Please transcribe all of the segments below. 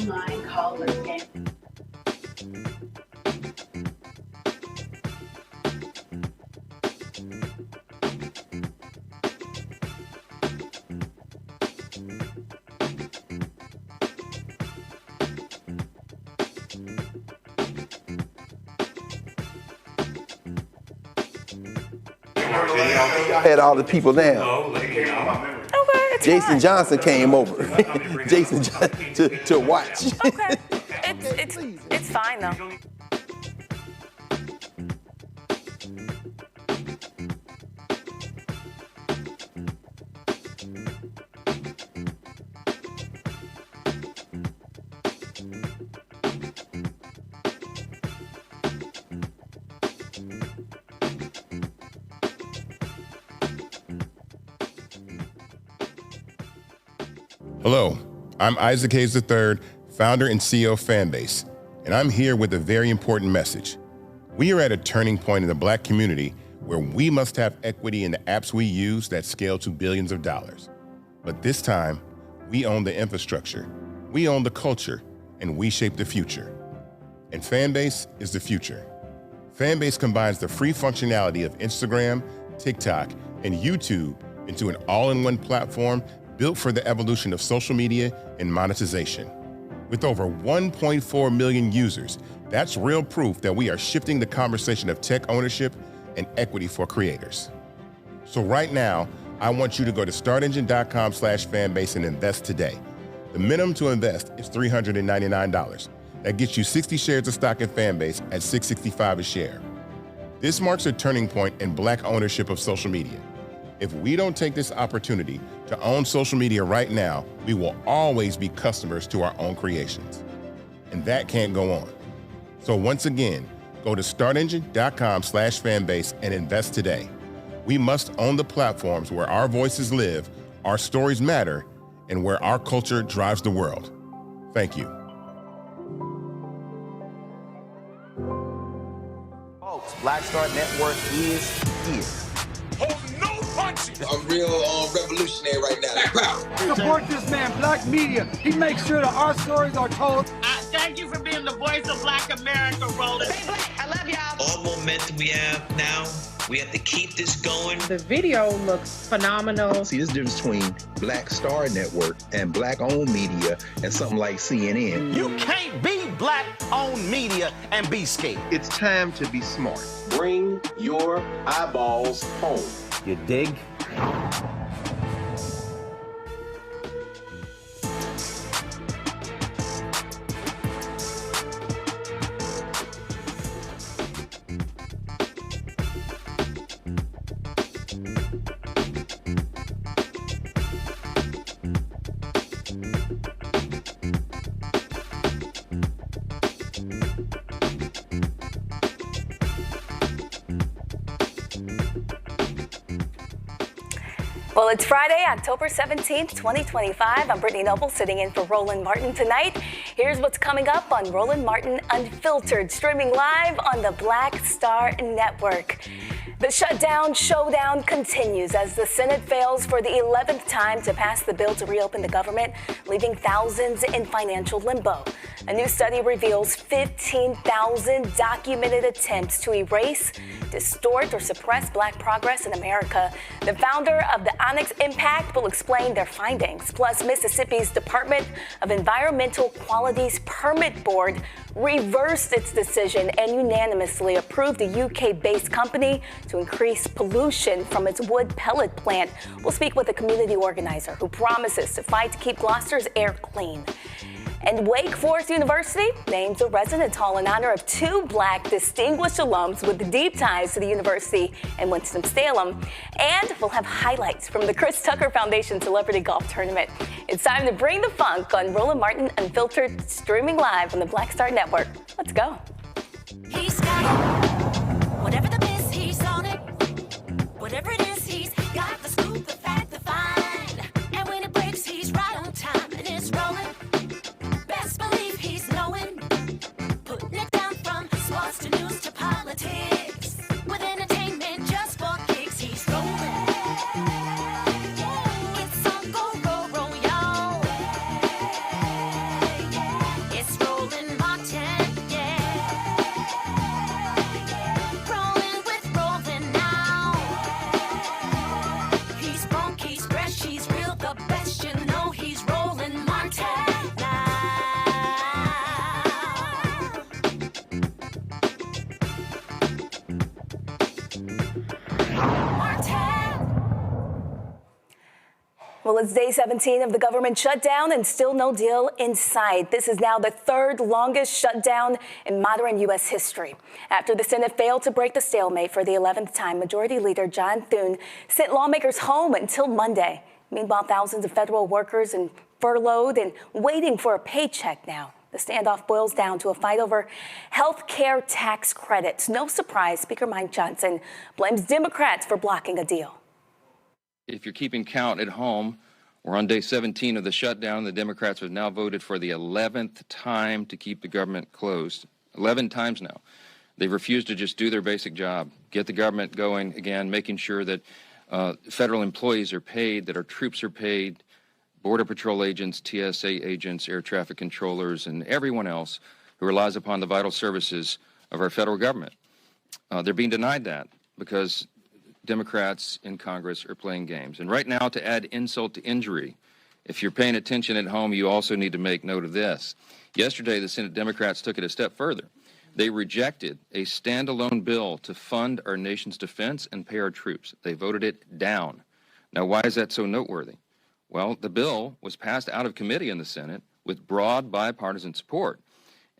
online callers game. Had all the people down. Jason Johnson came over. Jason Johnson to watch. Okay, it's fine though. Hello, I'm Isaac Hayes III, founder and CEO of Fanbase, and I'm here with a very important message. We are at a turning point in the Black community where we must have equity in the apps we use that scale to billions of dollars. But this time, we own the infrastructure, we own the culture, and we shape the future. And Fanbase is the future. Fanbase combines the free functionality of Instagram, TikTok, and YouTube into an all-in-one platform built for the evolution of social media and monetization. With over 1.4 million users, that's real proof that we are shifting the conversation of tech ownership and equity for creators. So right now, I want you to go to startengine.com/fanbase and invest today. The minimum to invest is $399. That gets you 60 shares of stock in Fanbase at $665 a share. This marks a turning point in Black ownership of social media. If we don't take this opportunity to own social media right now, we will always be customers to our own creations. And that can't go on. So once again, go to startengine.com/fanbase and invest today. We must own the platforms where our voices live, our stories matter, and where our culture drives the world. Thank you. Folks, Black Star Network is here. I'm real revolutionary right now. Support this man, Black Media. He makes sure that our stories are told. Thank you for being the voice of Black America, Roland. Stay Black. I love y'all. All momentum we have now, we have to keep this going. The video looks phenomenal. See, this difference between Black Star Network and Black-owned media and something like CNN. You can't be Black-owned media and be scared. It's time to be smart. Bring your eyeballs home. You dig? Well, it's Friday, October 17th, 2025. I'm Brittany Noble, sitting in for Roland Martin tonight. Here's what's coming up on Roland Martin Unfiltered, streaming live on the Black Star Network. The Shutdown Showdown continues as the Senate fails for the 11th time to pass the bill to reopen the government, leaving thousands in financial limbo. A new study reveals 15,000 documented attempts to erase, distort, or suppress Black progress in America. The founder of the Onyx Impact will explain their findings. Plus, Mississippi's Department of Environmental Quality's Permit Board reversed its decision and unanimously approved a UK-based company to increase pollution from its wood pellet plant. We'll speak with a community organizer who promises to fight to keep Gloster's air clean. And Wake Forest University names a residence hall in honor of two Black distinguished alums with deep ties to the University and Winston-Salem. And we'll have highlights from the Chris Tucker Foundation Celebrity Golf Tournament. It's time to bring the funk on Roland Martin Unfiltered, streaming live on the Black Star Network. Let's go. He's got it. Whatever the miss, he's on it. Whatever it is, he's got the scoop, the fact, the find. And when it breaks, he's right on time and it's rolling. Best believe he's knowing, putting it down from sports to news to politics. With entertainment just for kicks, he's rolling. It's on go, roll, roll, y'all. Well, it's day 17 of the government shutdown and still no deal in sight. This is now the third longest shutdown in modern U.S. history. After the Senate failed to break the stalemate for the 11th time, Majority Leader John Thune sent lawmakers home until Monday. Meanwhile, thousands of federal workers are furloughed and waiting for a paycheck now. The standoff boils down to a fight over health care tax credits. No surprise, Speaker Mike Johnson blames Democrats for blocking a deal. If you're keeping count at home, we're on day 17 of the shutdown. The Democrats have now voted for the 11th time to keep the government closed. 11 times now. They've refused to just do their basic job, get the government going again, making sure that federal employees are paid, that our troops are paid, Border Patrol agents, TSA agents, air traffic controllers, and everyone else who relies upon the vital services of our federal government. They're being denied that because Democrats in Congress are playing games. And right now, to add insult to injury, if you're paying attention at home, you also need to make note of this. Yesterday, the Senate Democrats took it a step further. They rejected a standalone bill to fund our nation's defense and pay our troops. They voted it down. Now, why is that so noteworthy? Well, the bill was passed out of committee in the Senate with broad bipartisan support.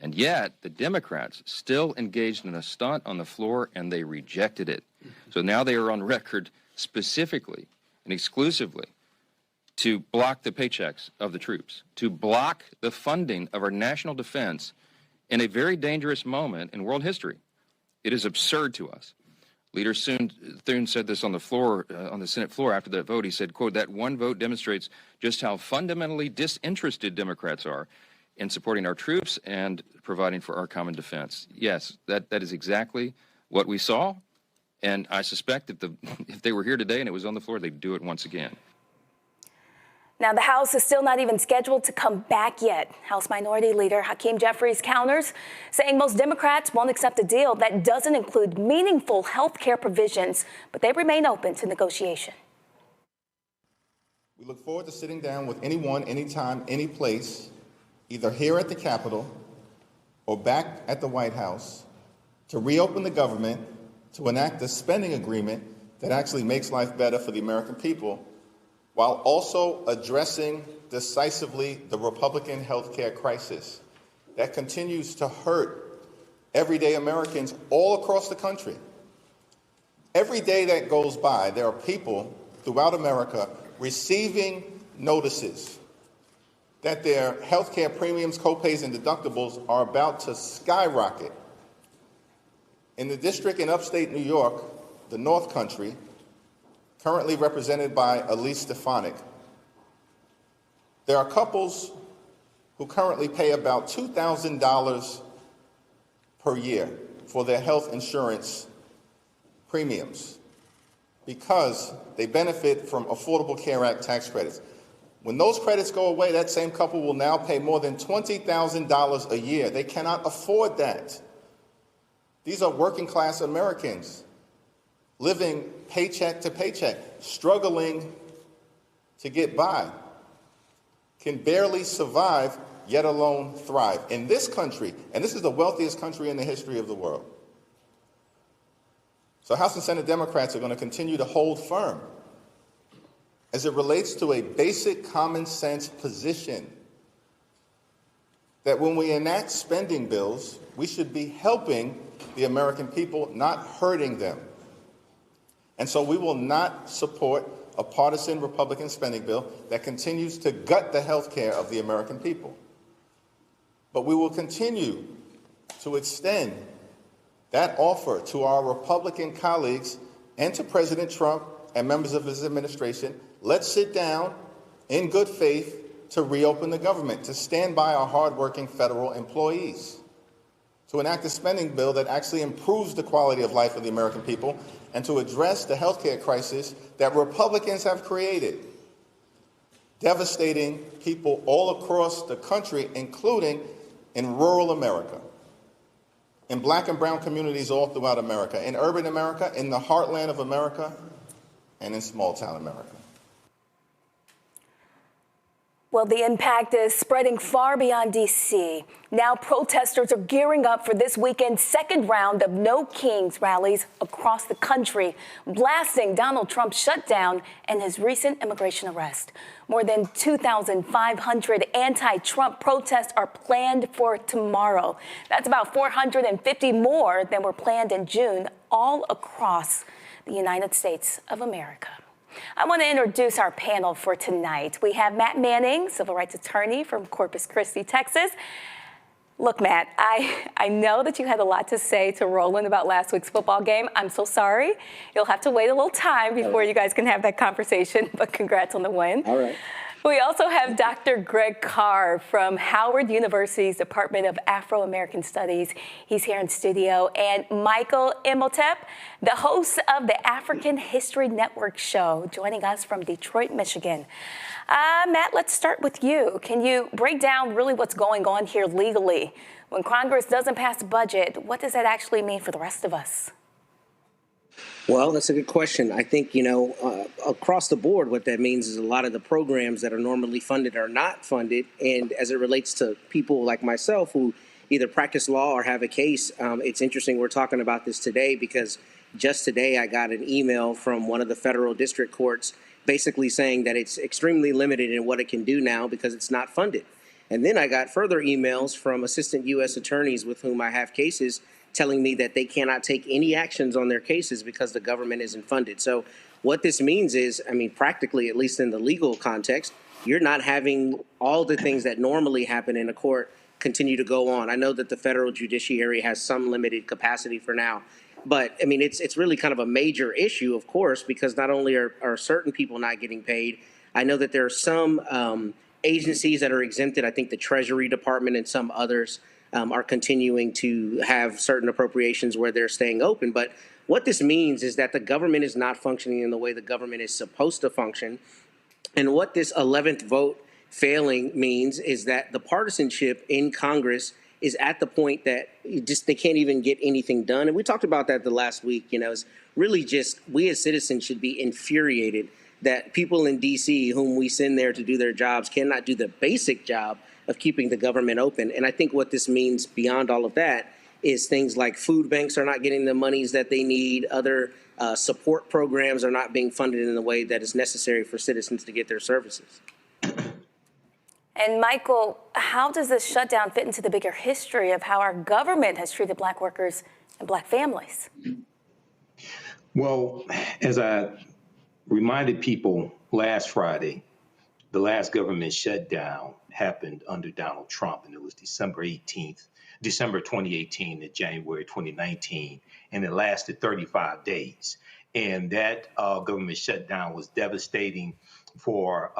And yet, the Democrats still engaged in a stunt on the floor, and they rejected it. So now they are on record specifically and exclusively to block the paychecks of the troops, to block the funding of our national defense in a very dangerous moment in world history. It is absurd to us. Leader Thune said this on the floor, on the Senate floor after that vote. He said, quote, "That one vote demonstrates just how fundamentally disinterested Democrats are in supporting our troops and providing for our common defense." Yes, that is exactly what we saw. And I suspect if they were here today and it was on the floor, they'd do it once again. Now, the House is still not even scheduled to come back yet. House Minority Leader Hakeem Jeffries counters, saying most Democrats won't accept a deal that doesn't include meaningful health care provisions, but they remain open to negotiation. We look forward to sitting down with anyone, anytime, any place, either here at the Capitol or back at the White House, to reopen the government, to enact a spending agreement that actually makes life better for the American people, while also addressing decisively the Republican health care crisis that continues to hurt everyday Americans all across the country. Every day that goes by, there are people throughout America receiving notices that their health care premiums, copays, and deductibles are about to skyrocket. In the district in upstate New York, the North Country, currently represented by Elise Stefanik, there are couples who currently pay about $2,000 per year for their health insurance premiums because they benefit from Affordable Care Act tax credits. When those credits go away, that same couple will now pay more than $20,000 a year. They cannot afford that. These are working class Americans living paycheck to paycheck, struggling to get by, can barely survive, yet alone thrive. In this country, and this is the wealthiest country in the history of the world. So House and Senate Democrats are going to continue to hold firm as it relates to a basic common sense position that when we enact spending bills, we should be helping the American people, not hurting them. And so we will not support a partisan Republican spending bill that continues to gut the health care of the American people. But we will continue to extend that offer to our Republican colleagues and to President Trump and members of his administration. Let's sit down in good faith to reopen the government, to stand by our hardworking federal employees, to enact a spending bill that actually improves the quality of life of the American people, and to address the health care crisis that Republicans have created, devastating people all across the country, including in rural America, in black and brown communities all throughout America, in urban America, in the heartland of America, and in small town America. Well, the impact is spreading far beyond D.C. Now protesters are gearing up for this weekend's second round of No Kings rallies across the country, blasting Donald Trump's shutdown and his recent immigration arrest. More than 2,500 anti-Trump protests are planned for tomorrow. That's about 450 more than were planned in June, all across the United States of America. I want to introduce our panel for tonight. We have Matt Manning, civil rights attorney from Corpus Christi, Texas. Look, Matt, I know that you had a lot to say to Roland about last week's football game. I'm so sorry. You'll have to wait a little time before you guys can have that conversation, but congrats on the win. All right. We also have Dr. Greg Carr from Howard University's Department of Afro-American Studies. He's here in studio. And Michael Imhotep, the host of the African History Network show, joining us from Detroit, Michigan. Matt, let's start with you. Can you break down really what's going on here legally? When Congress doesn't pass a budget, what does that actually mean for the rest of us? Well, that's a good question. I think, across the board, what that means is a lot of the programs that are normally funded are not funded. And as it relates to people like myself who either practice law or have a case, it's interesting we're talking about this today because just today I got an email from one of the federal district courts basically saying that it's extremely limited in what it can do now because it's not funded. And then I got further emails from assistant U.S. attorneys with whom I have cases telling me that they cannot take any actions on their cases because the government isn't funded. So what this means is, practically, at least in the legal context, you're not having all the things that normally happen in a court continue to go on. I know that the federal judiciary has some limited capacity for now, but it's really kind of a major issue, of course, because not only are certain people not getting paid, I know that there are some agencies that are exempted. I think the Treasury Department and some others are continuing to have certain appropriations where they're staying open. But what this means is that the government is not functioning in the way the government is supposed to function. And what this 11th vote failing means is that the partisanship in Congress is at the point that they can't even get anything done. And we talked about that the last week. It's really just we as citizens should be infuriated that people in D.C. whom we send there to do their jobs cannot do the basic job of keeping the government open. And I think what this means beyond all of that is things like food banks are not getting the monies that they need. Other support programs are not being funded in the way that is necessary for citizens to get their services. And Michael, how does this shutdown fit into the bigger history of how our government has treated Black workers and Black families? Well, as I reminded people last Friday, the last government shutdown happened under Donald Trump, and it was December 2018 to January 2019, and it lasted 35 days. And that government shutdown was devastating for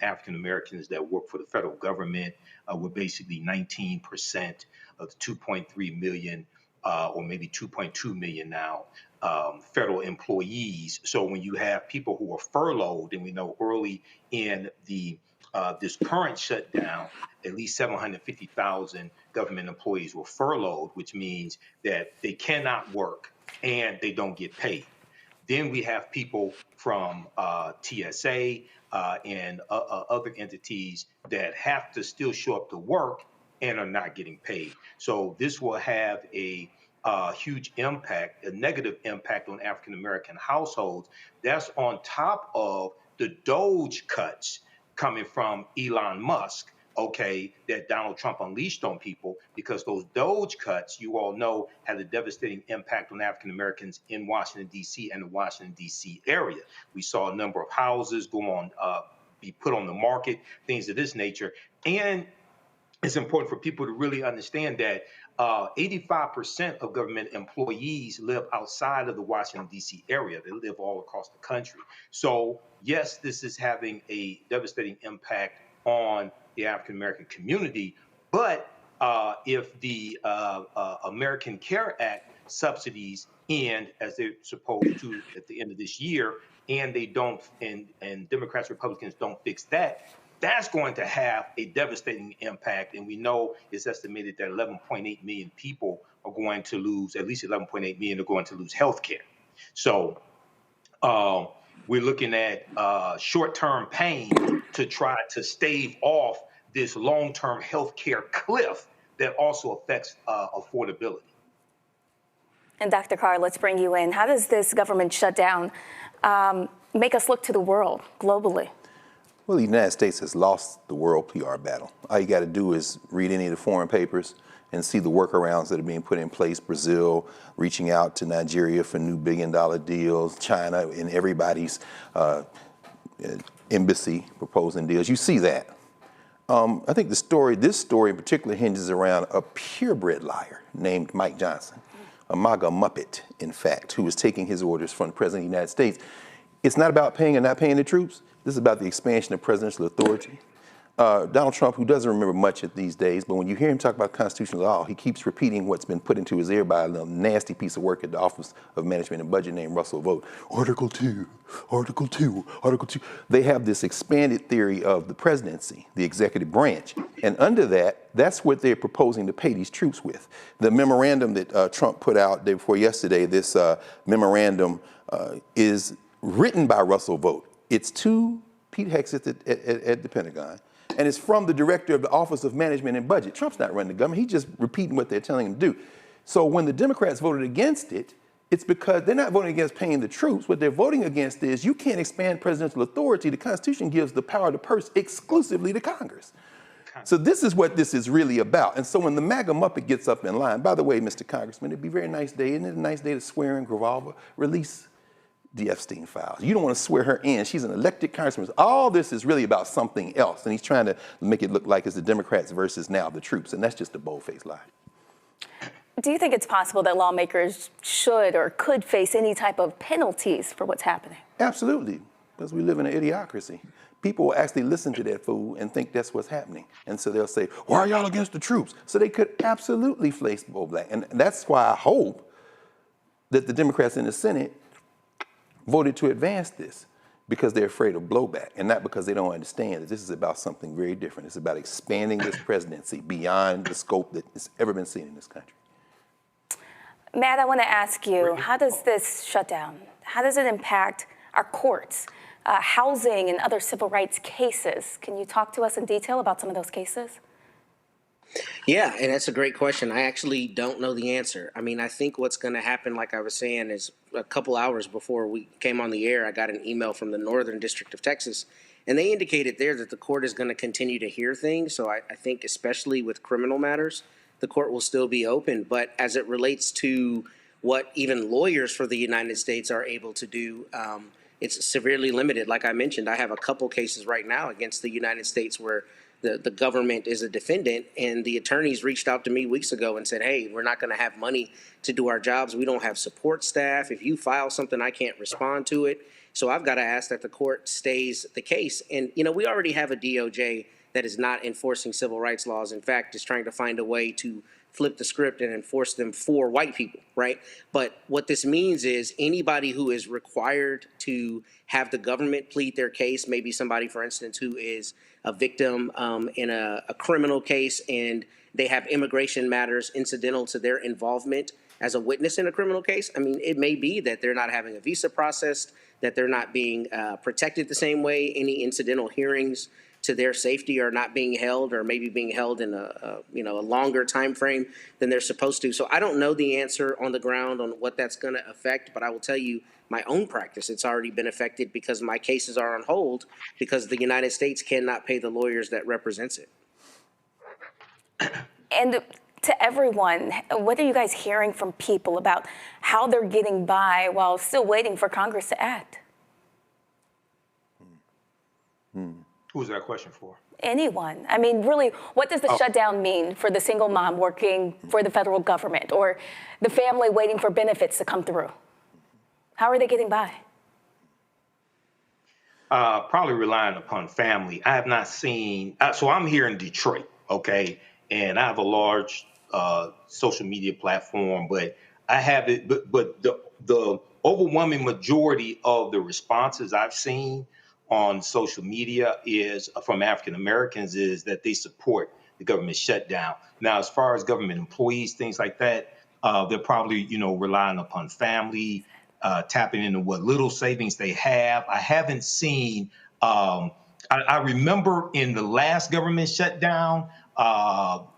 African Americans that work for the federal government, with basically 19% of the 2.3 million, or maybe 2.2 million now, federal employees. So when you have people who are furloughed, and we know early in the this current shutdown, at least 750,000 government employees were furloughed, which means that they cannot work and they don't get paid. Then we have people from TSA and other entities that have to still show up to work and are not getting paid. So this will have a huge impact, a negative impact on African American households. That's on top of the DOGE cuts coming from Elon Musk, that Donald Trump unleashed on people, because those DOGE cuts, you all know, had a devastating impact on African Americans in Washington, D.C. and the Washington, D.C. area. We saw a number of houses be put on the market, things of this nature. And it's important for people to really understand that 85% of government employees live outside of the Washington, D.C. area. They live all across the country. So, yes, this is having a devastating impact on the African American community. But if the American Care Act subsidies end, as they're supposed to at the end of this year, and they don't, and Democrats, Republicans don't fix that, that's going to have a devastating impact. And we know it's estimated that 11.8 million people are going to lose, at least 11.8 million are going to lose health care. So we're looking at short-term pain to try to stave off this long-term healthcare cliff that also affects affordability. And Dr. Carr, let's bring you in. How does this government shutdown make us look to the world globally? Well, the United States has lost the world PR battle. All you got to do is read any of the foreign papers and see the workarounds that are being put in place. Brazil reaching out to Nigeria for new billion-dollar deals, China and everybody's embassy proposing deals. You see that. I think this story in particular hinges around a purebred liar named Mike Johnson, a MAGA Muppet, in fact, who was taking his orders from the President of the United States. It's not about paying or not paying the troops. This is about the expansion of presidential authority. Donald Trump, who doesn't remember much at these days, but when you hear him talk about constitutional law, he keeps repeating what's been put into his ear by a nasty piece of work at the Office of Management and Budget named Russell Vogt. Article 2, Article 2, Article 2. They have this expanded theory of the presidency, the executive branch. And under that, that's what they're proposing to pay these troops with. The memorandum that Trump put out day before yesterday, this memorandum is written by Russell Vogt. It's to Pete Hegseth at the Pentagon. And it's from the director of the Office of Management and Budget. Trump's not running the government. He's just repeating what they're telling him to do. So when the Democrats voted against it, it's because they're not voting against paying the troops. What they're voting against is you can't expand presidential authority. The Constitution gives the power of the purse exclusively to Congress. So this is what this is really about. And so when the MAGA Muppet gets up in line, by the way, Mr. Congressman, it'd be a very nice day. Isn't it a nice day to swear in Gravalva? Release the Epstein files. You don't want to swear her in. She's an elected congressman. All this is really about something else. And he's trying to make it look like it's the Democrats versus now the troops. And that's just a bold-faced lie. Do you think it's possible that lawmakers should or could face any type of penalties for what's happening? Absolutely, because we live in an idiocracy. People will actually listen to that fool and think that's what's happening. And so they'll say, why are y'all against the troops? So they could absolutely face Bo Black. And that's why I hope that the Democrats in the Senate voted to advance this, because they're afraid of blowback and not because they don't understand that this is about something very different. It's about expanding this presidency beyond the scope that has ever been seen in this country. Matt, I want to ask you, how does this shutdown, how does it impact our courts, housing and other civil rights cases? Can you talk to us in detail about some of those cases? Yeah, and that's a great question. I actually don't know the answer. I mean, I think what's going to happen, like I was saying, is a couple hours before we came on the air, I got an email from the Northern District of Texas, and they indicated there that the court is going to continue to hear things. So I think especially with criminal matters, the court will still be open. But as it relates to what even lawyers for the United States are able to do, it's severely limited. Like I mentioned, I have a couple cases right now against the United States where the government is a defendant, and the attorneys reached out to me weeks ago and said, hey, we're not going to have money to do our jobs. We don't have support staff. If you file something, I can't respond to it. So I've got to ask that the court stays the case. And, you know, we already have a DOJ that is not enforcing civil rights laws. In fact, is trying to find a way to flip the script and enforce them for white people, right? But what this means is anybody who is required to have the government plead their case, maybe somebody, for instance, who is a victim in a criminal case and they have immigration matters incidental to their involvement as a witness in a criminal case. I mean, it may be that they're not having a visa processed, that they're not being protected the same way, any incidental hearings to their safety are not being held, or maybe being held in a longer time frame than they're supposed to. So I don't know the answer on the ground on what that's going to affect, but I will tell you my own practice, it's already been affected because my cases are on hold because the United States cannot pay the lawyers that represents it. And to everyone, what are you guys hearing from people about how they're getting by while still waiting for Congress to act? Who's that question for? Anyone. I mean, really, what does the shutdown mean for the single mom working for the federal government or the family waiting for benefits to come through? How are they getting by? Probably relying upon family. I have not seen, so I'm here in Detroit, okay, and I have a large social media platform, but I have it, but the overwhelming majority of the responses I've seen on social media is from African Americans is that they support the government shutdown. Now, as far as government employees, things like that, they're probably, relying upon family, tapping into what little savings they have. I haven't seen I remember in the last government shutdown,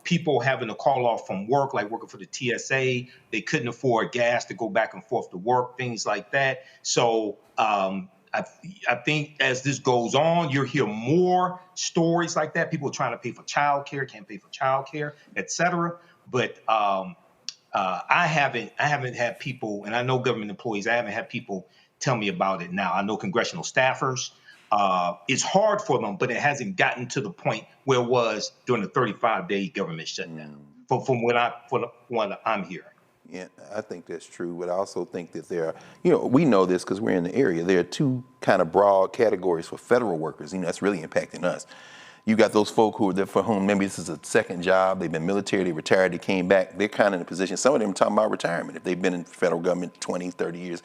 people having to call off from work, like working for the TSA. They couldn't afford gas to go back and forth to work, things like that. So I think as this goes on, you'll hear more stories like that. People are trying to pay for childcare, can't pay for childcare, et cetera. But I haven't had people, and I know government employees, I haven't had people tell me about it now. I know congressional staffers. It's hard for them, but it hasn't gotten to the point where it was during the 35-day government shutdown. From what I'm hearing. Yeah, I think that's true, but I also think that there are, we know this because we're in the area. There are two kind of broad categories for federal workers. That's really impacting us. You got those folk who are there for whom maybe this is a second job. They've been military, they retired, they came back. They're kind of in a position. Some of them are talking about retirement if they've been in federal government 20, 30 years.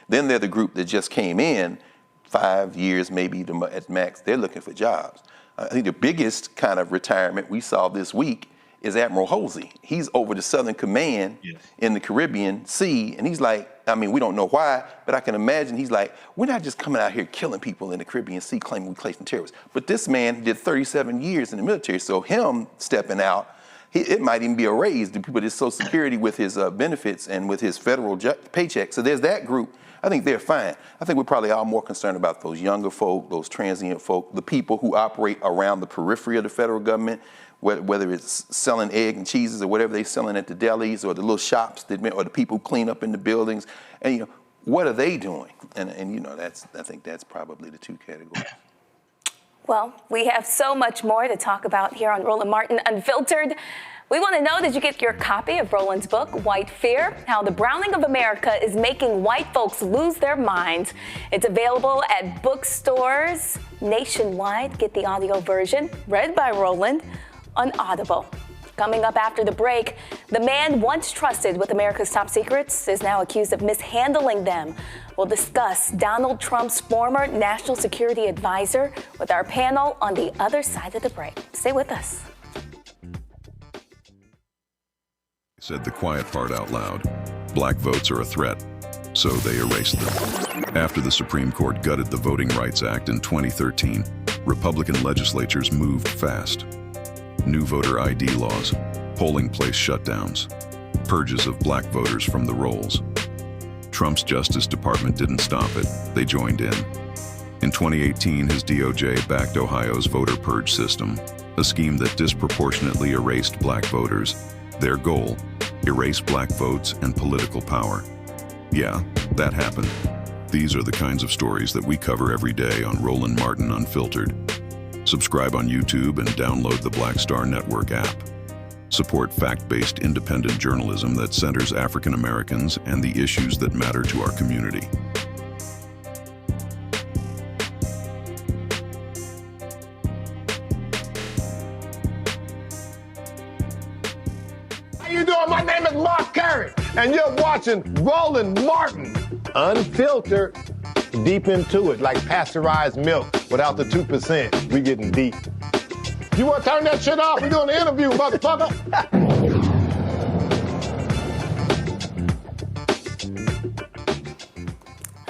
Then they're the group that just came in 5 years, maybe at max. They're looking for jobs. I think the biggest kind of retirement we saw this week is Admiral Halsey. He's over the Southern Command in the Caribbean Sea, and he's like, we don't know why, but I can imagine he's like, we're not just coming out here killing people in the Caribbean Sea claiming we claim terrorists. But this man did 37 years in the military, so him stepping out, it might even be a raise to people with Social Security with his benefits and with his federal paycheck. So there's that group. I think they're fine. I think we're probably all more concerned about those younger folk, those transient folk, the people who operate around the periphery of the federal government, whether it's selling egg and cheeses or whatever they're selling at the delis or the little shops or the people who clean up in the buildings. And, what are they doing? And I think that's probably the two categories. Well, we have so much more to talk about here on Roland Martin Unfiltered. We want to know, did you get your copy of Roland's book, White Fear? How the Browning of America is making white folks lose their minds. It's available at bookstores nationwide. Get the audio version, read by Roland, on Audible. Coming up after the break, the man once trusted with America's top secrets is now accused of mishandling them. We'll discuss Donald Trump's former national security advisor with our panel on the other side of the break. Stay with us. Said the quiet part out loud. Black votes are a threat, so they erased them. After the Supreme Court gutted the Voting Rights Act in 2013, Republican legislatures moved fast. New voter ID laws, polling place shutdowns, purges of black voters from the rolls. Trump's Justice Department didn't stop it, they joined in. In 2018, his DOJ backed Ohio's voter purge system, a scheme that disproportionately erased black voters. Their goal, erase black votes and political power. Yeah, that happened. These are the kinds of stories that we cover every day on Roland Martin Unfiltered. Subscribe on YouTube and download the Black Star Network app. Support fact-based independent journalism that centers African Americans and the issues that matter to our community. How you doing? My name is Mark Carey, and you're watching Roland Martin Unfiltered. Deep into it, like pasteurized milk without the 2%. We getting deep. You want to turn that shit off? We're doing an interview, motherfucker.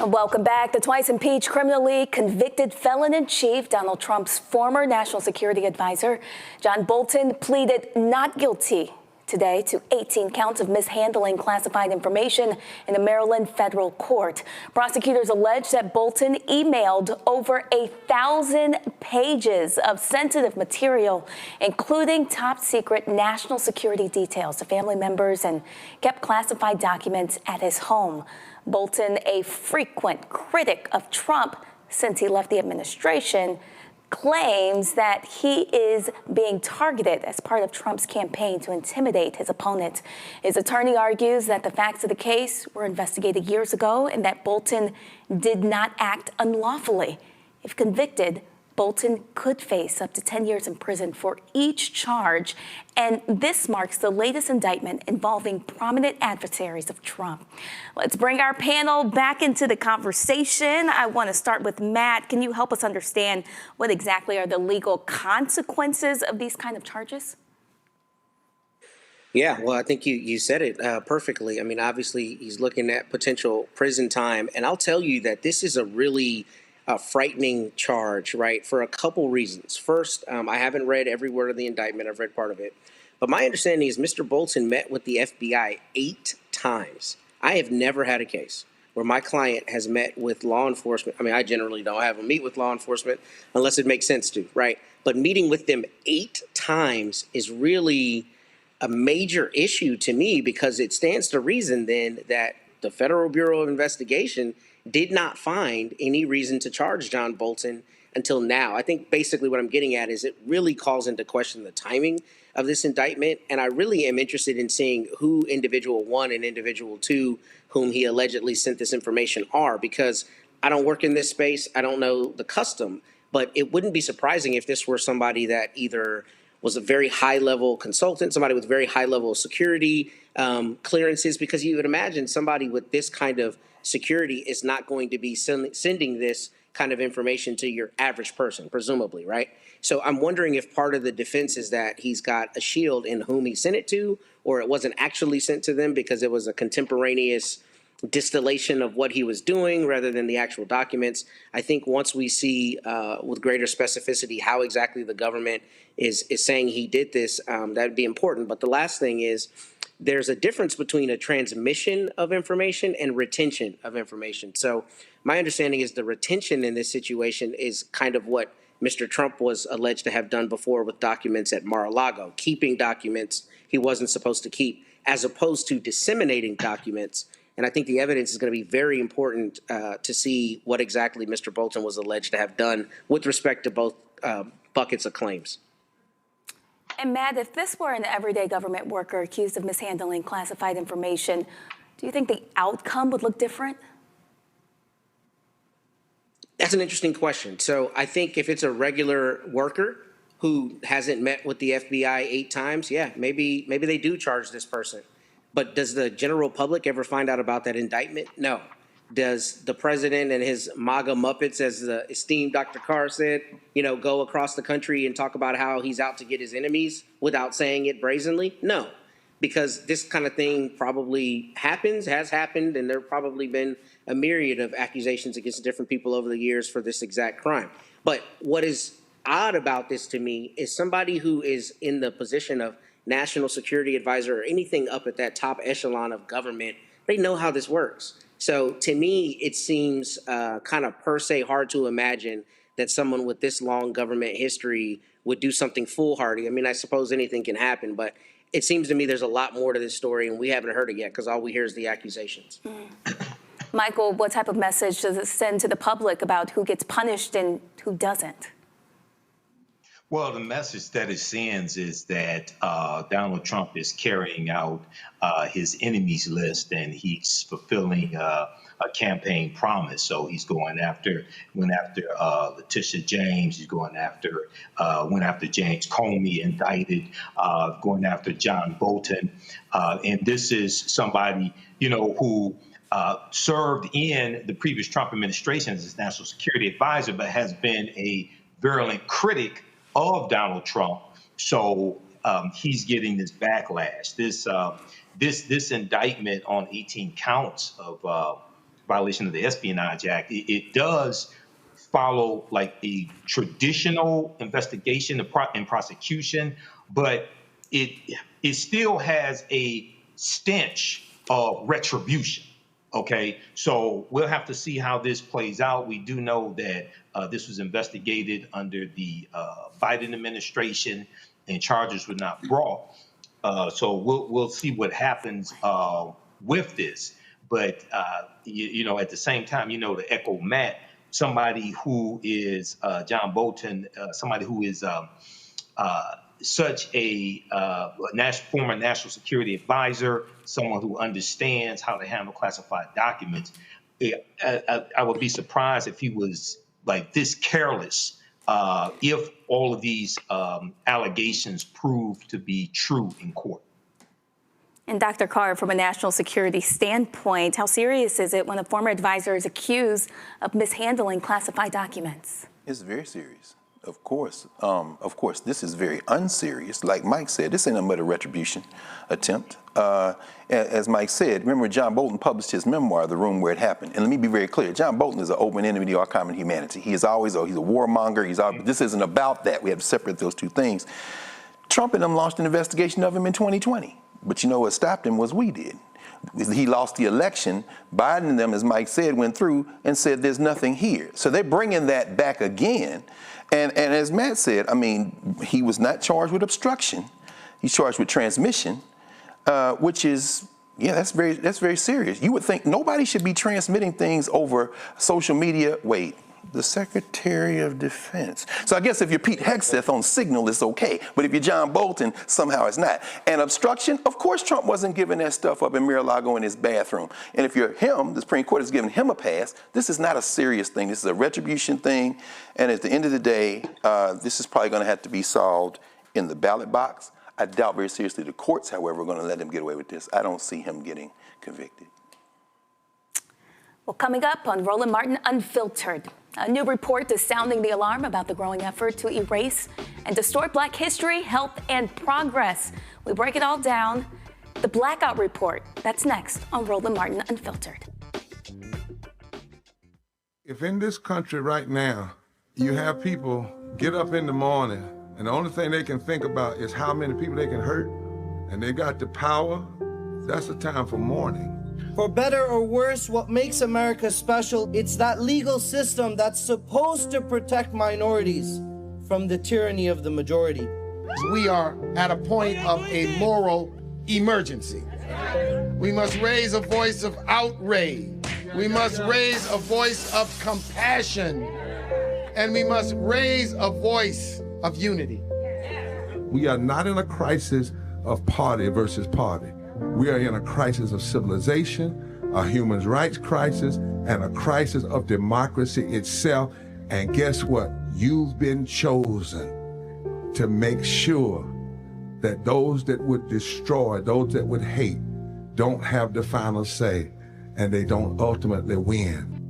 Welcome back. The twice impeached, criminally convicted felon-in-chief, Donald Trump's former national security advisor, John Bolton, pleaded not guilty today to 18 counts of mishandling classified information in a Maryland federal court. Prosecutors allege that Bolton emailed over 1,000 pages of sensitive material, including top secret national security details to family members, and kept classified documents at his home. Bolton, a frequent critic of Trump since he left the administration, claims that he is being targeted as part of Trump's campaign to intimidate his opponent. His attorney argues that the facts of the case were investigated years ago and that Bolton did not act unlawfully. If convicted, Bolton could face up to 10 years in prison for each charge, and this marks the latest indictment involving prominent adversaries of Trump. Let's bring our panel back into the conversation. I want to start with Matt. Can you help us understand what exactly are the legal consequences of these kind of charges? Yeah, well, I think you said it perfectly. I mean, obviously, he's looking at potential prison time, and I'll tell you that this is a really a frightening charge, right, for a couple reasons. First, I haven't read every word of the indictment. I've read part of it. But my understanding is Mr. Bolton met with the FBI 8 times. I have never had a case where my client has met with law enforcement. I mean, I generally don't have them meet with law enforcement unless it makes sense to, right? But meeting with them 8 times is really a major issue to me, because it stands to reason then that the Federal Bureau of Investigation did not find any reason to charge John Bolton until now. I think basically what I'm getting at is it really calls into question the timing of this indictment. And I really am interested in seeing who individual 1 and individual 2, whom he allegedly sent this information, are, because I don't work in this space. I don't know the custom, but it wouldn't be surprising if this were somebody that either was a very high-level consultant, somebody with very high-level security clearances, because you would imagine somebody with this kind of security is not going to be sending this kind of information to your average person, presumably, right? So I'm wondering if part of the defense is that he's got a shield in whom he sent it to, or it wasn't actually sent to them because it was a contemporaneous distillation of what he was doing rather than the actual documents. I think once we see with greater specificity how exactly the government is saying he did this, that would be important. But the last thing is, there's a difference between a transmission of information and retention of information. So my understanding is the retention in this situation is kind of what Mr. Trump was alleged to have done before with documents at Mar-a-Lago, keeping documents he wasn't supposed to keep, as opposed to disseminating documents. And I think the evidence is going to be very important to see what exactly Mr. Bolton was alleged to have done with respect to both buckets of claims. And Matt, if this were an everyday government worker accused of mishandling classified information, do you think the outcome would look different? That's an interesting question. So I think if it's a regular worker who hasn't met with the FBI 8 times, yeah, maybe they do charge this person. But does the general public ever find out about that indictment? No. Does the president and his MAGA Muppets, as the esteemed Dr. Carr said, go across the country and talk about how he's out to get his enemies without saying it brazenly? No, because this kind of thing probably has happened, and there have probably been a myriad of accusations against different people over the years for this exact crime. But what is odd about this to me is somebody who is in the position of national security advisor or anything up at that top echelon of government, they know how this works. So to me, it seems kind of per se hard to imagine that someone with this long government history would do something foolhardy. I mean, I suppose anything can happen, but it seems to me there's a lot more to this story, and we haven't heard it yet because all we hear is the accusations. Michael, what type of message does it send to the public about who gets punished and who doesn't? Well, the message that it sends is that Donald Trump is carrying out his enemies list, and he's fulfilling a campaign promise. So he's went after Letitia James. He's went after James Comey, indicted, going after John Bolton. And this is somebody, who served in the previous Trump administration as his national security advisor, but has been a virulent critic of Donald Trump. So he's getting this backlash. This indictment on 18 counts of violation of the Espionage Act, it does follow like a traditional investigation and prosecution, but it still has a stench of retribution. Okay, so we'll have to see how this plays out. We do know that this was investigated under the Biden administration, and charges were not brought. So we'll see what happens with this. But at the same time, to echo Matt, somebody who is John Bolton, somebody who is such a former national security advisor, someone who understands how to handle classified documents. I would be surprised if he was like this careless if all of these allegations prove to be true in court. And Dr. Carr, from a national security standpoint, how serious is it when a former advisor is accused of mishandling classified documents? It's very serious. Of course, this is very unserious. Like Mike said, this ain't a murder retribution attempt. As Mike said, remember John Bolton published his memoir, The Room Where It Happened. And let me be very clear, John Bolton is an open enemy to our common humanity. He's a warmonger. This isn't about that. We have to separate those two things. Trump and them launched an investigation of him in 2020. But you know what stopped him was we did. He lost the election. Biden and them, as Mike said, went through and said there's nothing here. So they're bringing that back again. And as Matt said, I mean, he was not charged with obstruction. He's charged with transmission, which is, that's very serious. You would think nobody should be transmitting things over social media. Wait, the Secretary of Defense. So I guess if you're Pete Hegseth on Signal, it's okay. But if you're John Bolton, somehow it's not. And obstruction, of course Trump wasn't giving that stuff up in Mar-a-Lago in his bathroom. And if you're him, the Supreme Court has given him a pass. This is not a serious thing. This is a retribution thing. And at the end of the day, this is probably going to have to be solved in the ballot box. I doubt very seriously the courts, however, are going to let him get away with this. I don't see him getting convicted. Well, coming up on Roland Martin Unfiltered, a new report is sounding the alarm about the growing effort to erase and distort Black history, health, and progress. We break it all down. The Blackout report. That's next on Roland Martin Unfiltered. If in this country right now, you have people get up in the morning and the only thing they can think about is how many people they can hurt, and they got the power, that's a time for mourning. For better or worse, what makes America special, it's that legal system that's supposed to protect minorities from the tyranny of the majority. We are at a point of a moral emergency. We must raise a voice of outrage. We must raise a voice of compassion. And we must raise a voice of unity. We are not in a crisis of party versus party. We are in a crisis of civilization, a human rights crisis, and a crisis of democracy itself. And guess what? You've been chosen to make sure that those that would destroy, those that would hate, don't have the final say, and they don't ultimately win.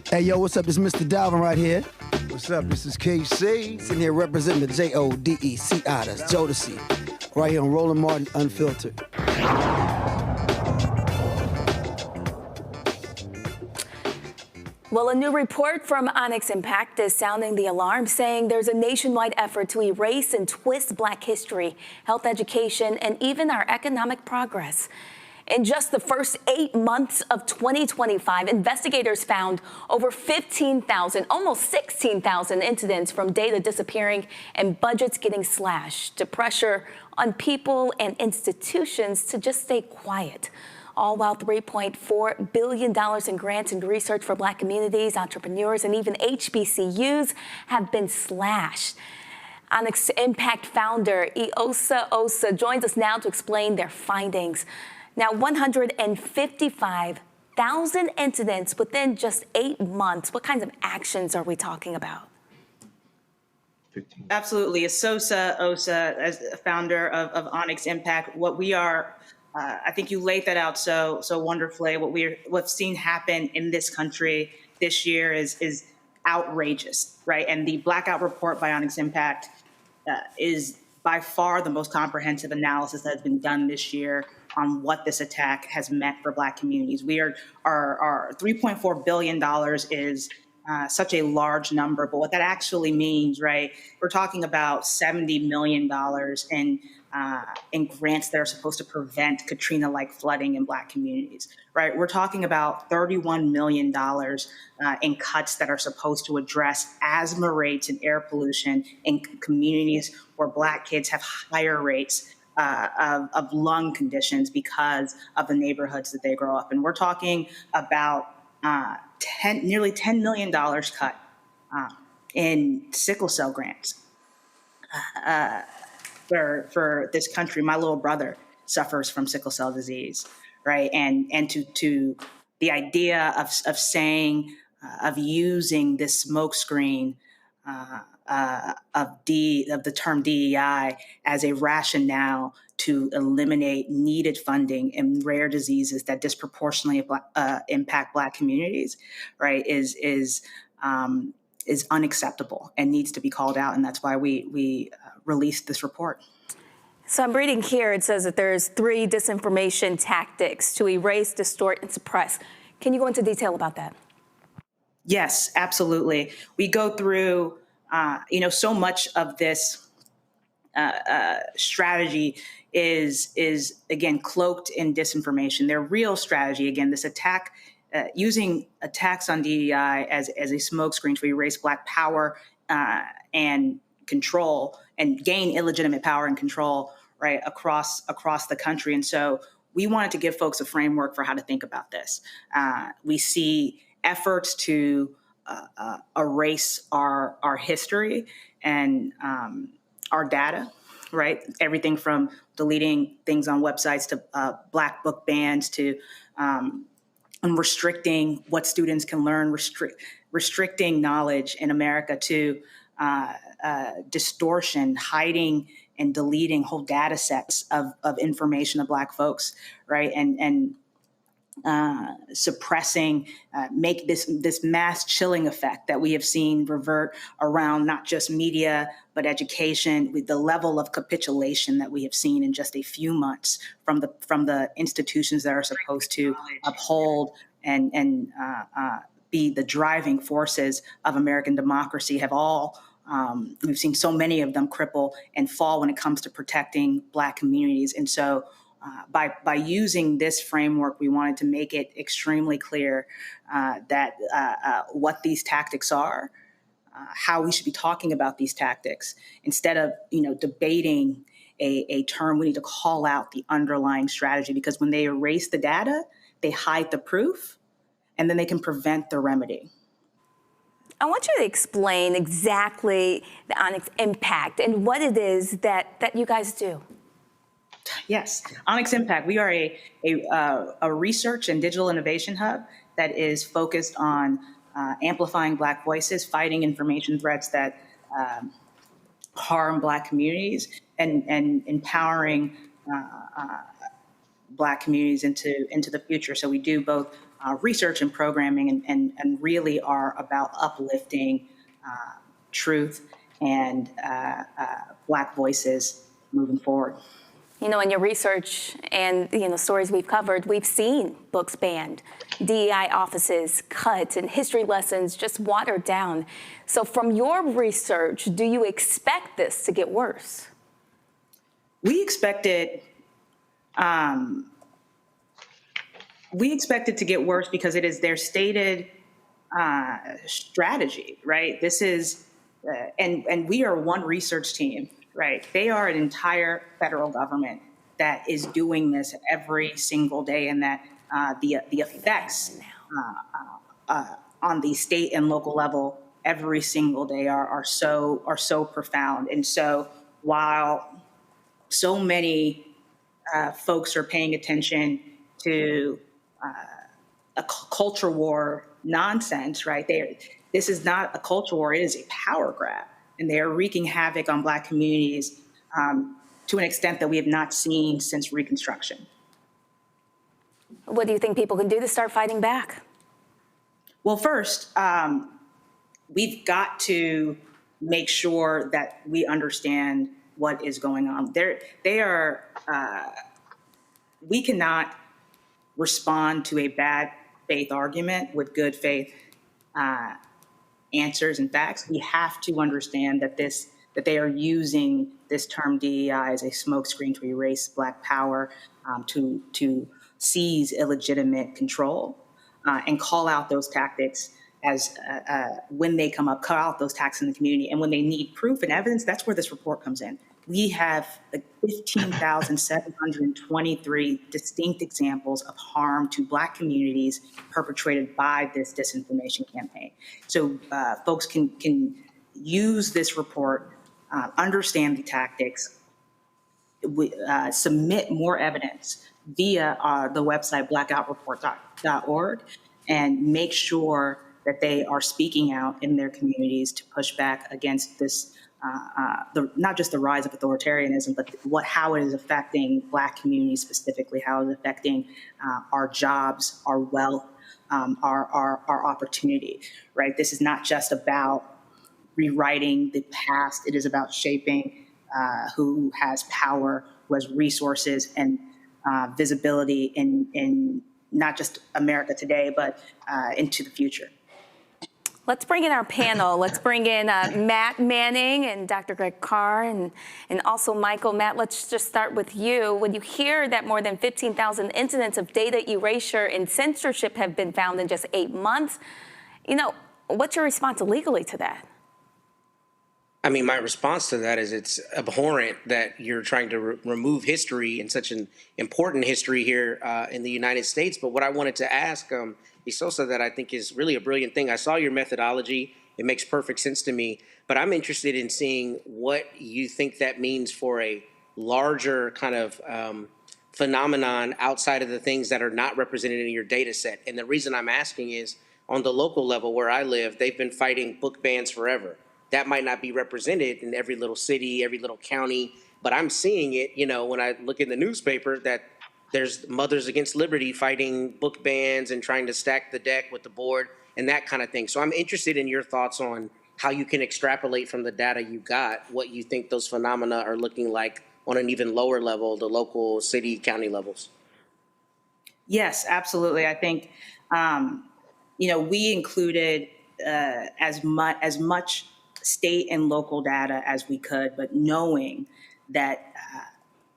Hey, yo, what's up? This is Mr. Dalvin right here. What's up? This is KC. Sitting here representing the JODECI, that's Jodeci. Right here on Roland Martin Unfiltered. Well, a new report from Onyx Impact is sounding the alarm, saying there's a nationwide effort to erase and twist Black history, health education, and even our economic progress. In just the first 8 months of 2025, investigators found over 15,000, almost 16,000 incidents from data disappearing and budgets getting slashed to pressure on people and institutions to just stay quiet. All while $3.4 billion in grants and research for Black communities, entrepreneurs, and even HBCUs have been slashed. Onyx Impact founder Iosa Osa joins us now to explain their findings. Now, 155,000 incidents within just 8 months. What kinds of actions are we talking about? Absolutely. Asosa Osa, as the founder of Onyx Impact, what we are, I think you laid that out so wonderfully. What's seen happen in this country this year is outrageous, right? And the Blackout report by Onyx Impact is by far the most comprehensive analysis that has been done this year on what this attack has meant for Black communities. Our $3.4 billion is such a large number, but what that actually means, right? We're talking about $70 million in grants that are supposed to prevent Katrina-like flooding in Black communities, right? We're talking about $31 million in cuts that are supposed to address asthma rates and air pollution in communities where Black kids have higher rates of lung conditions because of the neighborhoods that they grow up in. We're talking about nearly $10 million cut in sickle cell grants for this country. My little brother suffers from sickle cell disease, right? And to the idea of saying, of using this smokescreen of the term DEI as a rationale to eliminate needed funding in rare diseases that disproportionately impact Black communities, right, is is unacceptable and needs to be called out. And that's why we released this report. So I'm reading here, it says that there's 3 disinformation tactics to erase, distort, and suppress. Can you go into detail about that? Yes, absolutely. We go through, so much of this strategy is again cloaked in disinformation. Their real strategy, again, this attack, using attacks on DEI as a smokescreen to erase Black power and control and gain illegitimate power and control, right, across the country. And so we wanted to give folks a framework for how to think about this. We see efforts to erase our history and our data, right? Everything from deleting things on websites to Black book bans to restricting what students can learn, restricting knowledge in America to distortion, hiding and deleting whole data sets of information of Black folks, right? And suppressing, make this mass chilling effect that we have seen revert around not just media, but education, with the level of capitulation that we have seen in just a few months from the institutions that are supposed to uphold and be the driving forces of American democracy have all, we've seen so many of them cripple and fall when it comes to protecting Black communities. And so by using this framework, we wanted to make it extremely clear that what these tactics are, how we should be talking about these tactics. Instead of debating a term, we need to call out the underlying strategy, because when they erase the data, they hide the proof, and then they can prevent the remedy. I want you to explain exactly the Onyx Impact and what it is that you guys do. Yes, Onyx Impact. We are a research and digital innovation hub that is focused on amplifying Black voices, fighting information threats that harm Black communities, and empowering Black communities into the future. So we do both research and programming, and really are about uplifting truth and Black voices moving forward. In your research and stories we've covered, we've seen books banned, DEI offices cut, and history lessons just watered down. So from your research, do you expect this to get worse? We expect it to get worse because it is their stated strategy, right? This is, and we are one research team. Right. They are an entire federal government that is doing this every single day, and that the effects on the state and local level every single day are so profound. And so while so many folks are paying attention to a culture war nonsense, right? This is not a culture war, it is a power grab. And they are wreaking havoc on Black communities to an extent that we have not seen since Reconstruction. What do you think people can do to start fighting back? Well, first, we've got to make sure that we understand what is going on. We cannot respond to a bad faith argument with good faith answers and facts. We have to understand that they are using this term DEI as a smokescreen to erase Black power, to seize illegitimate control, and call out those tactics as when they come up, call out those tactics in the community. And when they need proof and evidence, that's where this report comes in. We have 15,723 distinct examples of harm to Black communities perpetrated by this disinformation campaign. So folks can use this report, understand the tactics, submit more evidence via the website blackoutreport.org, and make sure that they are speaking out in their communities to push back against this, not just the rise of authoritarianism, but how it is affecting Black communities specifically, how it is affecting our jobs, our wealth, our opportunity, right? This is not just about rewriting the past. It is about shaping who has power, who has resources and visibility in not just America today, but into the future. Let's bring in our panel. Let's bring in Matt Manning and Dr. Greg Carr and also Michael. Matt, let's just start with you. When you hear that more than 15,000 incidents of data erasure and censorship have been found in just 8 months, what's your response legally to that? I mean, my response to that is it's abhorrent that you're trying to remove history and such an important history here in the United States. But what I wanted to ask Isosa that I think is really a brilliant thing. I saw your methodology. It makes perfect sense to me. But I'm interested in seeing what you think that means for a larger kind of phenomenon outside of the things that are not represented in your data set. And the reason I'm asking is on the local level where I live, they've been fighting book bans forever. That might not be represented in every little city, every little county, but I'm seeing it, when I look in the newspaper that there's Mothers Against Liberty fighting book bans and trying to stack the deck with the board and that kind of thing. So I'm interested in your thoughts on how you can extrapolate from the data you got, what you think those phenomena are looking like on an even lower level, the local city, county levels. Yes, absolutely. I think, we included as much state and local data as we could, but knowing that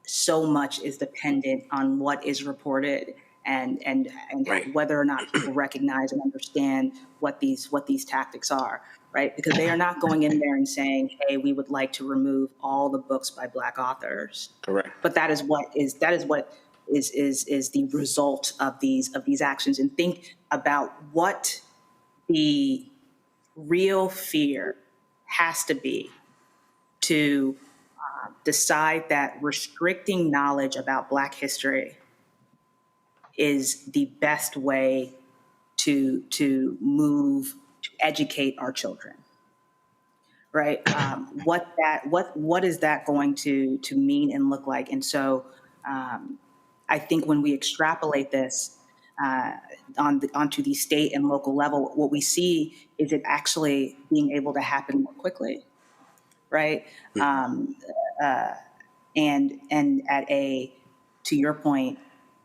so much is dependent on what is reported and right. whether or not people recognize and understand what these tactics are, right? Because they are not going in there and saying, "Hey, we would like to remove all the books by Black authors." Correct. But that is what is the result of these actions. And think about what the real fear has to be to decide that restricting knowledge about Black history is the best way to educate our children, right? What is that going to mean and look like? And so I think when we extrapolate this onto the state and local level, what we see is it actually being able to happen more quickly, right? And to your point,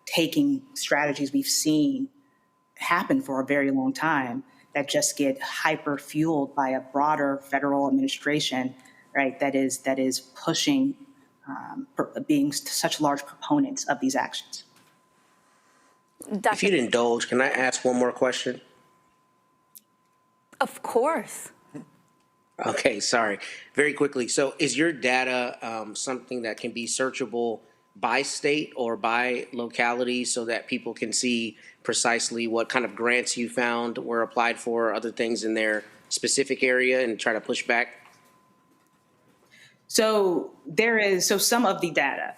taking strategies we've seen happen for a very long time that just get hyper fueled by a broader federal administration, right? That is pushing, being such large proponents of these actions. If you'd indulge, can I ask one more question? Of course. Okay, sorry. Very quickly. So is your data something that can be searchable by state or by locality so that people can see precisely what kind of grants you found were applied for, other things in their specific area, and try to push back? So some of the data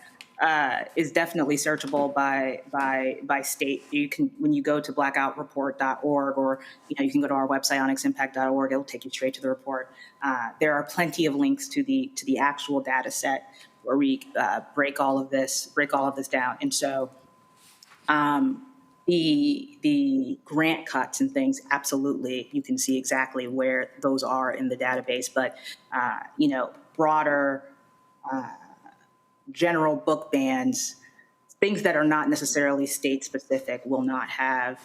is definitely searchable by state. You can, when you go to blackoutreport.org, or you can go to our website onyximpact.org. It'll take you straight to the report. There are plenty of links to the actual data set where we break all of this down. And so the grant cuts and things, absolutely, you can see exactly where those are in the database. But broader general book bans, things that are not necessarily state specific, will not have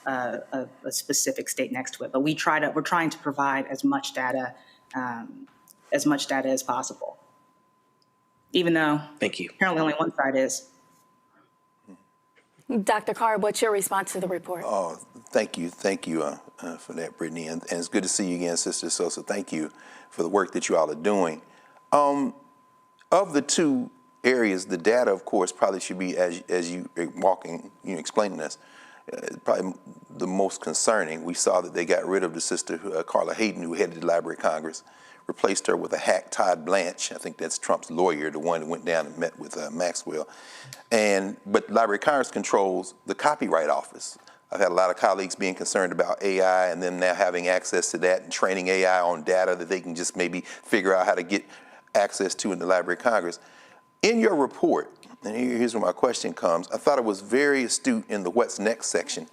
a specific state next to it. But we're trying to provide as much data as possible, even though thank you. Apparently only one side is. Dr. Carr, what's your response to the report? Oh, thank you for that, Brittany, and it's good to see you again, Sister Sosa. Thank you for the work that you all are doing. Of the two areas, the data, of course, probably should be, as you walking, explaining this, probably the most concerning. We saw that they got rid of the sister, Carla Hayden, who headed the Library of Congress, replaced her with a hack, Todd Blanche. I think that's Trump's lawyer, the one that went down and met with Maxwell. But Library of Congress controls the Copyright Office. I've had a lot of colleagues being concerned about AI and them now having access to that and training AI on data that they can just maybe figure out how to get access to in the Library of Congress. In your report, and here's where my question comes, I thought it was very astute in the what's next section,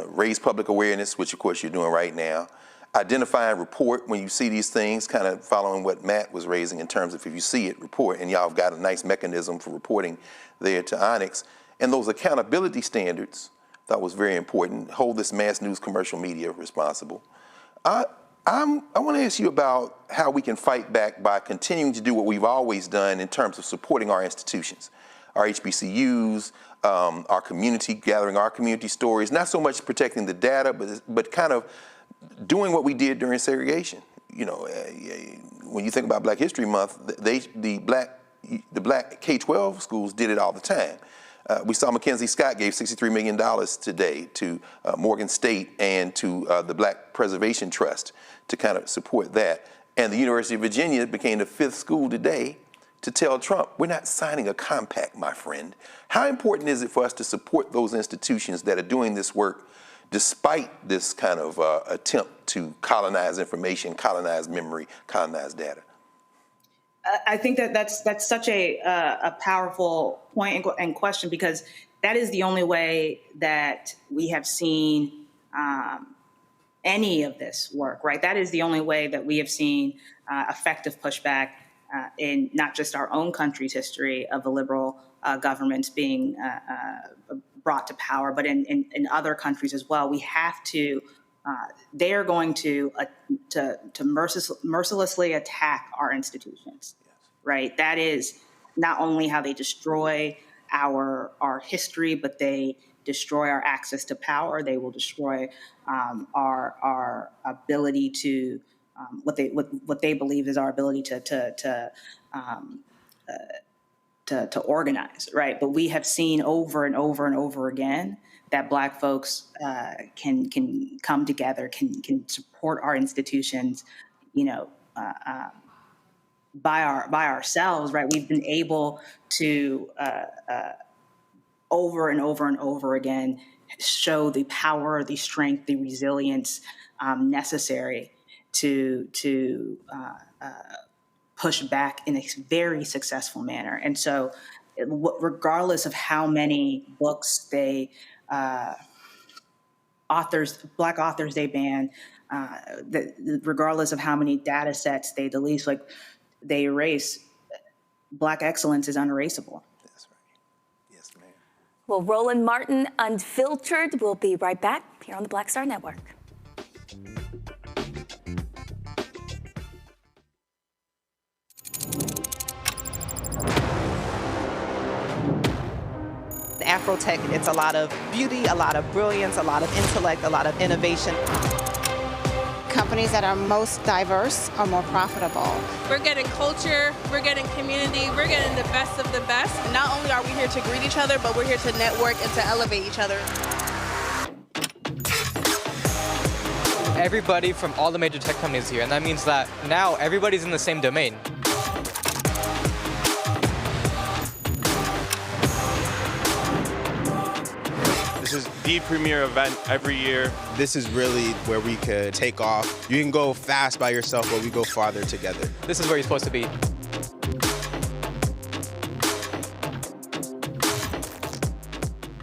raise public awareness, which of course you're doing right now, identify and report when you see these things, kind of following what Matt was raising in terms of if you see it, report. And y'all have got a nice mechanism for reporting there to Onyx. And those accountability standards, I thought was very important. Hold this mass news commercial media responsible. I want to ask you about how we can fight back by continuing to do what we've always done in terms of supporting our institutions, our HBCUs, our community, gathering our community stories, not so much protecting the data, but kind of doing what we did during segregation. You know, when you think about Black History Month, the black K-12 schools did it all the time. We saw Mackenzie Scott gave $63 million today to Morgan State and to the Black Preservation Trust to kind of support that. And the University of Virginia became the 5th school today to tell Trump, we're not signing a compact, my friend. How important is it for us to support those institutions that are doing this work despite this kind of attempt to colonize information, colonize memory, colonize data? I think that's such a powerful point and question, because that is the only way that we have seen any of this work, right? That is the only way that we have seen effective pushback in not just our own country's history of the liberal governments being brought to power, but in other countries as well. We have to, they are going to mercilessly attack our institutions, right? That is not only how they destroy our history, but they destroy our access to power. They will destroy our ability to, what they believe is our ability to organize, right? But we have seen over and over and over again that Black folks can come together, can support our institutions, you know, by ourselves, right? We've been able to over and over and over again show the power, the strength, the resilience necessary to push back in a very successful manner. And so regardless of how many books Black authors they ban, regardless of how many data sets they delete, like they erase, Black excellence is unerasable. That's right. Yes, ma'am. Well, Roland Martin Unfiltered will be right back here on the Black Star Network. Afrotech, it's a lot of beauty, a lot of brilliance, a lot of intellect, a lot of innovation. Companies that are most diverse are more profitable. We're getting culture, we're getting community, we're getting the best of the best. And not only are we here to greet each other, but we're here to network and to elevate each other. Everybody from all the major tech companies here, and that means that now everybody's in the same domain. This is the premier event every year. This is really where we could take off. You can go fast by yourself, but we go farther together. This is where you're supposed to be.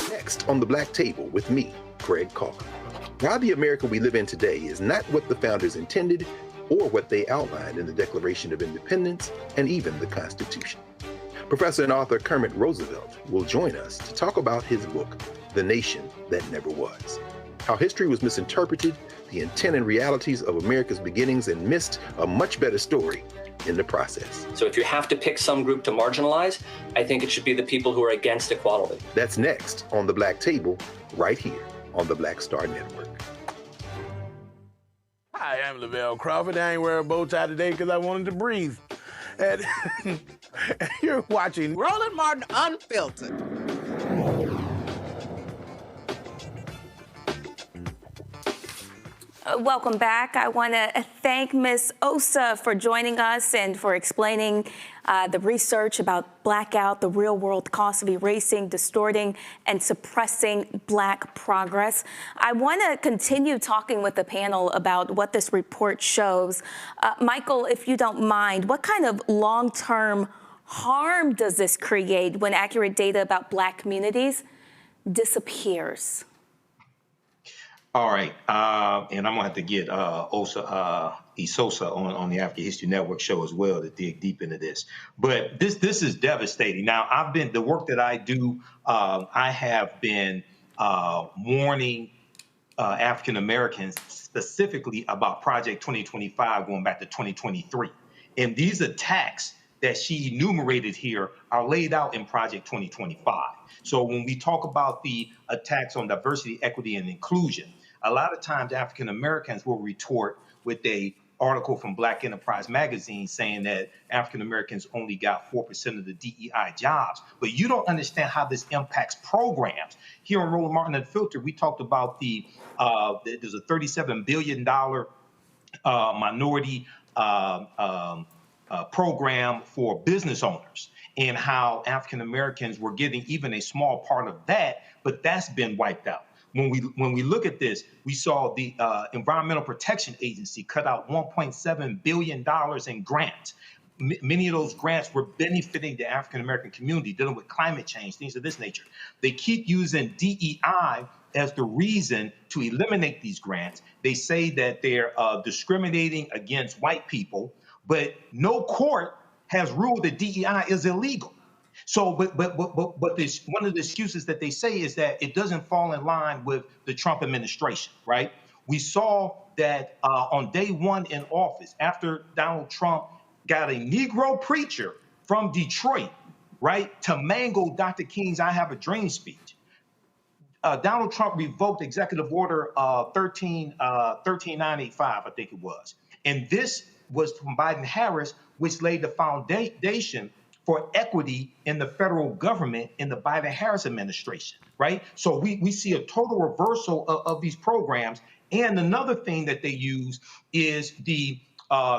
Next on the Black Table with me, Greg Calkin. Why the America we live in today is not what the founders intended or what they outlined in the Declaration of Independence and even the Constitution. Professor and author Kermit Roosevelt will join us to talk about his book, The Nation That Never Was. How history was misinterpreted, the intent and realities of America's beginnings, and missed a much better story in the process. So if you have to pick some group to marginalize, I think it should be the people who are against equality. That's next on the Black Table, right here on the Black Star Network. Hi, I'm Lavelle Crawford. I ain't wearing a bow tie today because I wanted to breathe. And you're watching Roland Martin Unfiltered. Welcome back. I want to thank Ms. Osa for joining us and for explaining the research about Blackout, the real-world cost of erasing, distorting, and suppressing Black progress. I want to continue talking with the panel about what this report shows. Michael, if you don't mind, what kind of long-term harm does this create when accurate data about Black communities disappears? All right, and I'm gonna have to get Isosa on the African History Network show as well to dig deep into this. But this is devastating. Now, the work that I do, I have been warning African Americans specifically about Project 2025 going back to 2023, and these attacks that she enumerated here are laid out in Project 2025. So when we talk about the attacks on diversity, equity, and inclusion, a lot of times African Americans will retort with a article from Black Enterprise magazine saying that African Americans only got 4% of the DEI jobs. But you don't understand how this impacts programs. Here on Roland Martin Unfiltered, we talked about there's a $37 billion minority program for business owners, and how African Americans were getting even a small part of that, but that's been wiped out. When we look at this, we saw the Environmental Protection Agency cut out $1.7 billion in grants. Many of those grants were benefiting the African American community, dealing with climate change, things of this nature. They keep using DEI as the reason to eliminate these grants. They say that they're discriminating against white people, but no court has ruled that DEI is illegal. So, but this, one of the excuses that they say is that it doesn't fall in line with the Trump administration, right? We saw that on day one in office, after Donald Trump got a Negro preacher from Detroit, right, to mangle Dr. King's "I Have a Dream" speech. Donald Trump revoked Executive Order 13985, I think it was. And this was from Biden-Harris, which laid the foundation for equity in the federal government in the Biden-Harris administration, right? So we see a total reversal of these programs. And another thing that they use is the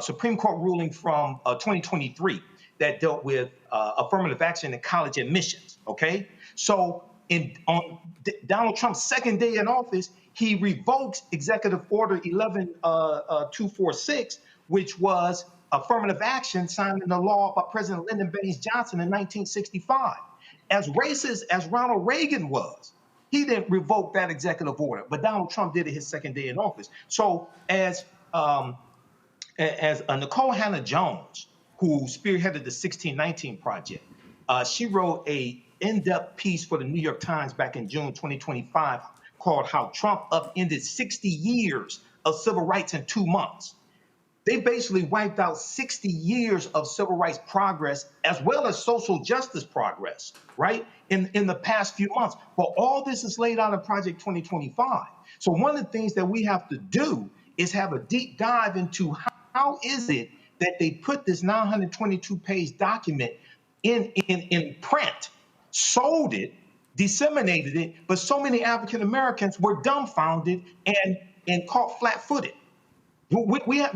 Supreme Court ruling from 2023 that dealt with affirmative action in college admissions, okay? So on Donald Trump's second day in office, he revokes Executive Order 11246, which was affirmative action signed into law by President Lyndon Baines Johnson in 1965. As racist as Ronald Reagan was, he didn't revoke that executive order, but Donald Trump did it his second day in office. So as Nicole Hannah-Jones, who spearheaded the 1619 Project, she wrote a in-depth piece for the New York Times back in June 2025 called "How Trump Upended 60 Years of Civil Rights in 2 Months." They basically wiped out 60 years of civil rights progress as well as social justice progress, right, in the past few months. But all this is laid out in Project 2025. So one of the things that we have to do is have a deep dive into how is it that they put this 922-page document in print, sold it, disseminated it, but so many African Americans were dumbfounded and caught flat-footed. We have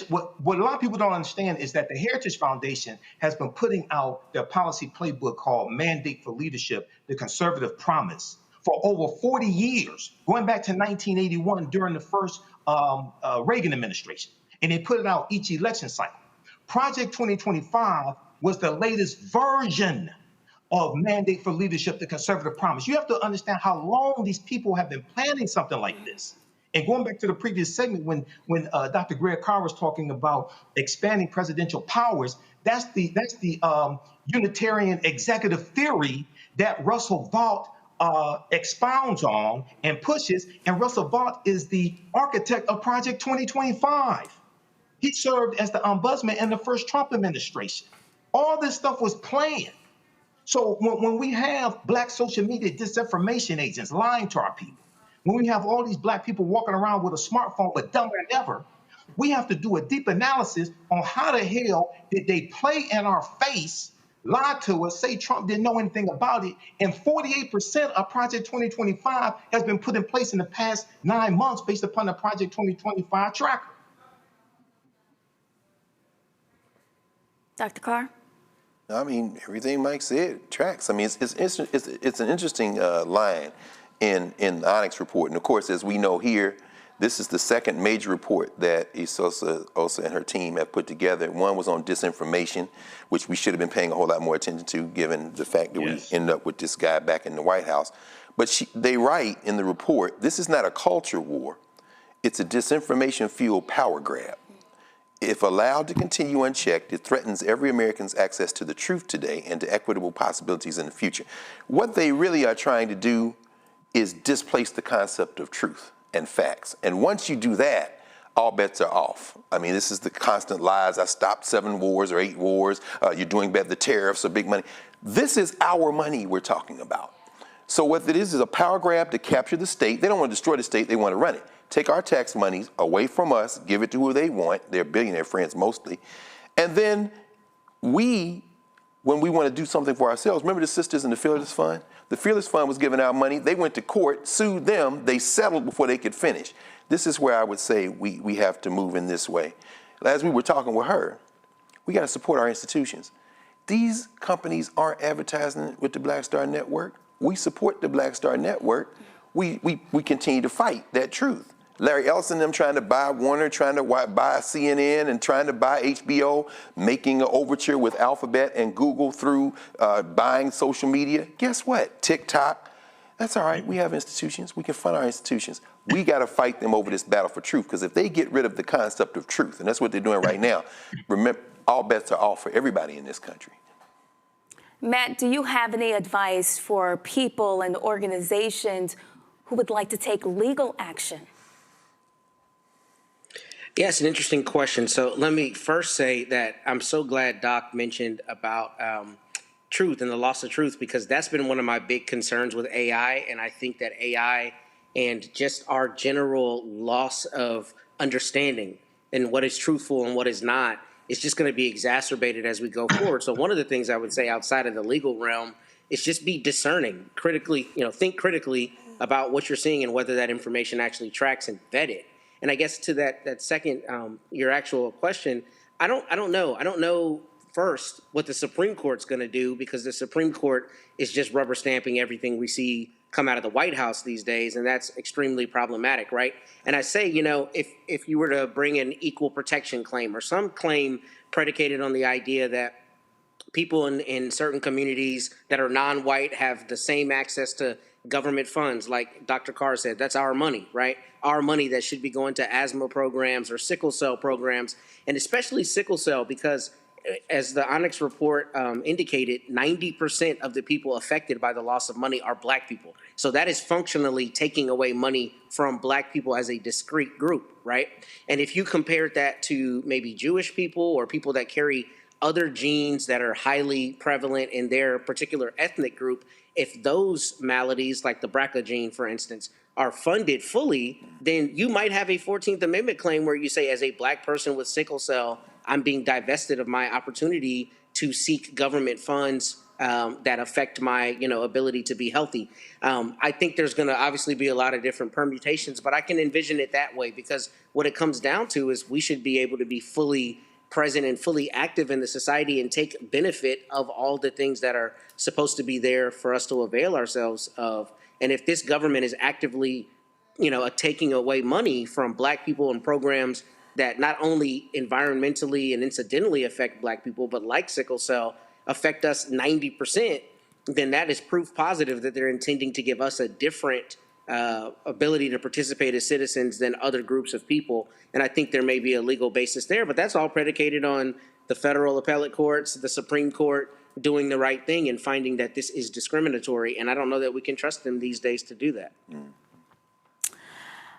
what a lot of people don't understand is that the Heritage Foundation has been putting out their policy playbook called Mandate for Leadership, the Conservative Promise, for over 40 years, going back to 1981 during the first Reagan administration. And they put it out each election cycle. Project 2025 was the latest version of Mandate for Leadership, the Conservative Promise. You have to understand how long these people have been planning something like this. And going back to the previous segment, when Dr. Greg Carr was talking about expanding presidential powers, that's the Unitarian executive theory that Russell Vought expounds on and pushes. And Russell Vought is the architect of Project 2025. He served as the ombudsman in the first Trump administration. All this stuff was planned. So when we have Black social media disinformation agents lying to our people, when we have all these Black people walking around with a smartphone but dumber than ever, we have to do a deep analysis on how the hell did they play in our face, lie to us, say Trump didn't know anything about it, and 48% of Project 2025 has been put in place in the past 9 months based upon the Project 2025 tracker. Dr. Carr? I mean, everything Mike said tracks. I mean, it's an interesting line in the Onyx report. And of course, as we know here, this is the second major report that Isosa and her team have put together. One was on disinformation, which we should have been paying a whole lot more attention to, given the fact that we ended up with this guy back in the White House. But they write in the report, this is not a culture war. It's a disinformation-fueled power grab. If allowed to continue unchecked, it threatens every American's access to the truth today and to equitable possibilities in the future. What they really are trying to do is displace the concept of truth and facts. And once you do that, all bets are off. I mean, this is the constant lies. I stopped 7 wars or 8 wars. You're doing better. The tariffs are big money. This is our money we're talking about. So what it is a power grab to capture the state. They don't want to destroy the state. They want to run it. Take our tax monies away from us, give it to who they want, their billionaire friends mostly. And then when we want to do something for ourselves, remember the sisters in the Fearless Fund? The Fearless Fund was giving out money. They went to court, sued them. They settled before they could finish. This is where I would say we have to move in this way. As we were talking with her, we got to support our institutions. These companies aren't advertising with the Black Star Network. We support the Black Star Network. We continue to fight that truth. Larry Ellison and them trying to buy Warner, trying to buy CNN, and trying to buy HBO, making an overture with Alphabet and Google through buying social media. Guess what? TikTok. That's all right. We have institutions. We can fund our institutions. We got to fight them over this battle for truth, because if they get rid of the concept of truth, and that's what they're doing right now, remember, all bets are off for everybody in this country. Matt, do you have any advice for people and organizations who would like to take legal action? Yes, an interesting question. So let me first say that I'm so glad Doc mentioned about truth and the loss of truth, because that's been one of my big concerns with AI. And I think that AI and just our general loss of understanding and what is truthful and what is not is just going to be exacerbated as we go forward. So one of the things I would say outside of the legal realm is just be discerning, critically, think critically about what you're seeing and whether that information actually tracks, and vet it. And I guess to that second, your actual question, I don't know. I don't know first what the Supreme Court's going to do, because the Supreme Court is just rubber stamping everything we see come out of the White House these days, and that's extremely problematic, right? And I say, if you were to bring an equal protection claim or some claim predicated on the idea that people in certain communities that are non-white have the same access to government funds, like Dr. Carr said, that's our money, right? Our money that should be going to asthma programs or sickle cell programs, and especially sickle cell, because as the Onyx report indicated, 90% of the people affected by the loss of money are Black people. So that is functionally taking away money from Black people as a discrete group, right? And if you compared that to maybe Jewish people or people that carry other genes that are highly prevalent in their particular ethnic group, if those maladies, like the BRCA gene, for instance, are funded fully, then you might have a 14th Amendment claim where you say, as a Black person with sickle cell, I'm being divested of my opportunity to seek government funds that affect my ability to be healthy. I think there's going to obviously be a lot of different permutations, but I can envision it that way, because what it comes down to is we should be able to be fully present and fully active in the society and take benefit of all the things that are supposed to be there for us to avail ourselves of. And if this government is actively, taking away money from Black people and programs that not only environmentally and incidentally affect Black people, but like sickle cell, affect us 90%, then that is proof positive that they're intending to give us a different ability to participate as citizens than other groups of people. And I think there may be a legal basis there, but that's all predicated on the federal appellate courts, the Supreme Court doing the right thing and finding that this is discriminatory. And I don't know that we can trust them these days to do that.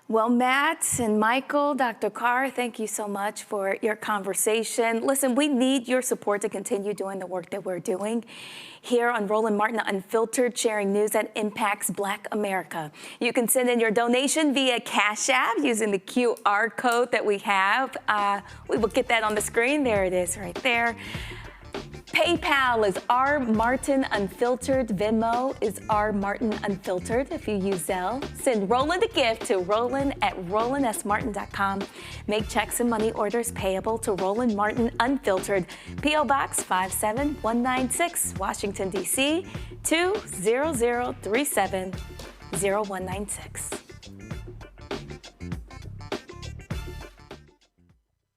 Well, Matt and Michael, Dr. Carr, thank you so much for your conversation. Listen, we need your support to continue doing the work that we're doing here on Roland Martin Unfiltered, sharing news that impacts Black America. You can send in your donation via Cash App using the QR code that we have. We will get that on the screen. There it is right there. PayPal is R Martin Unfiltered. Venmo is R Martin Unfiltered. If you use Zelle, send Roland a gift to roland@rolandsmartin.com. Make checks and money orders payable to Roland Martin Unfiltered, P.O. Box 57196, Washington, D.C. 20037 0196.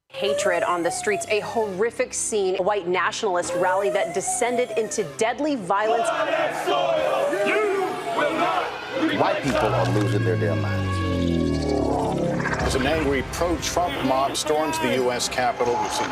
Hatred on the streets, a horrific scene, a white nationalist rally that descended into deadly violence. You will not White people are losing their damn minds. As an angry pro-Trump mob storms the U.S. Capitol, we've seen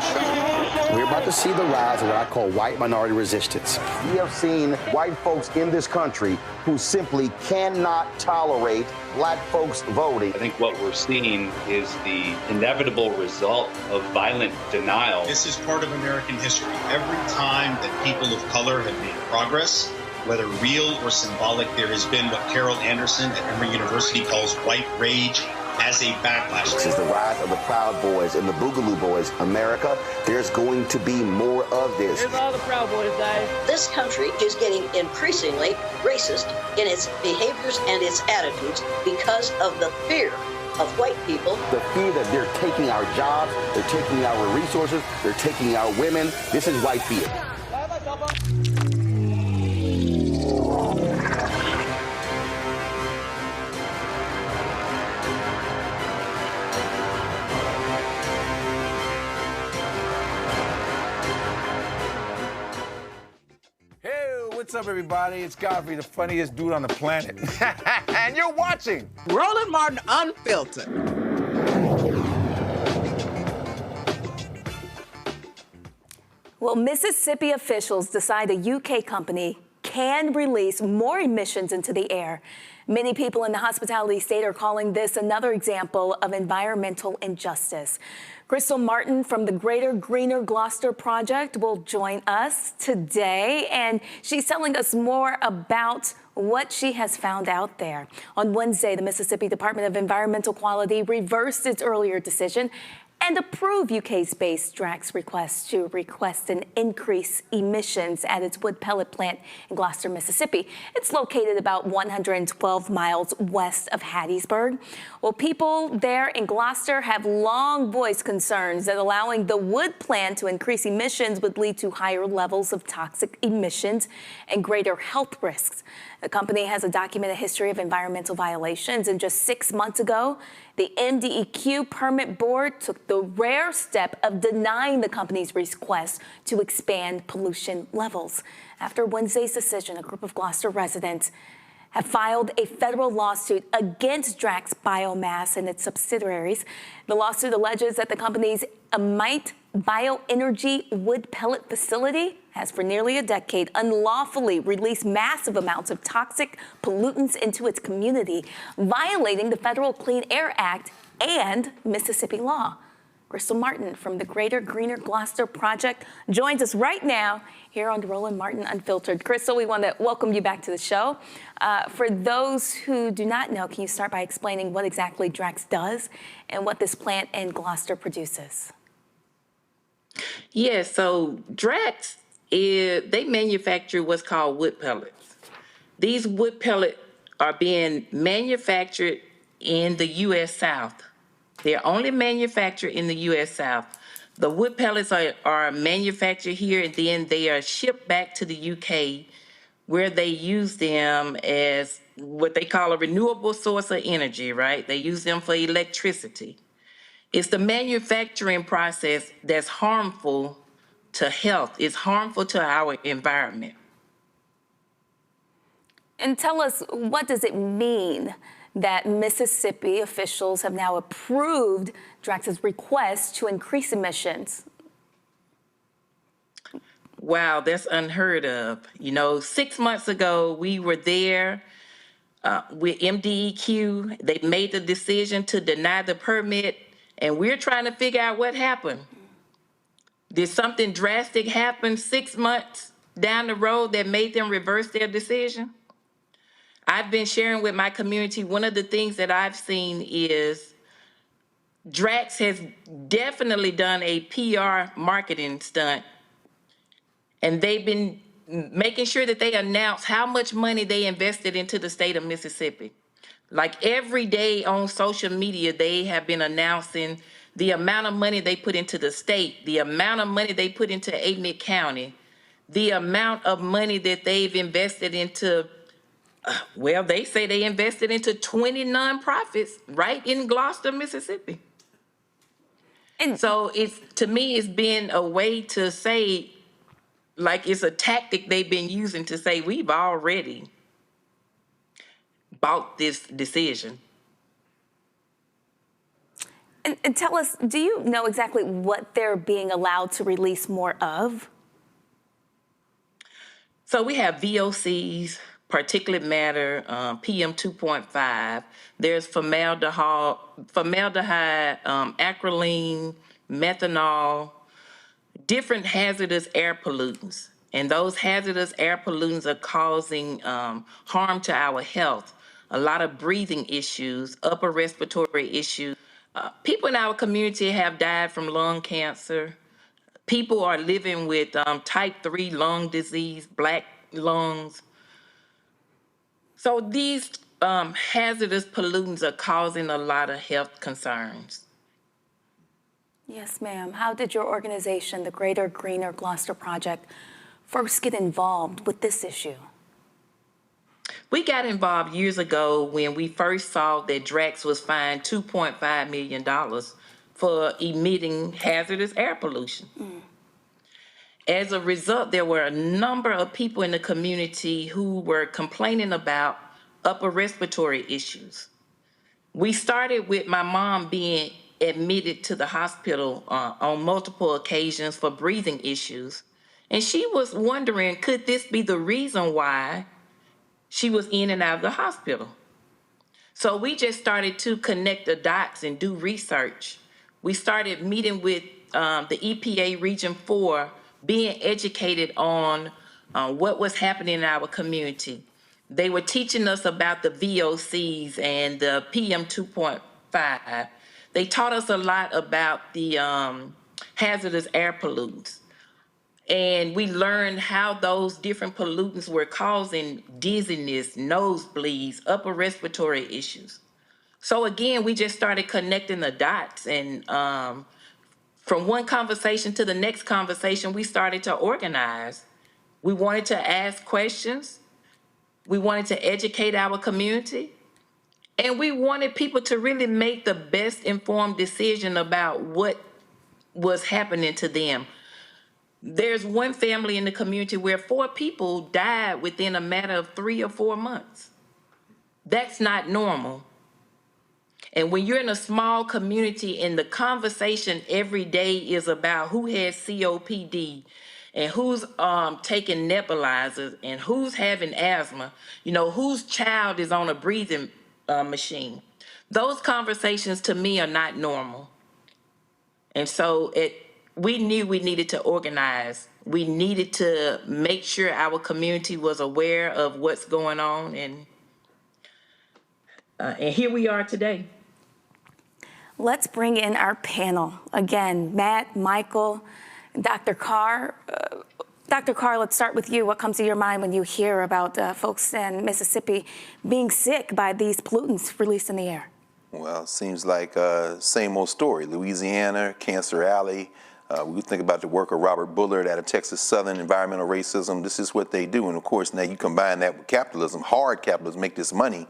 We're about to see the rise of what I call white minority resistance. We have seen white folks in this country who simply cannot tolerate black folks voting. I think what we're seeing is the inevitable result of violent denial. This is part of American history. Every time that people of color have made progress, whether real or symbolic, there has been what Carol Anderson at Emory University calls white rage as a backlash. This is the rise of the Proud Boys and the Boogaloo Boys. America, there's going to be more of this. Here's all the Proud Boys, guys. This country is getting increasingly racist in its behaviors and its attitudes because of the fear of white people. The fear that they're taking our jobs, they're taking our resources, they're taking our women. This is white fear. What's up, everybody? It's Godfrey, the funniest dude on the planet. And you're watching Roland Martin Unfiltered. Well, Mississippi officials decide a UK company can release more emissions into the air. Many people in the hospitality state are calling this another example of environmental injustice. Crystal Martin from the Greater Greener Gloster Project will join us today, and she's telling us more about what she has found out there. On Wednesday, the Mississippi Department of Environmental Quality reversed its earlier decision and approve UK-based Drax request to request an increase emissions at its wood pellet plant in Gloster, Mississippi. It's located about 112 miles west of Hattiesburg. Well, people there in Gloster have long voiced concerns that allowing the wood plant to increase emissions would lead to higher levels of toxic emissions and greater health risks. The company has a documented history of environmental violations, and just 6 months ago, the MDEQ permit board took the rare step of denying the company's request to expand pollution levels. After Wednesday's decision, a group of Gloster residents have filed a federal lawsuit against Drax Biomass and its subsidiaries. The lawsuit alleges that the company's Amite Bioenergy wood pellet facility has for nearly a decade unlawfully released massive amounts of toxic pollutants into its community, violating the Federal Clean Air Act and Mississippi law. Crystal Martin from the Greater Greener Gloster Project joins us right now here on Roland Martin Unfiltered. Crystal, we want to welcome you back to the show. For those who do not know, can you start by explaining what exactly Drax does and what this plant in Gloster produces? Yeah, so Drax they manufacture what's called wood pellets. These wood pellets are being manufactured in the U.S. South. They're only manufactured in the U.S. South. The wood pellets are manufactured here, and then they are shipped back to the U.K., where they use them as what they call a renewable source of energy, right? They use them for electricity. It's the manufacturing process that's harmful to health. It's harmful to our environment. And tell us, what does it mean that Mississippi officials have now approved Drax's request to increase emissions? Wow, that's unheard of. 6 months ago, we were there with MDEQ. They made the decision to deny the permit, and we're trying to figure out what happened. Did something drastic happen 6 months down the road that made them reverse their decision? I've been sharing with my community, one of the things that I've seen is Drax has definitely done a PR marketing stunt, and they've been making sure that they announce how much money they invested into the state of Mississippi. Like every day on social media, they have been announcing the amount of money they put into the state, the amount of money they put into Amite County, the amount of money that they've invested into, they say they invested into 20 nonprofits right in Gloster, Mississippi. And so to me, it's been a way to say, like it's a tactic they've been using to say, we've already bought this decision. And tell us, do you know exactly what they're being allowed to release more of? So we have VOCs, particulate matter, PM 2.5. There's formaldehyde, acrolein, methanol, different hazardous air pollutants. And those hazardous air pollutants are causing harm to our health. A lot of breathing issues, upper respiratory issues. People in our community have died from lung cancer. People are living with type 3 lung disease, black lungs. So these hazardous pollutants are causing a lot of health concerns. Yes, ma'am. How did your organization, the Greater Greener Gloster Project, first get involved with this issue? We got involved years ago when we first saw that Drax was fined $2.5 million for emitting hazardous air pollution. As a result, there were a number of people in the community who were complaining about upper respiratory issues. We started with my mom being admitted to the hospital on multiple occasions for breathing issues. And she was wondering, could this be the reason why she was in and out of the hospital? So we just started to connect the dots and do research. We started meeting with the EPA Region 4, being educated on what was happening in our community. They were teaching us about the VOCs and the PM 2.5. They taught us a lot about the hazardous air pollutants. And we learned how those different pollutants were causing dizziness, nosebleeds, upper respiratory issues. So again, we just started connecting the dots, and from one conversation to the next conversation, we started to organize. We wanted to ask questions. We wanted to educate our community. And we wanted people to really make the best informed decision about what was happening to them. There's one family in the community where 4 people died within a matter of 3 or 4 months. That's not normal. And when you're in a small community and the conversation every day is about who has COPD and who's taking nebulizers and who's having asthma, you know, whose child is on a breathing machine, those conversations to me are not normal. And so we knew we needed to organize. We needed to make sure our community was aware of what's going on, and here we are today. Let's bring in our panel. Again, Matt, Michael, Dr. Carr. Dr. Carr, let's start with you. What comes to your mind when you hear about folks in Mississippi being sick by these pollutants released in the air? Well, it seems like same old story. Louisiana, Cancer Alley. We think about the work of Robert Bullard out of Texas Southern, environmental racism. This is what they do. And of course, now you combine that with capitalism, hard capitalism, make this money.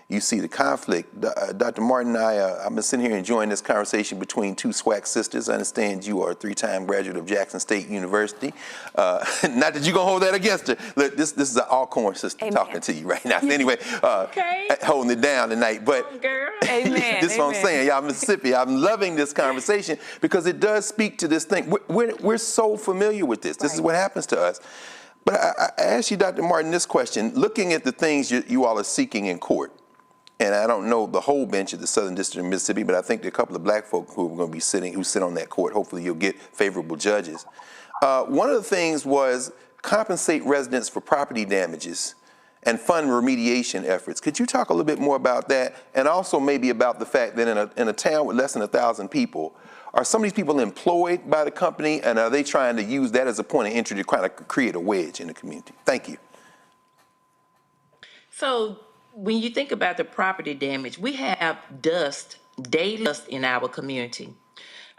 You see the conflict. Dr. Martin and I've been sitting here enjoying this conversation between 2 SWAC sisters. I understand you are a 3-time graduate of Jackson State University. Not that you're going to hold that against her. Look, this is an Alcorn sister. Amen. Talking to you right now. Anyway, holding it down tonight. But Amen. This is what I'm saying. Y'all Mississippi, I'm loving this conversation because it does speak to this thing. We're so familiar with this. This is what happens to us. But I ask you, Dr. Martin, this question. Looking at the things you all are seeking in court, and I don't know the whole bench of the Southern District of Mississippi, but I think there are a couple of black folk who are going to be who sit on that court. Hopefully you'll get favorable judges. One of the things was compensate residents for property damages and fund remediation efforts. Could you talk a little bit more about that? And also maybe about the fact that in a town with less than 1,000 people, are some of these people employed by the company, and are they trying to use that as a point of entry to kind of create a wedge in the community? Thank you. So when you think about the property damage, we have daily dust in our community.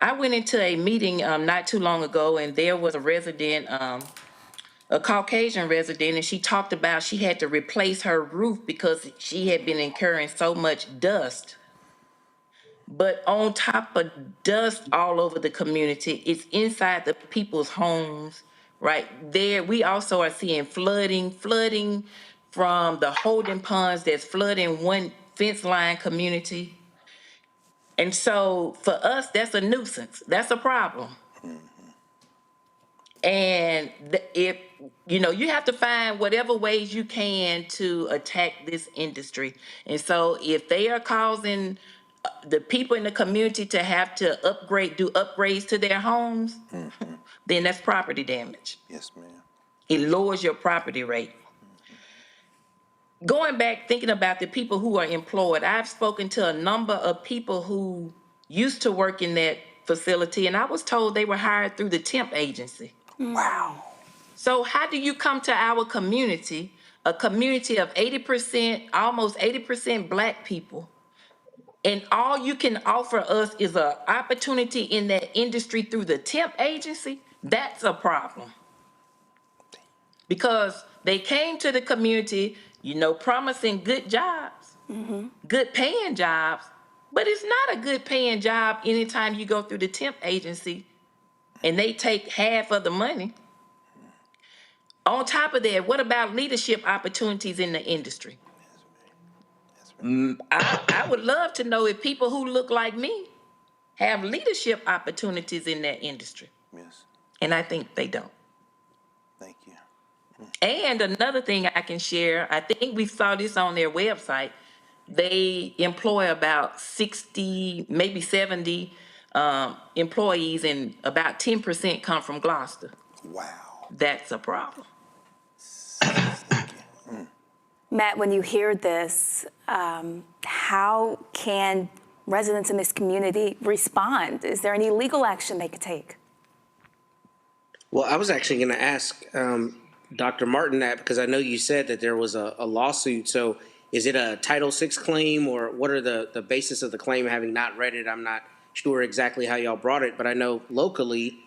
I went into a meeting not too long ago, and there was a resident, a Caucasian resident, and she talked about she had to replace her roof because she had been incurring so much dust. But on top of dust all over the community, it's inside the people's homes, right? There, we also are seeing flooding from the holding ponds that's flooding one fence line community. And so for us, that's a nuisance. That's a problem. And if, you have to find whatever ways you can to attack this industry. And so if they are causing the people in the community to have to do upgrades to their homes, then that's property damage. Yes, ma'am. It lowers your property rate. Going back, thinking about the people who are employed, I've spoken to a number of people who used to work in that facility, and I was told they were hired through the temp agency. Wow. So how do you come to our community, a community of 80%, almost 80% Black people, and all you can offer us is an opportunity in that industry through the temp agency? That's a problem. Because they came to the community, promising good jobs, good paying jobs, but it's not a good paying job anytime you go through the temp agency and they take half of the money. On top of that, what about leadership opportunities in the industry? I would love to know if people who look like me have leadership opportunities in that industry. Yes. And I think they don't. Thank you. And another thing I can share, I think we saw this on their website. They employ about 60, maybe 70 employees, and about 10% come from Gloster. Wow. That's a problem. Matt, when you hear this, how can residents in this community respond? Is there any legal action they could take? Well, I was actually going to ask Dr. Martin that, because I know you said that there was a lawsuit. So is it a Title VI claim, or what are the basis of the claim? Having not read it, I'm not sure exactly how y'all brought it, but I know locally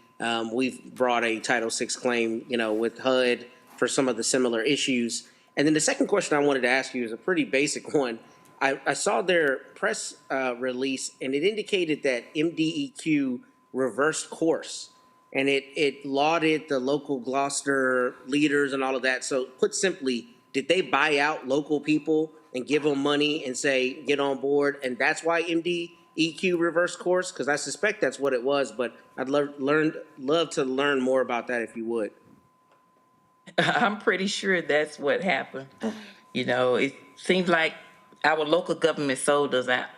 we've brought a Title VI claim, with HUD for some of the similar issues. And then the second question I wanted to ask you is a pretty basic one. I saw their press release, and it indicated that MDEQ reversed course, and it lauded the local Gloster leaders and all of that. So put simply, did they buy out local people and give them money and say, get on board, and that's why MDEQ reversed course? Because I suspect that's what it was, but I'd love to learn more about that if you would. I'm pretty sure that's what happened. It seems like our local government sold us out.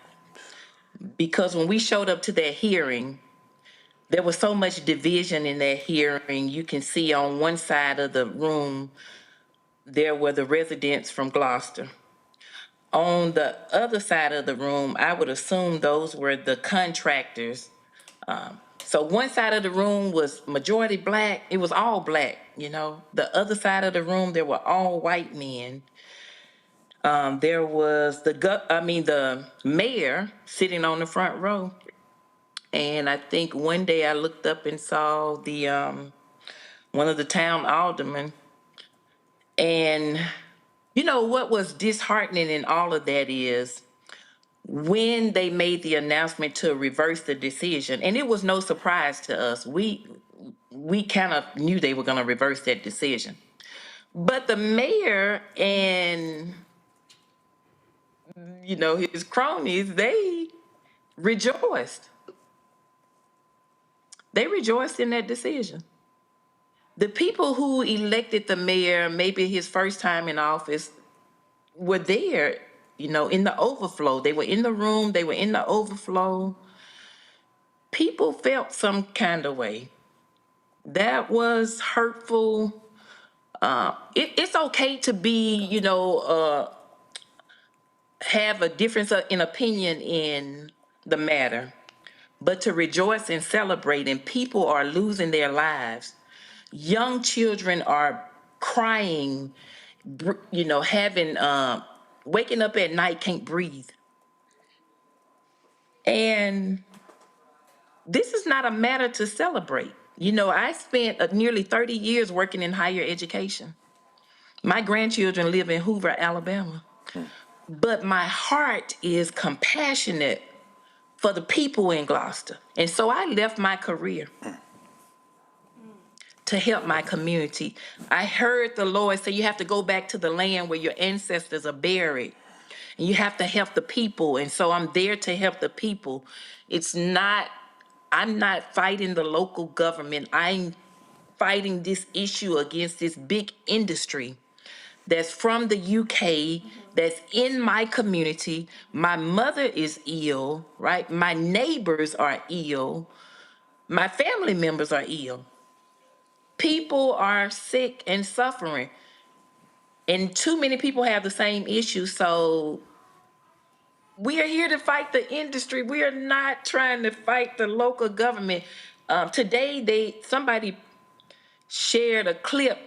Because when we showed up to that hearing, there was so much division in that hearing. You can see on one side of the room, there were the residents from Gloster. On the other side of the room, I would assume those were the contractors. So one side of the room was majority Black. It was all Black, The other side of the room, there were all white men. There was the mayor sitting on the front row. And I think one day I looked up and saw the one of the town aldermen. And what was disheartening in all of that is when they made the announcement to reverse the decision, and it was no surprise to us. We kind of knew they were going to reverse that decision. But the mayor and, his cronies, they rejoiced. They rejoiced in that decision. The people who elected the mayor, maybe his first time in office, were there, in the overflow. They were in the room, they were in the overflow. People felt some kind of way. That was hurtful. It's okay to be, have a difference in opinion in the matter, but to rejoice and celebrate, and people are losing their lives. Young children are crying, having, waking up at night, can't breathe. And this is not a matter to celebrate. I spent nearly 30 years working in higher education. My grandchildren live in Hoover, Alabama. But my heart is compassionate for the people in Gloster. And so I left my career to help my community. I heard the Lord say you have to go back to the land where your ancestors are buried. And you have to help the people. And so I'm there to help the people. I'm not fighting the local government. I'm fighting this issue against this big industry that's from the UK, that's in my community. My mother is ill, right? My neighbors are ill. My family members are ill. People are sick and suffering. And too many people have the same issue. So we are here to fight the industry. We are not trying to fight the local government. Today, somebody shared a clip,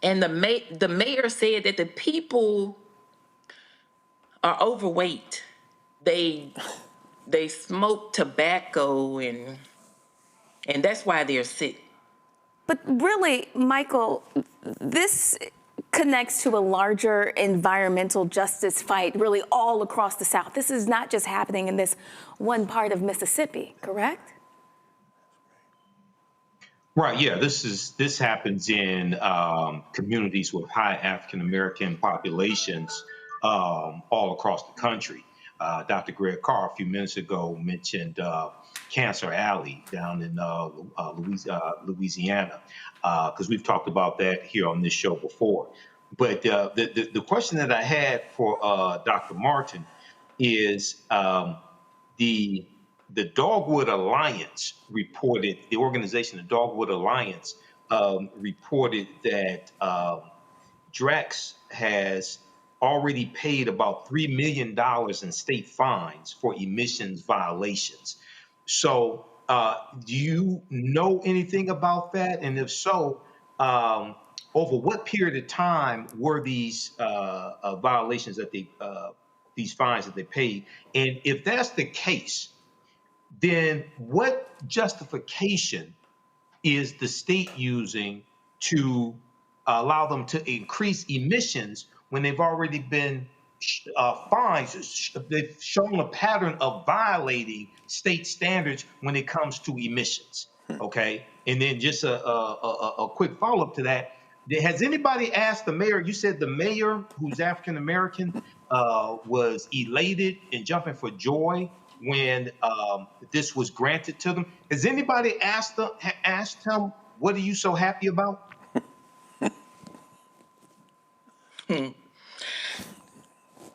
and the mayor said that the people are overweight. They smoke tobacco, and that's why they're sick. But really, Michael, this connects to a larger environmental justice fight really all across the South. This is not just happening in this one part of Mississippi, correct? Right. Yeah. This happens in communities with high African American populations all across the country. Dr. Greg Carr a few minutes ago mentioned Cancer Alley down in Louisiana, because we've talked about that here on this show before. But the question that I had for Dr. Martin is the Dogwood Alliance reported, the organization, the Dogwood Alliance, reported that Drax has already paid about $3 million in state fines for emissions violations. So do you know anything about that? And if so, over what period of time were these violations that these fines that they paid? And if that's the case, then what justification is the state using to allow them to increase emissions when they've already been fines? They've shown a pattern of violating state standards when it comes to emissions. Okay, and then just a quick follow-up to that. Has anybody asked the mayor? You said the mayor, who's African American, was elated and jumping for joy when this was granted to them. Has anybody asked him, what are you so happy about?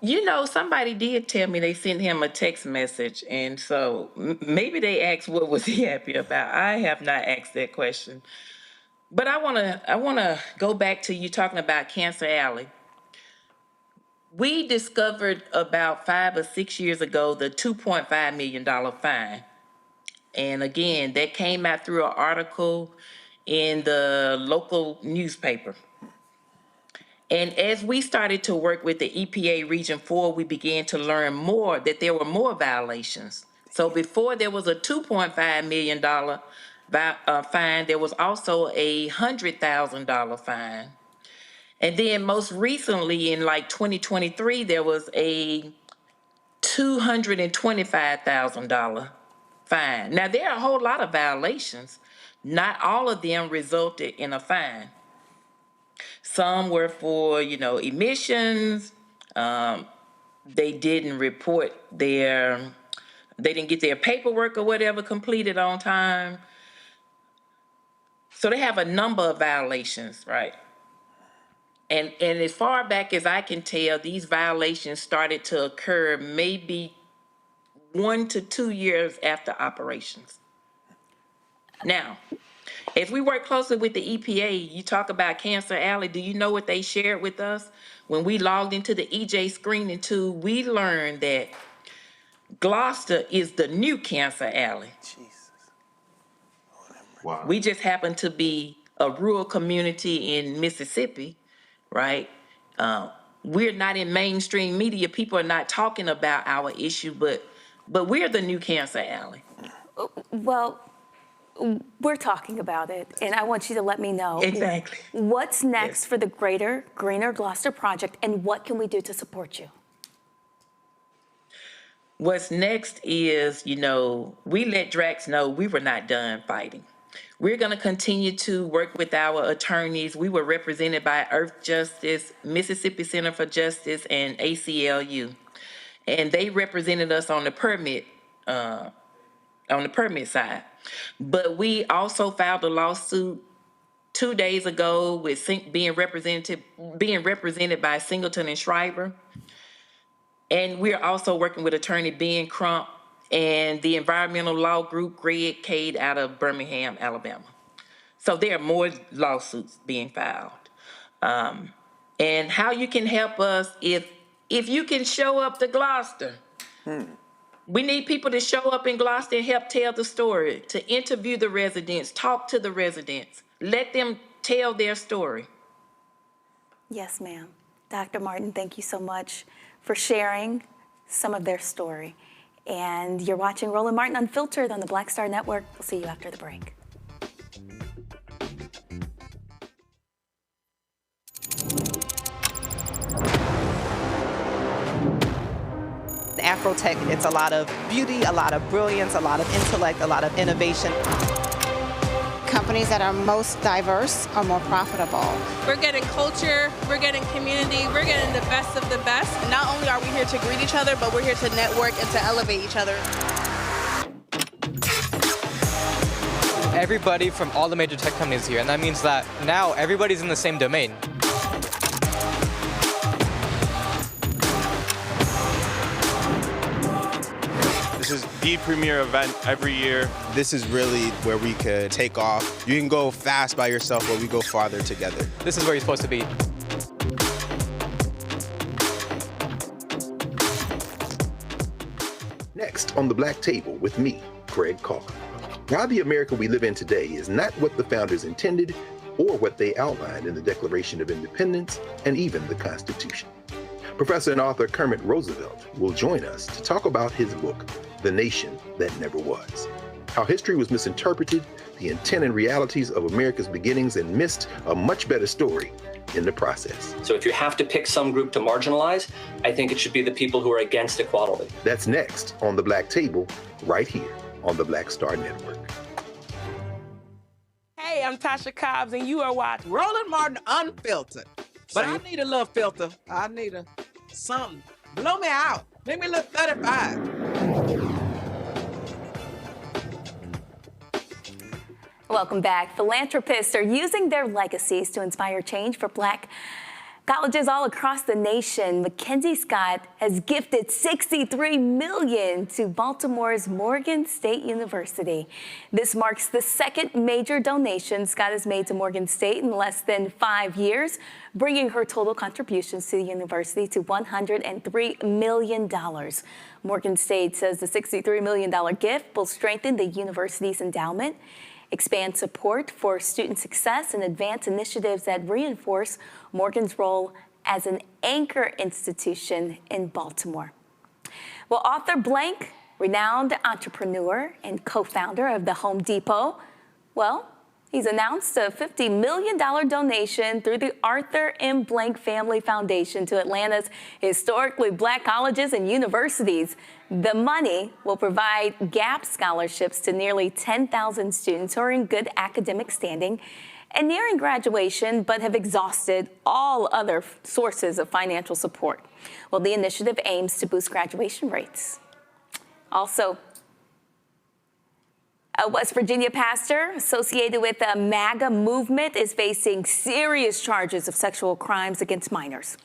You know, somebody did tell me they sent him a text message, and so maybe they asked what was he happy about. I have not asked that question. But I wanna go back to you talking about Cancer Alley. We discovered about 5 or 6 years ago the $2.5 million fine. And again, that came out through an article in the local newspaper. And as we started to work with the EPA Region 4, we began to learn more that there were more violations. So before there was a $2.5 million fine, there was also a $100,000 fine. And then most recently in like 2023, there was a $225,000 fine. Now, there are a whole lot of violations. Not all of them resulted in a fine. Some were for, emissions. They didn't report they didn't get their paperwork or whatever completed on time. So they have a number of violations, right? And as far back as I can tell, these violations started to occur maybe 1 to 2 years after operations. Now, as we work closely with the EPA, you talk about Cancer Alley. Do you know what they shared with us? When we logged into the EJ screening tool, we learned that Gloster is the new Cancer Alley. Jesus. Wow. We just happen to be a rural community in Mississippi, right? We're not in mainstream media. People are not talking about our issue, but we're the new Cancer Alley. Well, we're talking about it, and I want you to let me know exactly what's next for the Greater Greener Gloster Project, and what can we do to support you? What's next is, we let Drax know we were not done fighting. We're going to continue to work with our attorneys. We were represented by Earth Justice, Mississippi Center for Justice, and ACLU. And they represented us on the permit side. But we also filed a lawsuit 2 days ago with being represented by Singleton and Schreiber. And we're also working with attorney Ben Crump and the environmental law group Greg Cade out of Birmingham, Alabama. So there are more lawsuits being filed. And how you can help us, if you can show up to Gloster. We need people to show up in Gloster and help tell the story, to interview the residents, talk to the residents, let them tell their story. Yes, ma'am. Dr. Martin, thank you so much for sharing some of their story. And you're watching Roland Martin Unfiltered on the Black Star Network. We'll see you after the break. Afrotech, it's a lot of beauty, a lot of brilliance, a lot of intellect, a lot of innovation. Companies that are most diverse are more profitable. We're getting culture, we're getting community, we're getting the best of the best. And not only are we here to greet each other, but we're here to network and to elevate each other. Everybody from all the major tech companies here, and that means that now everybody's in the same domain. This is the premier event every year. This is really where we could take off. You can go fast by yourself, but we go farther together. This is where you're supposed to be. Next on the Black Table with me, Greg Carr. Why the America we live in today is not what the founders intended or what they outlined in the Declaration of Independence and even the Constitution. Professor and author Kermit Roosevelt will join us to talk about his book, The Nation That Never Was. How history was misinterpreted, the intent and realities of America's beginnings, and missed a much better story in the process. So if you have to pick some group to marginalize, I think it should be the people who are against equality. That's next on the Black Table, right here on the Black Star Network. Hey, I'm Tasha Cobbs, and you are watching Roland Martin Unfiltered. But I need a little filter. I need something. Blow me out. Make me look 35. Welcome back. Philanthropists are using their legacies to inspire change for Black colleges all across the nation. Mackenzie Scott has gifted $63 million to Baltimore's Morgan State University. This marks the second major donation Scott has made to Morgan State in less than 5 years, bringing her total contributions to the university to $103 million. Morgan State says the $63 million gift will strengthen the university's endowment, expand support for student success, and advance initiatives that reinforce Morgan's role as an anchor institution in Baltimore. Well, author Blank, renowned entrepreneur and co-founder of the Home Depot, well, he's announced a $50 million donation through the Arthur M. Blank Family Foundation to Atlanta's historically Black colleges and universities. The money will provide GAP scholarships to nearly 10,000 students who are in good academic standing and nearing graduation, but have exhausted all other sources of financial support. Well, the initiative aims to boost graduation rates. Also, a West Virginia pastor associated with the MAGA movement is facing serious charges of sexual crimes against minors.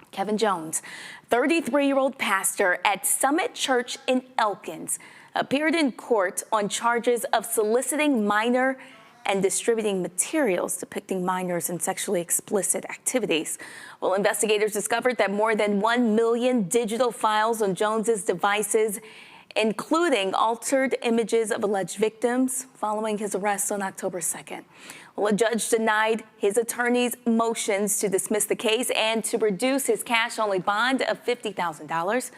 Kevin Jones, 33-year-old pastor at Summit Church in Elkins, appeared in court on charges of soliciting minor and distributing materials depicting minors in sexually explicit activities. Well, investigators discovered that more than 1 million digital files on Jones's devices, including altered images of alleged victims, following his arrest on October 2nd. Well, a judge denied his attorney's motions to dismiss the case and to reduce his cash-only bond of $50,000.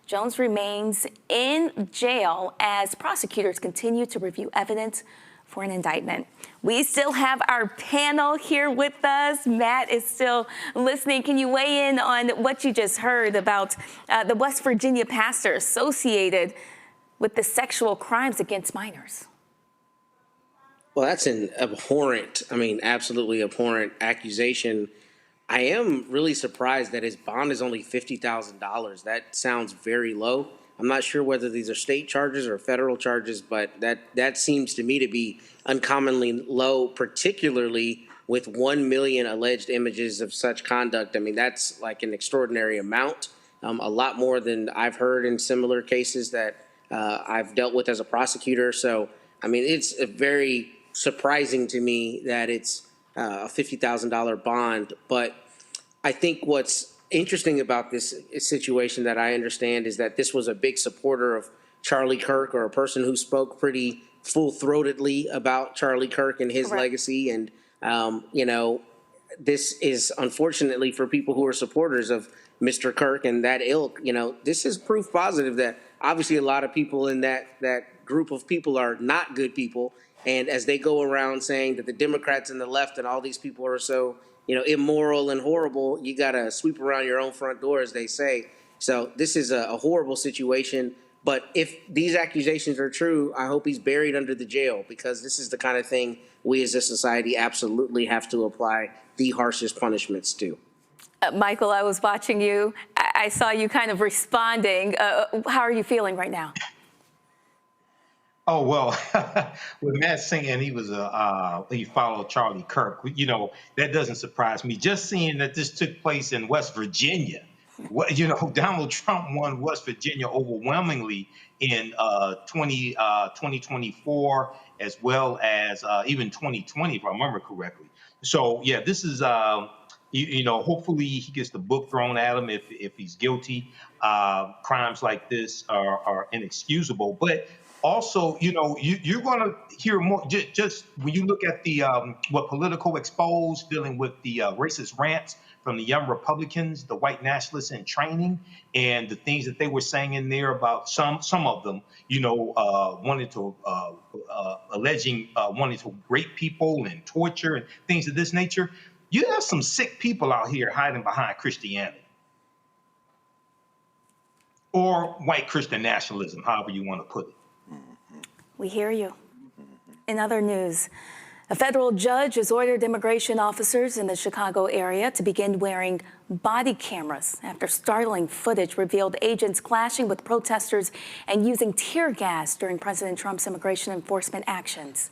Jones remains in jail as prosecutors continue to review evidence for an indictment. We still have our panel here with us. Matt is still listening. Can you weigh in on what you just heard about the West Virginia pastor associated with the sexual crimes against minors? Well, that's an abhorrent, absolutely abhorrent accusation. I am really surprised that his bond is only $50,000. That sounds very low. I'm not sure whether these are state charges or federal charges, but that seems to me to be uncommonly low, particularly with 1 million alleged images of such conduct. That's like an extraordinary amount, a lot more than I've heard in similar cases that I've dealt with as a prosecutor. So, it's a very surprising to me that it's a $50,000 bond. But I think what's interesting about this situation that I understand is that this was a big supporter of Charlie Kirk, or a person who spoke pretty full-throatedly about Charlie Kirk and his legacy. And, this is unfortunately for people who are supporters of Mr. Kirk and that ilk, this is proof positive that obviously a lot of people in that group of people are not good people. And as they go around saying that the Democrats and the left and all these people are so, immoral and horrible, you got to sweep around your own front door, as they say. So this is a horrible situation. But if these accusations are true, I hope he's buried under the jail, because this is the kind of thing we as a society absolutely have to apply the harshest punishments to. Michael, I was watching you. I saw you kind of responding. How are you feeling right now? Oh, well, with Matt saying he was he followed Charlie Kirk, that doesn't surprise me. Just seeing that this took place in West Virginia, Donald Trump won West Virginia overwhelmingly in 2024, as well as even 2020, if I remember correctly. So, yeah, this is, hopefully he gets the book thrown at him if he's guilty. Crimes like this are inexcusable. But also, you're going to hear more. Just when you look at the what Politico exposed, dealing with the racist rants from the young Republicans, the white nationalists in training, and the things that they were saying in there about some of them, wanting to rape people and torture and things of this nature. You have some sick people out here hiding behind Christianity or white Christian nationalism, however you want to put it. We hear you. In other news, a federal judge has ordered immigration officers in the Chicago area to begin wearing body cameras after startling footage revealed agents clashing with protesters and using tear gas during President Trump's immigration enforcement actions.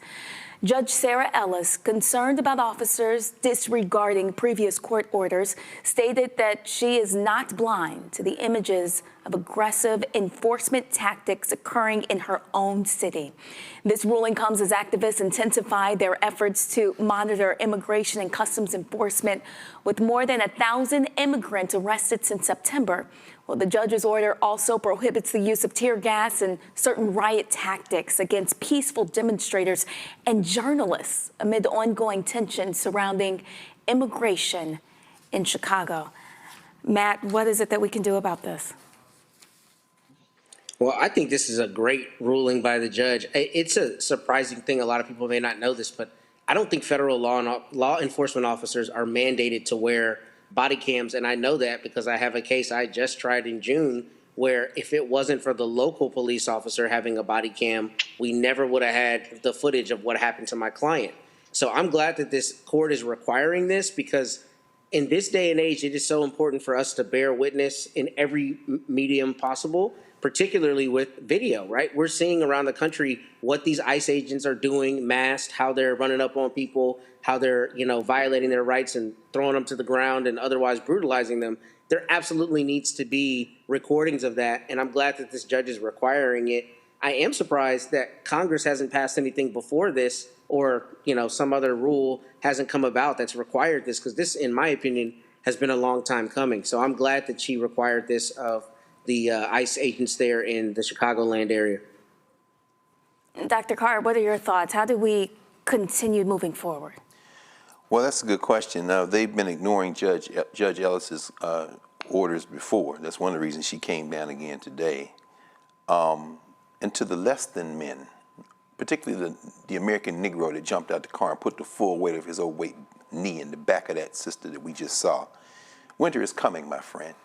Judge Sarah Ellis, concerned about officers disregarding previous court orders, stated that she is not blind to the images of aggressive enforcement tactics occurring in her own city. This ruling comes as activists intensify their efforts to monitor immigration and customs enforcement, with more than 1,000 immigrants arrested since September. Well, the judge's order also prohibits the use of tear gas and certain riot tactics against peaceful demonstrators and journalists amid ongoing tension surrounding immigration in Chicago. Matt, what is it that we can do about this? Well, I think this is a great ruling by the judge. It's a surprising thing. A lot of people may not know this, but I don't think federal law enforcement officers are mandated to wear body cams. And I know that because I have a case I just tried in June where if it wasn't for the local police officer having a body cam, we never would have had the footage of what happened to my client. So I'm glad that this court is requiring this, because in this day and age, it is so important for us to bear witness in every medium possible, particularly with video, right? We're seeing around the country what these ICE agents are doing, masked, how they're running up on people, how they're, violating their rights and throwing them to the ground and otherwise brutalizing them. There absolutely needs to be recordings of that, and I'm glad that this judge is requiring it. I am surprised that Congress hasn't passed anything before this, or, some other rule hasn't come about that's required this, because this, in my opinion, has been a long time coming. So I'm glad that she required this of the ICE agents there in the Chicagoland area. Dr. Carr, what are your thoughts? How do we continue moving forward? Well, that's a good question. Now, they've been ignoring Judge Ellis's orders before. That's one of the reasons she came down again today. And to the less than men, particularly the American Negro that jumped out the car and put the full weight of his overweight knee in the back of that sister that we just saw. Winter is coming, my friend.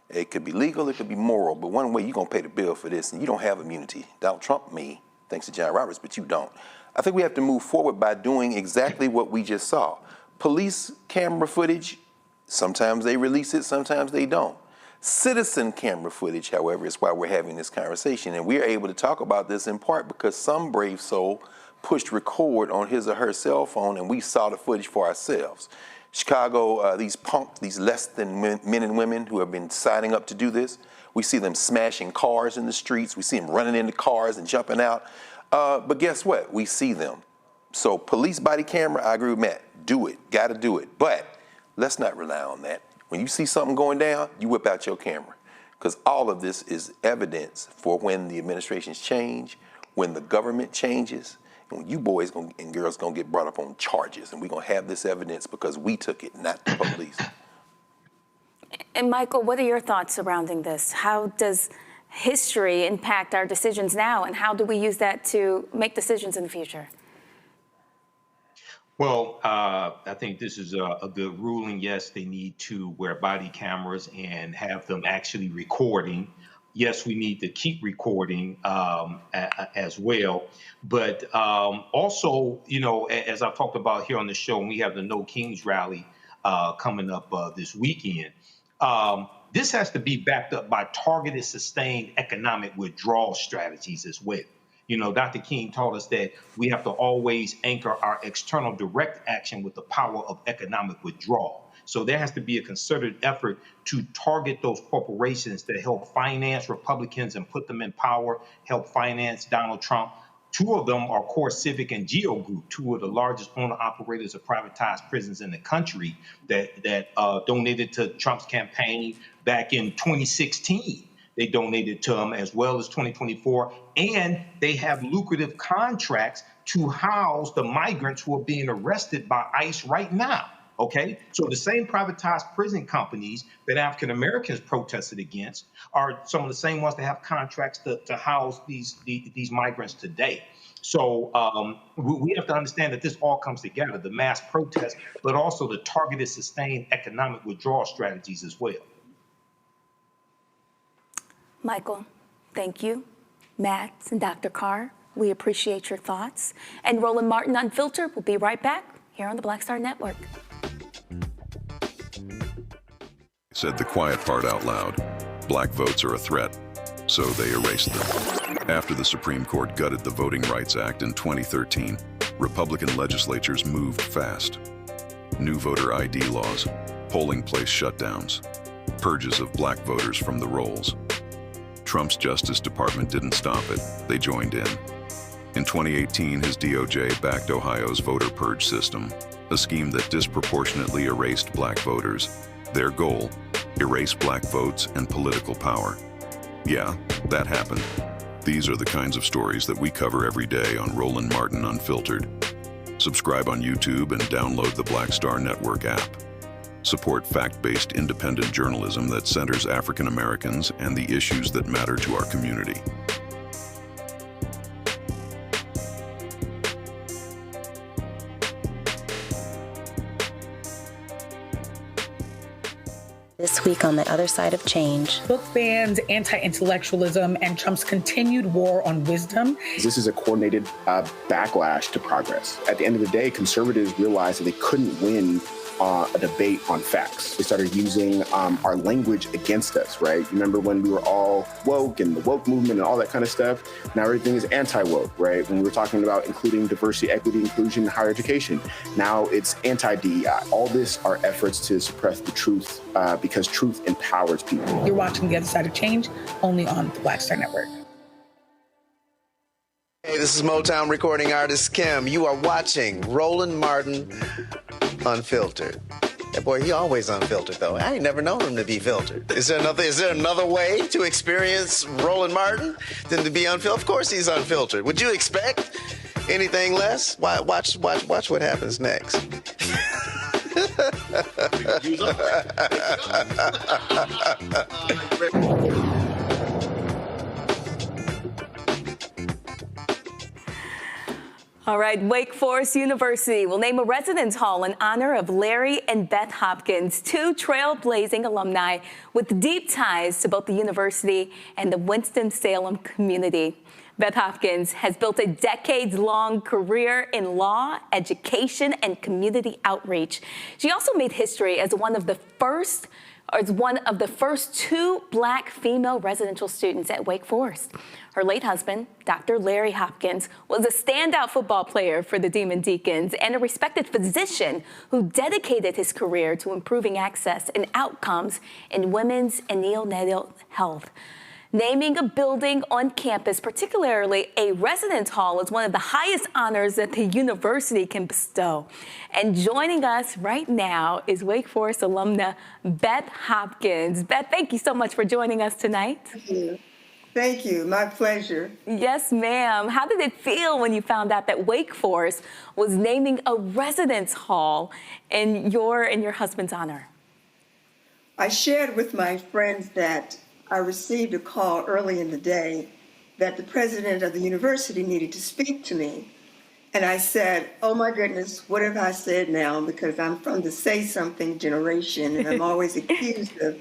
It could be legal, it could be moral, but one way you're going to pay the bill for this, and you don't have immunity. Donald Trump may, thanks to John Roberts, but you don't. I think we have to move forward by doing exactly what we just saw. Police camera footage, sometimes they release it, sometimes they don't. Citizen camera footage, however, is why we're having this conversation. And we're able to talk about this in part because some brave soul pushed record on his or her cell phone and we saw the footage for ourselves. Chicago, these punks, these less than men and women who have been signing up to do this, we see them smashing cars in the streets. We see them running into cars and jumping out. But guess what? We see them. So police body camera, I agree with Matt. Do it. Got to do it. But let's not rely on that. When you see something going down, you whip out your camera. Because all of this is evidence for when the administrations change, when the government changes, and when you boys and girls going to get brought up on charges. And we're going to have this evidence because we took it, not the police. And Michael, what are your thoughts surrounding this? How does history impact our decisions now, and how do we use that to make decisions in the future? Well, I think this is a good ruling. Yes, they need to wear body cameras and have them actually recording. Yes, we need to keep recording as well. But also, you know, as I've talked about here on the show, and we have the No Kings rally coming up this weekend. This has to be backed up by targeted, sustained economic withdrawal strategies as well. You know, Dr. King taught us that we have to always anchor our external direct action with the power of economic withdrawal. So there has to be a concerted effort to target those corporations that help finance Republicans and put them in power, help finance Donald Trump. Two of them are Core Civic and Geo Group, two of the largest owner-operators of privatized prisons in the country that donated to Trump's campaign back in 2016. They donated to him as well as 2024, and they have lucrative contracts to house the migrants who are being arrested by ICE right now. Okay, so the same privatized prison companies that African Americans protested against are some of the same ones that have contracts to house these migrants today. So we have to understand that this all comes together, the mass protests, but also the targeted, sustained economic withdrawal strategies as well. Michael, thank you. Matt and Dr. Carr, we appreciate your thoughts. And Roland Martin Unfiltered will be right back here on the Black Star Network. Said the quiet part out loud. Black votes are a threat, so they erased them. After the Supreme Court gutted the Voting Rights Act in 2013, Republican legislatures moved fast. New voter ID laws, polling place shutdowns, purges of black voters from the rolls. Trump's Justice Department didn't stop it, they joined in. In 2018, his DOJ backed Ohio's voter purge system, a scheme that disproportionately erased black voters. Their goal, erase black votes and political power. Yeah, that happened. These are the kinds of stories that we cover every day on Roland Martin Unfiltered. Subscribe on YouTube and download the Black Star Network app. Support fact-based independent journalism that centers African Americans and the issues that matter to our community. This week on The Other Side of Change. Book bans, anti-intellectualism, and Trump's continued war on wisdom. This is a coordinated backlash to progress. At the end of the day, conservatives realized that they couldn't win a debate on facts. They started using our language against us, right? Remember when we were all woke and the woke movement and all that kind of stuff? Now everything is anti-woke, right? When we were talking about including diversity, equity, inclusion in higher education, now it's anti-DEI. All this are efforts to suppress the truth because truth empowers people. You're watching The Other Side of Change, only on the Black Star Network. Hey, this is Motown recording artist Kim. You are watching Roland Martin Unfiltered. That boy, he always unfiltered though. I ain't never known him to be filtered. Is there another way to experience Roland Martin than to be unfiltered? Of course he's unfiltered. Would you expect anything less? Watch what happens next. All right, Wake Forest University will name a residence hall in honor of Larry and Beth Hopkins, two trailblazing alumni with deep ties to both the university and the Winston-Salem community. Beth Hopkins has built a decades-long career in law, education, and community outreach. She also made history as one of the first two Black female residential students at Wake Forest. Her late husband, Dr. Larry Hopkins, was a standout football player for the Demon Deacons and a respected physician who dedicated his career to improving access and outcomes in women's and neonatal health. Naming a building on campus, particularly a residence hall, is one of the highest honors that the university can bestow. And joining us right now is Wake Forest alumna Beth Hopkins. Beth, thank you so much for joining us tonight. Thank you. Thank you. My pleasure. Yes, ma'am. How did it feel when you found out that Wake Forest was naming a residence hall in your and your husband's honor? I shared with my friends that I received a call early in the day that the president of the university needed to speak to me. And I said, oh my goodness, what have I said now? Because I'm from the say something generation and I'm always accused of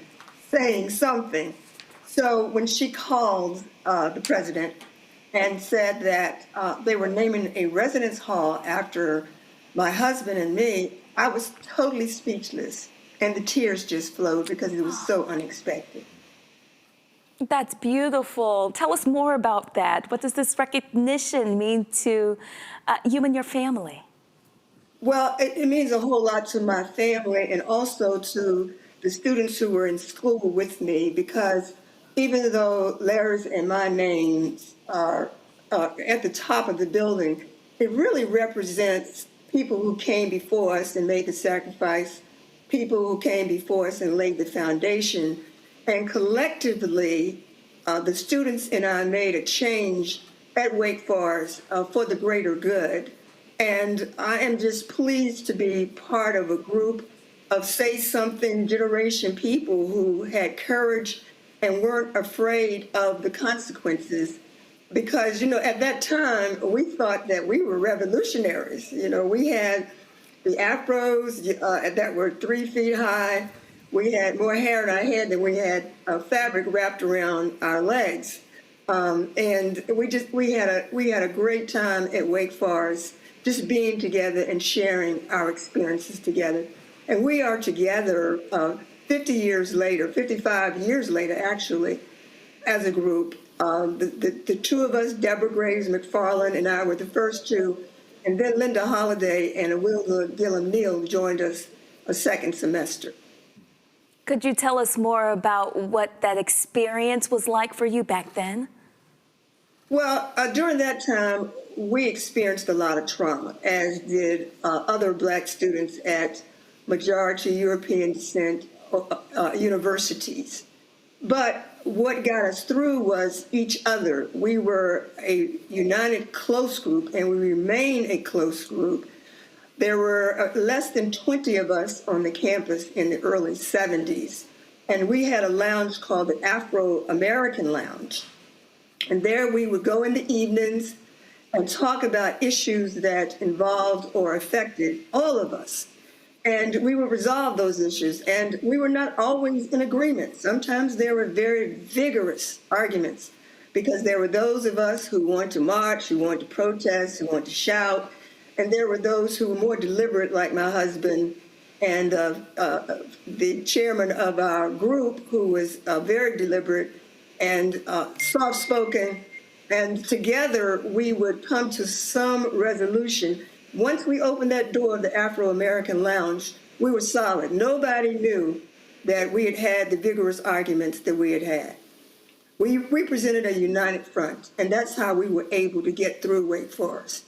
saying something. So when she called the president and said that they were naming a residence hall after my husband and me, I was totally speechless. And the tears just flowed because it was so unexpected. That's beautiful. Tell us more about that. What does this recognition mean to you and your family? Well, it means a whole lot to my family and also to the students who were in school with me, because even though Larry's and my names are at the top of the building, it really represents people who came before us and made the sacrifice, people who came before us and laid the foundation. And collectively, the students and I made a change at Wake Forest for the greater good. And I am just pleased to be part of a group of say something generation people who had courage and weren't afraid of the consequences. Because, you know, at that time, we thought that we were revolutionaries. You know, we had the afros that were 3 feet high. We had more hair in our head than we had fabric wrapped around our legs, and we had a great time at Wake Forest, just being together and sharing our experiences together. And we are together 55 years later, actually, as a group. The two of us, Deborah Graves McFarland and I, were the first two, and then Linda Holliday and Awilda Gillum Neal joined us a second semester. Could you tell us more about what that experience was like for you back then? Well, during that time, we experienced a lot of trauma, as did other Black students at majority European descent universities. But what got us through was each other. We were a united, close group, and we remain a close group. There were less than 20 of us on the campus in the early 70s, and we had a lounge called the Afro-American Lounge. And there we would go in the evenings and talk about issues that involved or affected all of us. And we would resolve those issues, and we were not always in agreement. Sometimes there were very vigorous arguments, because there were those of us who wanted to march, who wanted to protest, who wanted to shout, and there were those who were more deliberate, like my husband and the chairman of our group, who was very deliberate and soft-spoken. And together, we would come to some resolution. Once we opened that door of the Afro-American Lounge, we were solid. Nobody knew that we had had the vigorous arguments that we had had. We represented a united front, and that's how we were able to get through Wake Forest.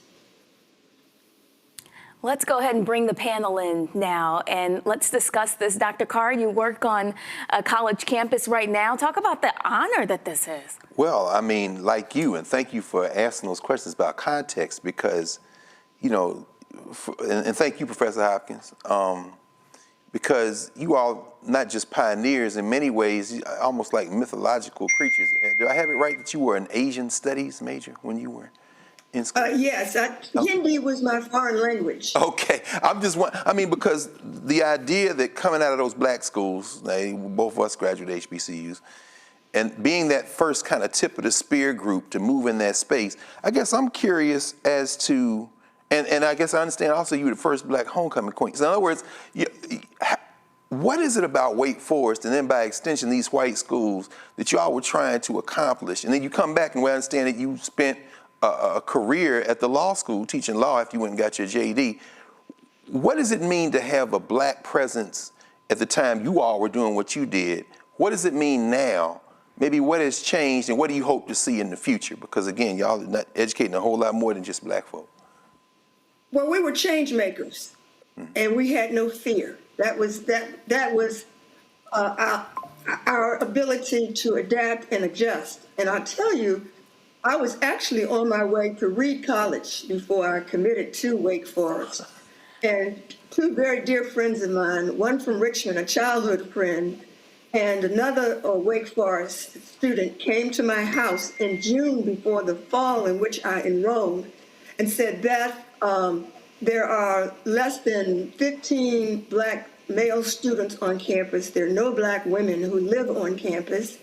Let's go ahead and bring the panel in now, and let's discuss this. Dr. Carr, you work on a college campus right now. Talk about the honor that this is. Well, I mean, like you, and thank you for asking those questions about context, because, you know, and thank you, Professor Hopkins, because you all not just pioneers in many ways, almost like mythological creatures. Do I have it right that you were an Asian studies major when you were in school? Yes, Hindi was my foreign language. Okay, I mean, because the idea that coming out of those Black schools, both of us graduated HBCUs, and being that first kind of tip of the spear group to move in that space, I guess I'm curious as to, and I guess I understand also you were the first black homecoming queen. So in other words, what is it about Wake Forest and then by extension these white schools that y'all were trying to accomplish? And then you come back and we understand that you spent a career at the law school teaching law after you went and got your JD. What does it mean to have a black presence at the time you all were doing what you did? What does it mean now? Maybe what has changed and what do you hope to see in the future? Because again, y'all are not educating a whole lot more than just black folk. Well, we were change makers, and we had no fear. That was our ability to adapt and adjust. And I'll tell you, I was actually on my way to Reed College before I committed to Wake Forest. And two very dear friends of mine, one from Richmond, a childhood friend, and another Wake Forest student came to my house in June before the fall in which I enrolled and said, Beth, there are less than 15 black male students on campus. There are no black women who live on campus.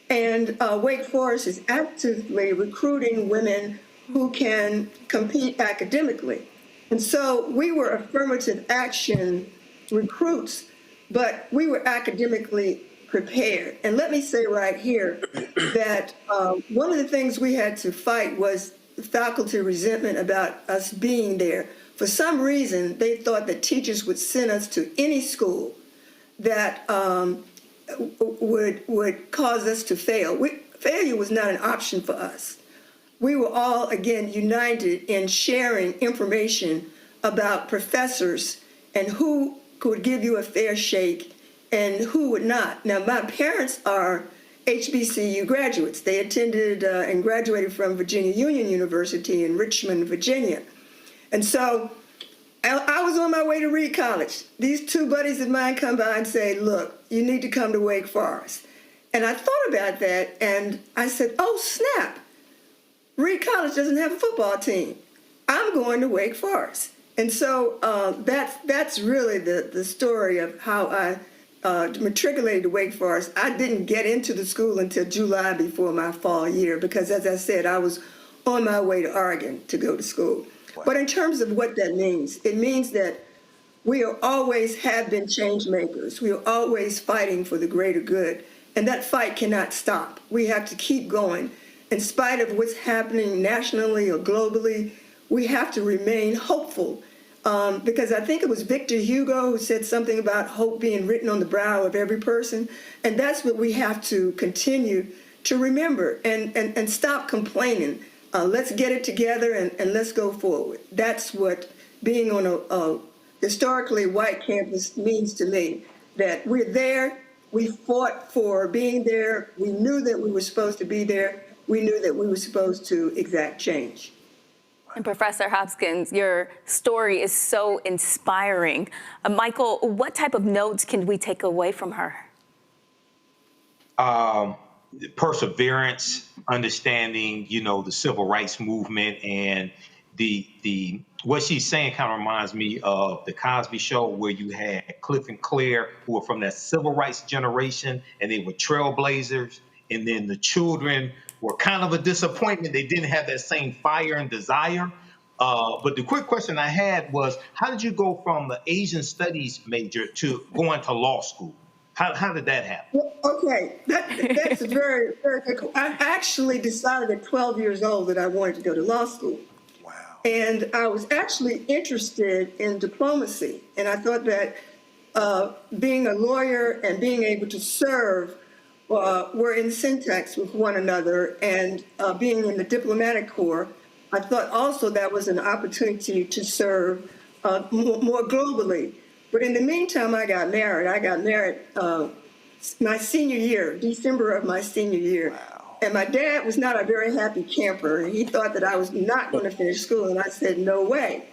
And Wake Forest is actively recruiting women who can compete academically. And so we were affirmative action recruits, but we were academically prepared. And let me say right here that one of the things we had to fight was faculty resentment about us being there. For some reason, they thought that teachers would send us to any school that would cause us to fail. Failure was not an option for us. We were all, again, united in sharing information about professors and who could give you a fair shake and who would not. Now, my parents are HBCU graduates. They attended and graduated from Virginia Union University in Richmond, Virginia. And so I was on my way to Reed College. These two buddies of mine come by and say, look, you need to come to Wake Forest. And I thought about that and I said, oh, snap. Reed College doesn't have a football team. I'm going to Wake Forest. And so that's really the story of how I matriculated to Wake Forest. I didn't get into the school until July before my fall year because, as I said, I was on my way to Oregon to go to school. Wow. But in terms of what that means, it means that we always have been change makers. We are always fighting for the greater good. And that fight cannot stop. We have to keep going. In spite of what's happening nationally or globally, we have to remain hopeful. Because I think it was Victor Hugo who said something about hope being written on the brow of every person. And that's what we have to continue to remember and stop complaining. Let's get it together and let's go forward. That's what being on a historically white campus means to me, that we're there. We fought for being there. We knew that we were supposed to be there. We knew that we were supposed to exact change. And Professor Hopkins, your story is so inspiring. Michael, what type of notes can we take away from her? Perseverance, understanding, the civil rights movement, and the what she's saying kind of reminds me of the Cosby Show, where you had Cliff and Claire, who were from that civil rights generation, and they were trailblazers, and then the children were kind of a disappointment. They didn't have that same fire and desire. But the quick question I had was, how did you go from the Asian studies major to going to law school? How did that happen? Well, okay, that's a very, very good. I actually decided at 12 years old that I wanted to go to law school. Wow. And I was actually interested in diplomacy. And I thought that being a lawyer and being able to serve were in syntax with one another, and being in the diplomatic corps, I thought also that was an opportunity to serve more globally. But in the meantime, I got married. I got married my senior year, December of my senior year. Wow. And my dad was not a very happy camper. He thought that I was not going to finish school, and I said, no way.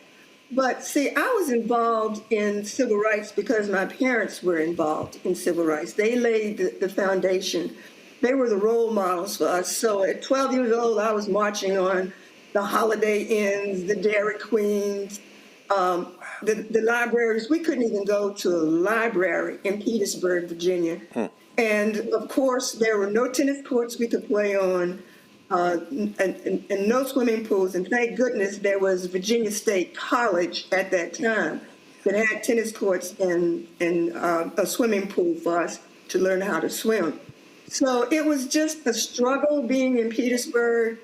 But see, I was involved in civil rights because my parents were involved in civil rights. They laid the foundation. They were the role models for us. So at 12 years old, I was marching on the Holiday Inns, the Dairy Queens, the libraries. We couldn't even go to a library in Petersburg, Virginia, And of course, there were no tennis courts we could play on, and no swimming pools. And thank goodness there was Virginia State College at that time that had tennis courts and a swimming pool for us to learn how to swim. So it was just a struggle being in Petersburg.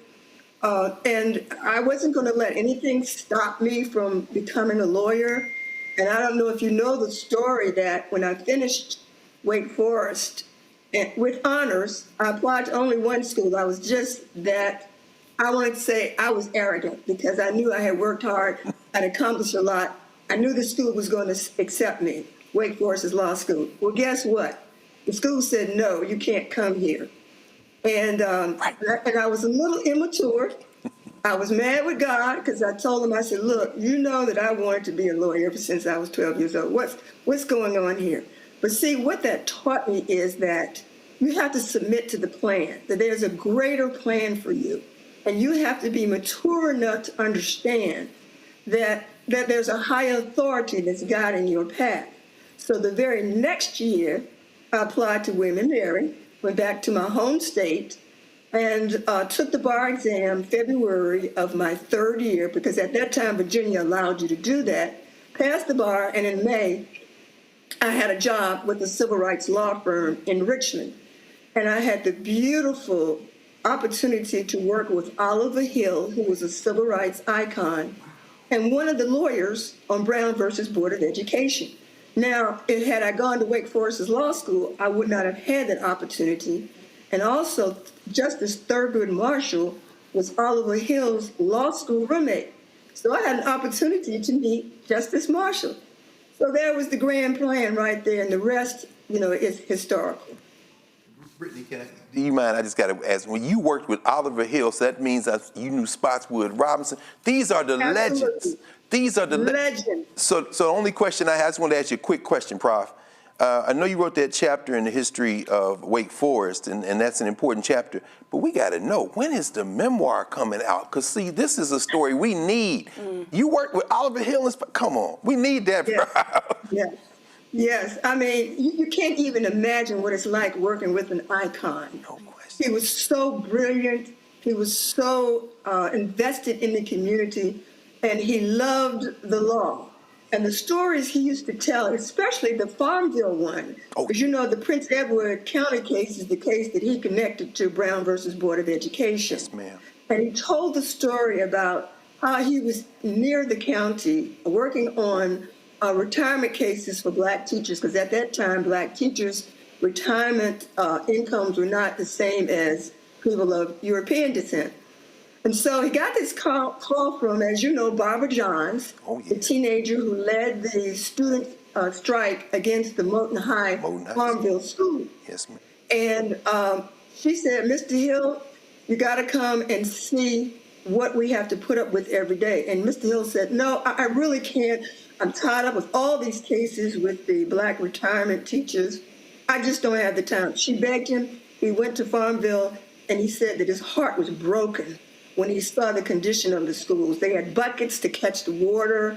And I wasn't going to let anything stop me from becoming a lawyer. And I don't know if you know the story that when I finished Wake Forest with honors, I applied to only one school. I was just that, I wanted to say I was arrogant because I knew I had worked hard, I'd accomplished a lot. I knew the school was going to accept me, Wake Forest's law school. Well, guess what? The school said, no, you can't come here. And I was a little immature. I was mad with God because I told him, I said, look, you know that I wanted to be a lawyer ever since I was 12 years old. What's going on here? But see, what that taught me is that you have to submit to the plan, that there's a greater plan for you. And you have to be mature enough to understand that there's a higher authority that's guiding your path. So the very next year, I applied to William & Mary, went back to my home state, and took the bar exam February of my third year, because at that time, Virginia allowed you to do that. Passed the bar, and in May, I had a job with a civil rights law firm in Richmond. And I had the beautiful opportunity to work with Oliver Hill, who was a civil rights icon, and one of the lawyers on Brown versus Board of Education. Now, had I gone to Wake Forest's law school, I would not have had that opportunity. And also, Justice Thurgood Marshall was Oliver Hill's law school roommate. So I had an opportunity to meet Justice Marshall. So there was the grand plan right there, and the rest, is historical. Brittany, do you mind? I just got to ask. When you worked with Oliver Hill, so that means that you knew Spotswood Robinson. These are the legends. These are the legends. So the only question I just want to ask you a quick question, Prof. I know you wrote that chapter in the history of Wake Forest, and that's an important chapter. But we got to know, when is the memoir coming out? Because, see, this is a story we need. You worked with Oliver Hill. Come on. We need that, Yes. Yes. I mean, you can't even imagine what it's like working with an icon. No question. He was so brilliant. He was so invested in the community, and he loved the law. And the stories he used to tell, especially the Farmville one, because the Prince Edward County case is the case that he connected to Brown versus Board of Education. Yes, ma'am. And he told the story about how he was near the county working on retirement cases for Black teachers, because at that time, Black teachers' retirement incomes were not the same as people of European descent. And so he got this call from, as you know, Barbara Johns, the teenager who led the student strike against the Moulton High Farmville School. Yes, ma'am. And she said, Mr. Hill, you got to come and see what we have to put up with every day. And Mr. Hill said, no, I really can't. I'm tied up with all these cases with the Black retirement teachers. I just don't have the time. She begged him. He went to Farmville, and he said that his heart was broken when he saw the condition of the schools. They had buckets to catch the water.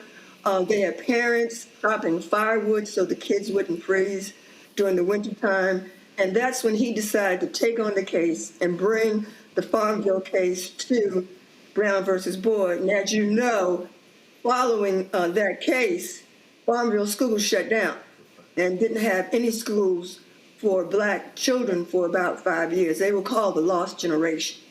They had parents chopping firewood so the kids wouldn't freeze during the wintertime. And that's when he decided to take on the case and bring the Farmville case to Brown versus Board. And as you know, following that case, Farmville schools shut down and didn't have any schools for Black children for about 5 years. They were called the Lost Generation.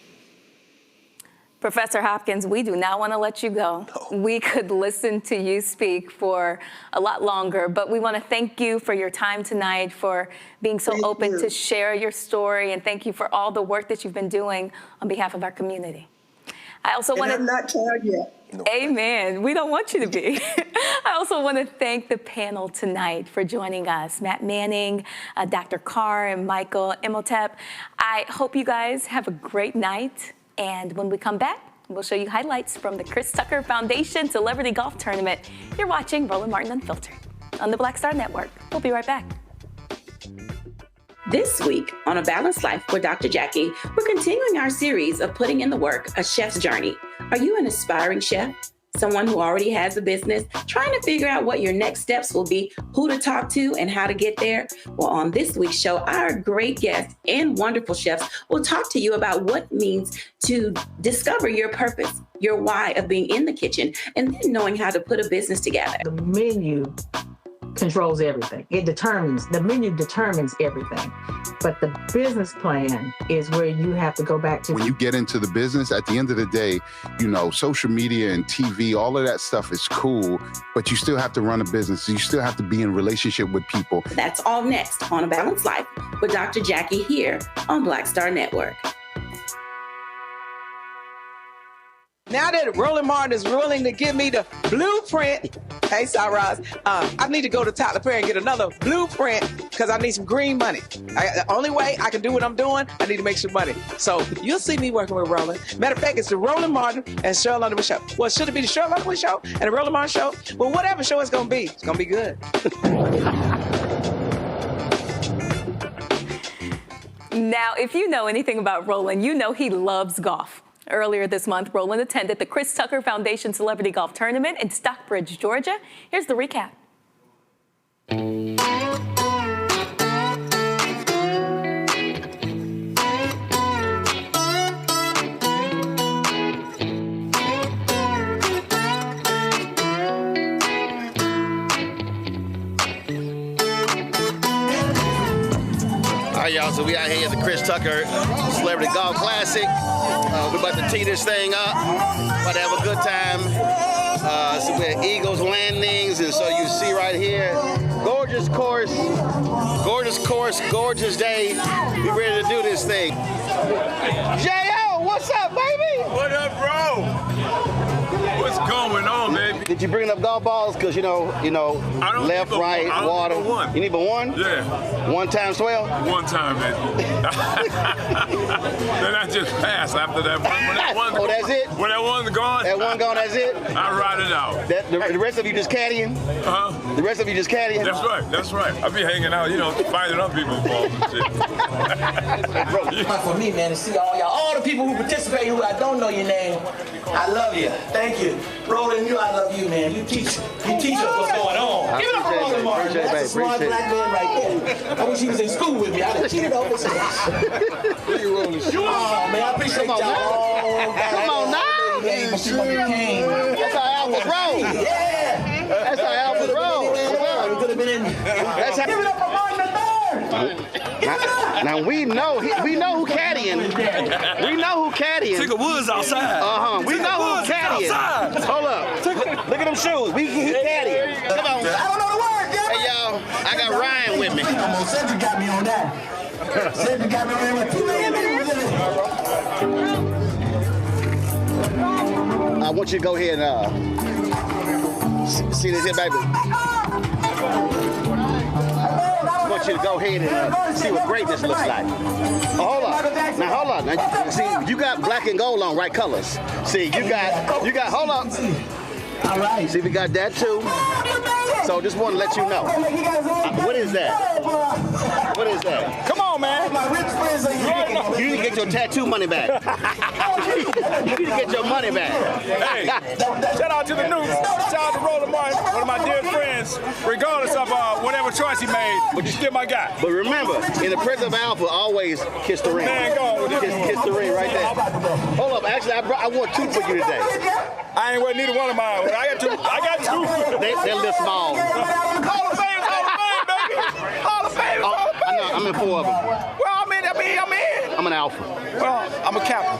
Professor Hopkins, we do not want to let you go. No. We could listen to you speak for a lot longer, but we want to thank you for your time tonight, for being so open to share your story, and thank you for all the work that you've been doing on behalf of our community. I also want to... I'm not tired yet. Amen. We don't want you to be. I also want to thank the panel tonight for joining us. Matt Manning, Dr. Carr, and Michael Imhotep. I hope you guys have a great night. And when we come back, we'll show you highlights from the Chris Tucker Foundation Celebrity Golf Tournament. You're watching Roland Martin Unfiltered on the Black Star Network. We'll be right back. This week on A Balanced Life with Dr. Jackie, we're continuing our series of putting in the work, A Chef's Journey. Are you an aspiring chef? someone who already has a business, trying to figure out what your next steps will be, who to talk to, and how to get there? Well, on this week's show, our great guests and wonderful chefs will talk to you about what it means to discover your purpose, your why of being in the kitchen, and then knowing how to put a business together. The menu controls everything. The menu determines everything. But the business plan is where you have to go back to. When you get into the business, at the end of the day, you know, social media and TV, all of that stuff is cool, but you still have to run a business. You still have to be in relationship with people. That's all next on A Balanced Life with Dr. Jackie here on Black Star Network. Now that Roland Martin is willing to give me the blueprint, hey, Cyrus, I need to go to Tyler Perry and get another blueprint because I need some green money. The only way I can do what I'm doing, I need to make some money. So you'll see me working with Roland. Matter of fact, it's the Roland Martin and Cheryl Underwood show. Well, should it be the Cheryl Underwood show and the Roland Martin show? Well, whatever show it's going to be, it's going to be good. Now, if you know anything about Roland, you know he loves golf. Earlier this month, Roland attended the Chris Tucker Foundation Celebrity Golf Tournament in Stockbridge, Georgia. Here's the recap. All right, y'all, so we out here at the Chris Tucker Celebrity Golf Classic. We're about to tee this thing up, about to have a good time. So we had Eagles landings, and so you see right here, gorgeous course, gorgeous day. We ready to do this thing. J.O., what's up, baby? What up, bro? What's going on, baby? Did you bring up golf balls? Because, you know, left, right, water. You need but one? Yeah. 1 times 12? 1 time, baby. Then I just pass after that one. When that one's oh, that's it? When that one's gone? That one gone, that's it? I ride it out. The rest of you just caddying? Uh-huh. The rest of you just caddying? That's right. I be hanging out, finding other people's balls and shit. For me, man, to see all the people who participate who I don't know your name, I love you. Thank you. Roland, I love you, man. You teach us what's going on. Give it up for Roland Martin. That's a smart black man right there. I wish he was in school with me. I'd have cheated over his ass. Oh, man, I appreciate y'all. Come on now. That's how Alpha roll. Yeah. That's how Alpha roll. We could have been in. Give it up for Martin III. Now we know who caddying. We know who caddying. Take a Woods outside. We know who caddying. Hold up. Look at them shoes. He caddying. Come on. I don't know the word. Hey y'all, I got Ryan with me. Come on, Cedric got me on that. Cedric got me on that. I want you to go ahead and see this here, baby. I want you to go ahead and see what greatness looks like. Oh, hold on. Now, hold on. Now, see, you got black and gold on, right colors. See, you got, hold on. All right. See, we got that too. So just want to let you know. What is that? What is that? Come on, man. My rich friends are here. You need to get your tattoo money back. You need to get your money back. Hey, shout out to the news. Shout out to Roland Martin, one of my dear friends, regardless of whatever choice he made, but you still my guy. But remember, in the presence of Alpha, always kiss the ring. Man, go on with it. Kiss the ring right there. Hold up, actually, I wore 2 for you today. I ain't wearing neither one of mine. I got two. They're a little small. Hall of Fame, baby. Hall of Fame, Hall of Fame. I know, I'm in 4 of them. Well, I'm in. I'm an Alpha. Well, I'm a Kappa.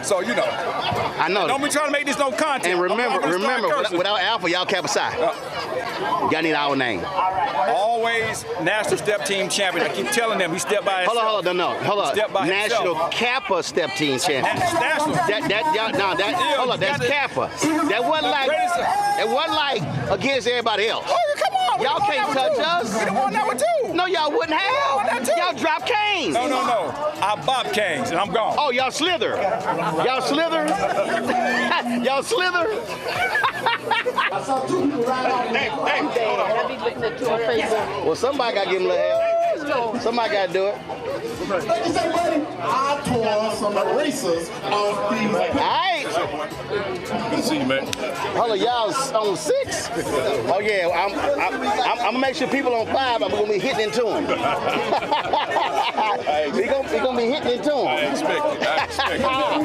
So, I know. Don't be trying to make this no content. And remember, without Alpha, y'all Kappa Psi. Y'all need our name. Always national step team champion. I keep telling them he stepped by himself. Hold on. National Kappa step team champion. National. Hold on, that's Kappa. That wasn't like against everybody else. Oh, come on. Y'all can't touch us. We won that one too. No, y'all wouldn't have. Y'all drop canes. No. I bop canes and I'm gone. Oh, y'all slither. Y'all slither. Y'all slither. I saw 2 people ride off. Hey. Well, somebody got to give him a little help. Somebody got to do it. What you say, buddy? I tore some erasers off these. All right. Good to see you, man. Hold on, y'all on 6? Oh yeah, I'm gonna make sure people on 5. I'm gonna be hitting into them. we gonna be hitting into them. I expect it. All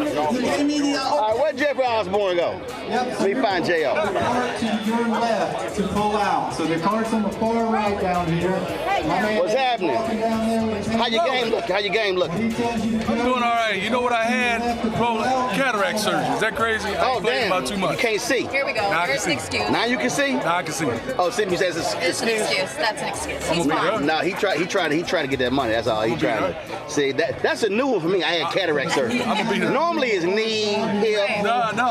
right, where Jeffrey Osborne go? Let me find J.O. The cart to your left to pull out. So the cart's on the far right down here. What's happening? How your game look? How your game looking? I'm doing all right. You know what I had? Roland, cataract surgery. Is that crazy? I ain't playing about too much. You can't see. Here we go. Now There's an excuse. Now you can see? Now I can see. Oh, Sydney says it's It's an excuse. That's an excuse. He's fine. No, he tried to get that money. That's all he tried to. See, that's a new one for me. I had cataract surgery. Normally it's knee, hip,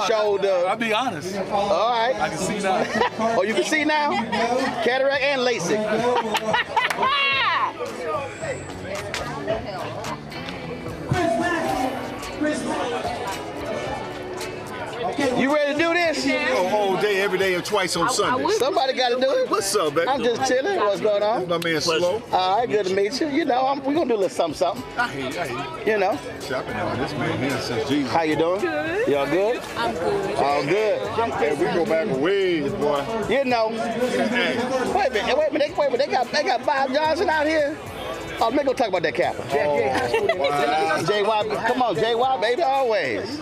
shoulder. I'll be honest. All right. I can see now. Oh, you can see now? Cataract and LASIK. You ready to do this? All day, every day, and twice on Sunday. Somebody got to do it. What's up, baby? I'm just chilling. What's going on? My man Slow. All right, good to meet you. You know, we're going to do a little something. I hear you. You know. See, I've been on this man here since Jesus. How you doing? Good. Y'all good? I'm good. All good. Hey, we go back a ways, boy. You know. Hey. Wait a minute. They got Bob Johnson out here. Oh, let me go talk about that Kappa. JY, come on, JY, baby, always.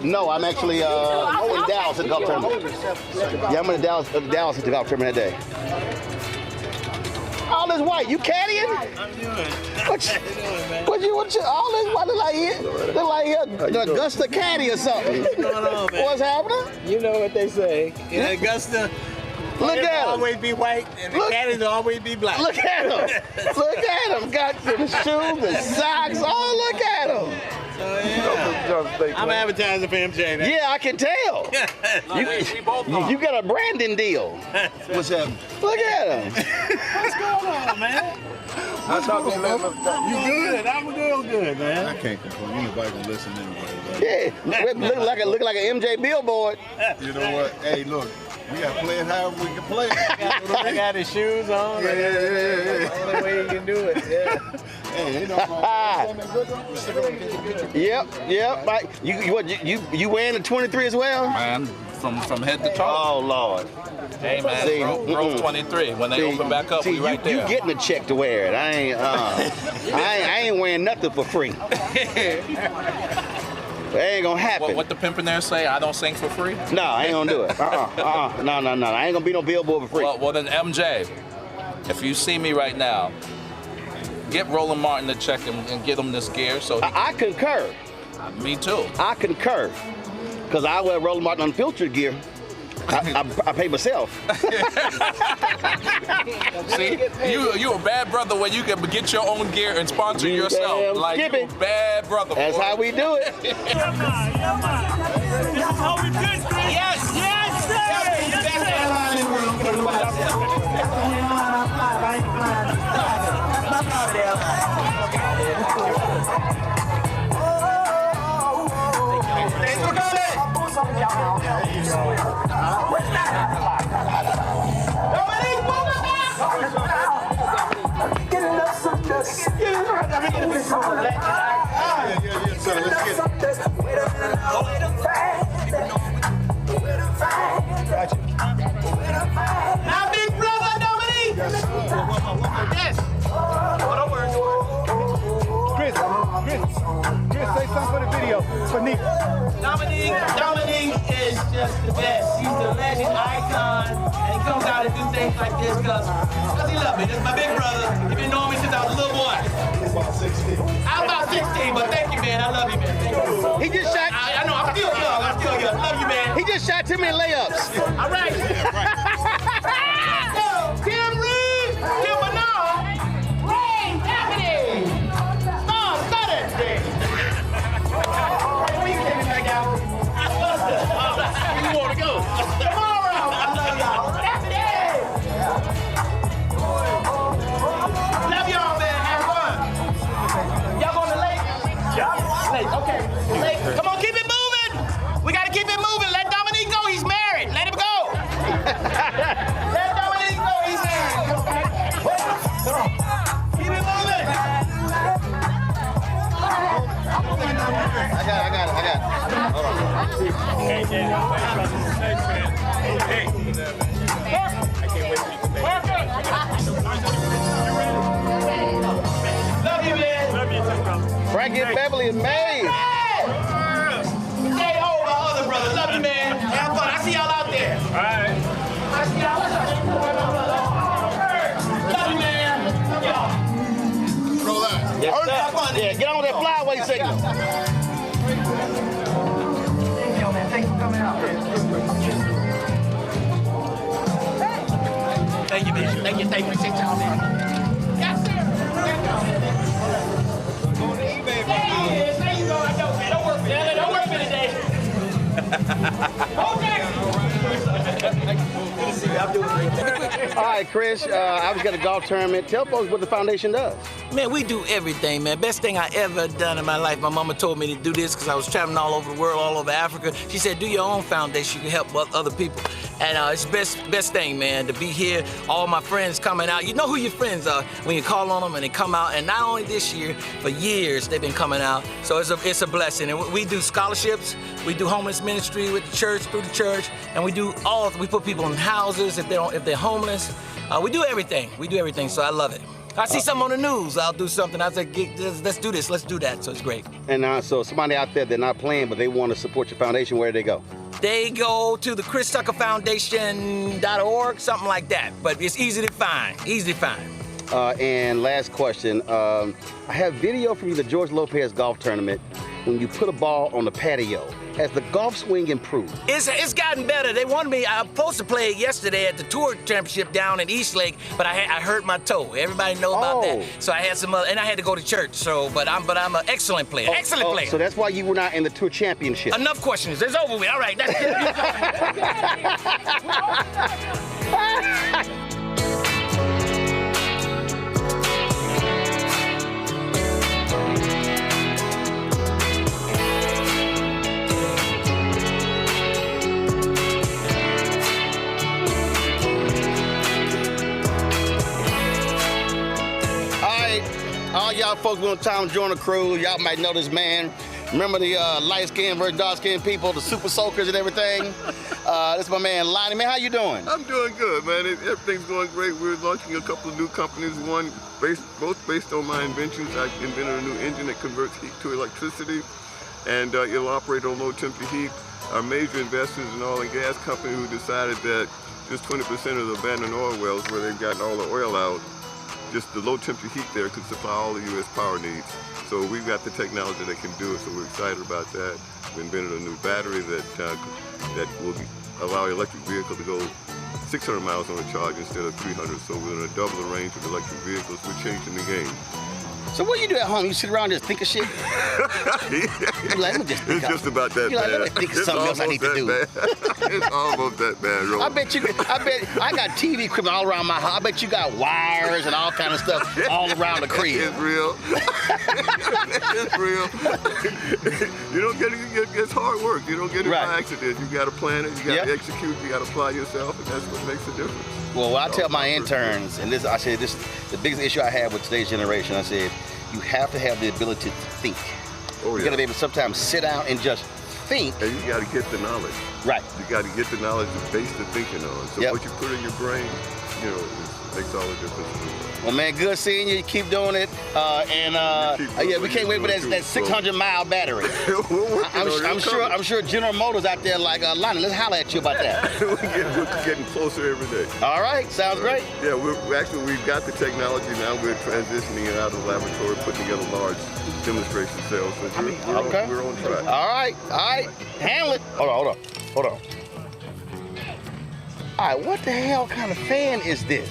No, I'm actually in Dallas at the golf tournament. Yeah, I'm in Dallas at the golf tournament that day. All this white, you caddying? I'm doing. What you all this white look like the Augusta caddy or something. What's going on, man? What's happening? You know what they say. In Augusta, look at him. always be white and the caddies always be black. Look at him. Look at him. Got the shoes, the socks. Oh, look at him. I'm advertising for MJ now. Yeah, I can tell. You got a branding deal. What's up? Look at him. What's going on, man? I talked to you. You good? I'm real good, man. I can't complain. Anybody gonna listen anyway. Yeah, look like an MJ billboard. You know what? Hey, look. We got to play it however we can play it. I got his shoes on. Yeah. The only way you can do it. Yeah. Hey, ain't no Yep. You wearing the 23 as well? Man, from head to toe. Oh Lord. Hey man, Grove 23. When they open back up, we right there. You getting a check to wear it? I ain't wearing nothing for free. It ain't gonna happen. What the pimpin' there say? I don't sing for free? No, I ain't gonna do it. No. I ain't gonna be no billboard for free. Well, then MJ, if you see me right now, get Roland Martin to check him and get him this gear. So I concur. Me too. I concur, cause I wear Roland Martin unfiltered gear. I pay myself. See, you a bad brother when you can get your own gear and sponsor yourself. Like you a bad brother. That's how we do it. This is how we do it. Yes, sir. Thanks for coming. Now, big brother Dominique. Yes. Chris, say something for the video. For Nick. Dominique is just the best. He's the legend icon, and he comes out and do things like this because he loves me. This is my big brother. He's been knowing me since I was a little boy. I'm about 16, but thank you, man. I love you, man. Thank you. He just shot. I know. I'm still young. Love you, man. He just shot too many layups. All right. Kim Reed, Kim Bernard, Ray Anthony. You want to go? Tomorrow! I love y'all. Love y'all, man. Have fun. Y'all going to lake? Yeah. Lake. Okay. Lake. Come on, keep it moving. We got to keep it moving. Let Dominique go. He's married. Let him go. Let Dominique go. He's married. Keep it moving. I got it. Love you, man. Love you too, brother. Frankie and Beverly is made. Stay home, my other brother. Love you, man. Have fun. I see y'all out there. All right. I see y'all. Love you, man. Love y'all. Roll out. Yes, yeah, get on that flyway signal. Thanks for coming out. Thank you, man. Thank you. Appreciate y'all, man. Yes, sir. There you go. I know, man. Don't work for that. Don't work for today. Okay. Good to see you. I'm doing great. All right, Chris, I was at a golf tournament. Tell folks what the foundation does. Man, we do everything, man. Best thing I ever done in my life. My mama told me to do this because I was traveling all over the world, all over Africa. She said, do your own foundation. You can help other people. And it's the best thing, man, to be here. All my friends coming out. You know who your friends are when you call on them and they come out. And not only this year, for years they've been coming out. So it's a blessing. And we do scholarships. We do homeless ministry with the church, through the church. And we put people in houses if they're homeless. We do everything. So I love it. I see something on the news, I'll do something. I say, let's do this, let's do that. So it's great. And so somebody out there, they're not playing, but they want to support your foundation, where do they go? They go to the ChrisTuckerFoundation.org, something like that. But it's easy to find, And last question, I have video from the George Lopez golf tournament when you put a ball on the patio. Has the golf swing improved? It's gotten better. They wanted me, I was supposed to play it yesterday at the tour championship down in Eastlake, but I hurt my toe. Everybody know about that. So I had and I had to go to church. So, but I'm an excellent player. Excellent player. So that's why you were not in the tour championship. Enough questions. It's over with. All right. That's All y'all folks who on time to join the crew, y'all might know this man. Remember the light-skinned versus dark-skinned people, the super soakers and everything? This is my man, Lonnie. Man, how you doing? I'm doing good, man. Everything's going great. We're launching a couple of new companies, both based on my inventions. I invented a new engine that converts heat to electricity, and it'll operate on low temperature heat. Our major investors in oil and gas company who decided that just 20% of the abandoned oil wells where they've gotten all the oil out, just the low temperature heat there could supply all the U.S. power needs. So we've got the technology that can do it, so we're excited about that. We invented a new battery that will allow electric vehicle to go 600 miles on a charge instead of 300, so we're going to double the range of electric vehicles. We're changing the game. So what do you do at home? You sit around and just think of shit? You're like, it's just about that bad. Let me think of something else I need to do. It's almost that bad, Roland. I bet I got TV equipment all around my house. I bet you got wires and all kind of stuff all around the crib. It's real. It's real. You don't it's hard work. You don't get it by accident. You got to plan it, you got to execute, you got to apply yourself, and that's what makes the difference. Well, what I tell my interns, and I said this is the biggest issue I have with today's generation, I said, you have to have the ability to think. You got to be able to sometimes sit down and just think. And you got to get the knowledge. Right. You got to get the knowledge to base the thinking on. So what you put in your brain, makes all the difference. Well, man, good seeing you. Keep doing it. We can't wait for that 600-mile battery. I'm sure General Motors out there like, Lonnie, let's holler at you about that. We're getting closer every day. All right, sounds great. Yeah, we've got the technology now. We're transitioning it out of the laboratory, putting together large demonstration cells. So we're on track. All right, handle it. Hold on. All right, what the hell kind of fan is this?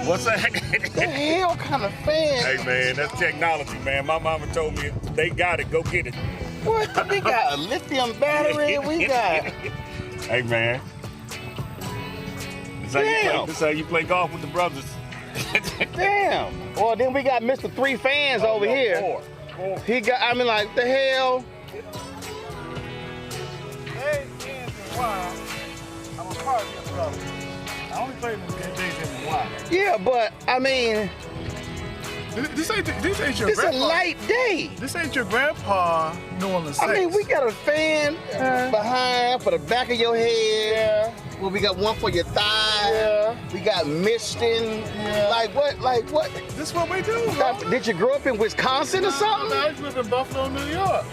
What's that? The hell kind of fan? Hey, man, that's technology, man. My mama told me if they got it, go get it. What? We got a lithium battery. We got... Hey, man. This how you play golf with the brothers. Damn. Well, then we got Mr. Three Fans over here. Four. He got, the hell? Hey, why? I'm a part of your brother. I only played with days in the wild. Yeah, but This ain't your It's grandpa. a light day. This ain't your grandpa New Orleans I mean, Saints. we got a fan behind for the back of your head. Well, we got one for your thigh. We got misting. Like what? This is what we do, bro. Did you grow up in Wisconsin or something? No, I grew up in Buffalo, New York.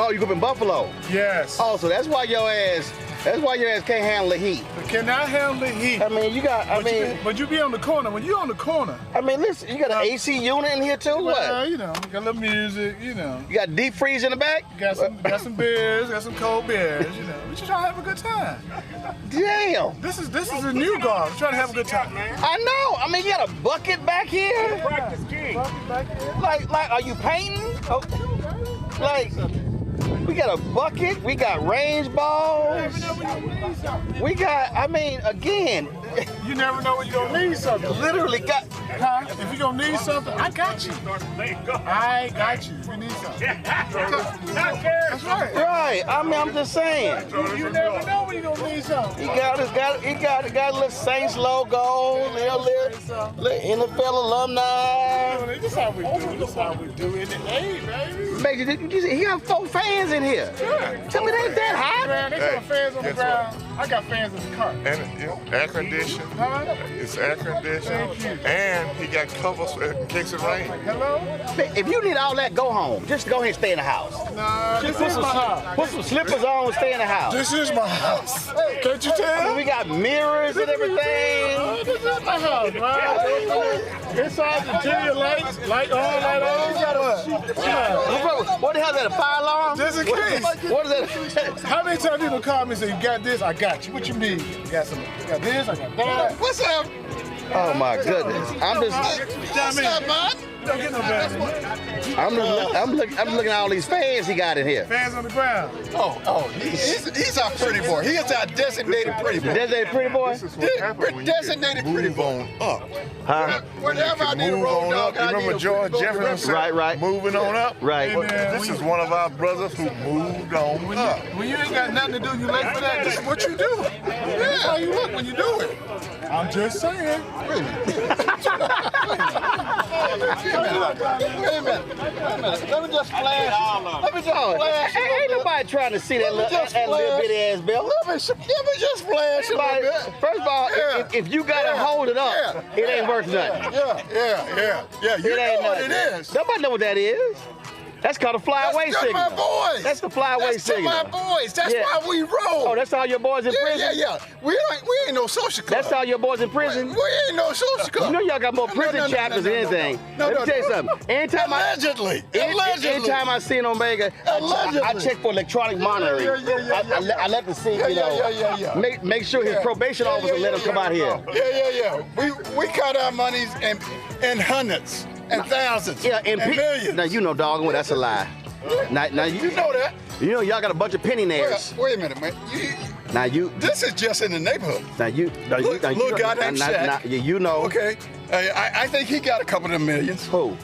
Oh, you grew up in Buffalo? Yes. Oh, so that's why your ass can't handle the heat. Cannot handle the heat. I mean, But you be on the corner. When you on the corner. I mean, listen, you got an AC unit in here too? Well, What? you got a little music, You got deep freeze in the back? Got some beers, got some cold beers, We just trying to have a good time. Damn. This is a new golf. Trying to have a good time, man. I know. I mean, you got a bucket back here? Practice king. Like, are you painting? Oh, like, we got a bucket, we got range balls. We got, again. You never know when you're going to need something. Literally got. Huh? If you're going to need something, I got you. I got you. If you need something. That's right. Right. I mean, I'm just saying. You never know when you're going to need something. He got a little Saints logo, little NFL alumni. This is how we do it in the A, baby. He got 4 fans in here. Yeah. Tell me they ain't that hot. Man, they got fans on the ground. I got fans in the car. And air conditioned. It's air conditioned. And he got covers in case it rains. Hello? If you need all that, go home. Just go ahead and stay in the house. Nah, this is my house. Put some slippers on and stay in the house. This is my house. Can't you tell? We got mirrors and everything. This is my house, man. Inside the interior lights, light on, light on. What the hell is that, a fire alarm? Just in case. What is that? How many times people call me and say, you got this, I got you. What you need? You got this, I got that. What's up? Oh my goodness. What's up, man? Don't get no better. I'm looking at all these fans he got in here. Fans on the ground. He's our pretty boy. He is our designated pretty boy. Designated pretty boy? Designated pretty boy. Huh? Whenever I need a road dog, You remember George Jefferson? Right. Moving on up? Right. Hey, man, This is one of our brothers who moved on up. When you ain't got nothing to do, you late for that. This is what you do. That's how you look when you do it. I'm just saying. Wait a minute. Let me just flash. Ain't nobody trying to see that little bitty ass belt. Let me just flash a little bit. First of all, if you gotta hold it up, it ain't worth nothing. Yeah. You know what it is. Nobody know what that is. That's called a flyaway signal. That's my boys. That's the flyaway signal. That's my boys. That's why we roll. Oh, that's all your boys in prison? Yeah. We ain't no social club. That's all your boys in prison? We ain't no social club. You know y'all got more prison chapters than anything. Let me tell you something. Allegedly. Anytime I see an Omega, I check for electronic monitoring. I let the see, make sure his probation officer let him come out here. Yeah. We cut our monies in hundreds and thousands and millions. Now, you know doggone that's a lie. Now you know that. You know y'all got a bunch of penny nairs. Wait a minute, man. This is just in the neighborhood. Look, got that shack. You know. Okay. I think he got a couple of them millions. Who?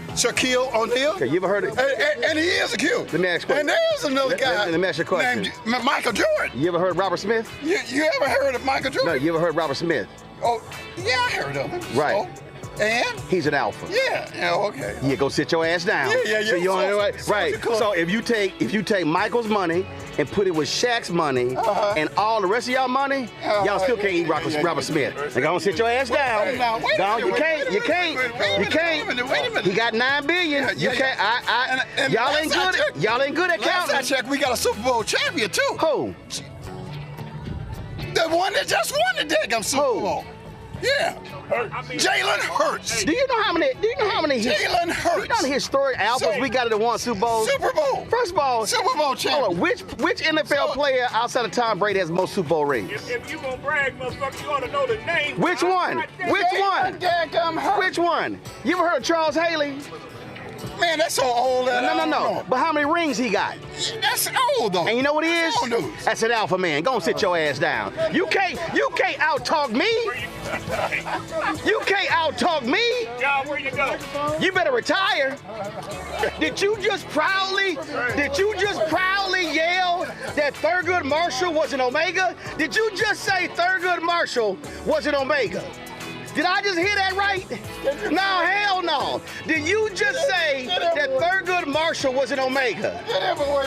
Shaquille O'Neal. Okay, you ever heard it? And he is a Q. Let me ask you a question. And there's another guy let me ask you a question. named Michael Jordan. You ever heard Robert Smith? You ever heard of Michael Jordan? No, you ever heard Robert Smith? Oh, yeah, I heard of him. Right. And? He's an alpha. Yeah, okay. Yeah, go sit your ass down. Yeah. So right. So if you take Michael's money and put it with Shaq's money and all the rest of y'all money, y'all still can't eat Robert Smith. Now go sit your ass down. You can't. Wait a minute. He got $9 billion. You can't. Y'all ain't good. Y'all ain't good at counting. Last I checked, we got a Super Bowl champion too. Who? The one that just won the daggum Super Bowl. Yeah. Jalen Hurts. Do you know how many? Jalen Hurts. You know how many historic alphas we got at the one Super Bowl? Super Bowl. First of all, Super Bowl champion. Hold on, which NFL player outside of Tom Brady has the most Super Bowl rings? If you gonna brag, motherfucker, you ought to know the name. Which one? Which one? You ever heard of Charles Haley? Man, that's so old. No. But how many rings he got? That's old though. And you know what he is? That's an alpha man. Go and sit your ass down. You can't out-talk me. You can't out-talk me. John, where you go? You better retire. Did you just proudly yell that Thurgood Marshall was an Omega? Did you just say Thurgood Marshall was an Omega? Did I just hear that right? No, hell no. Did you just say that Thurgood Marshall was an Omega?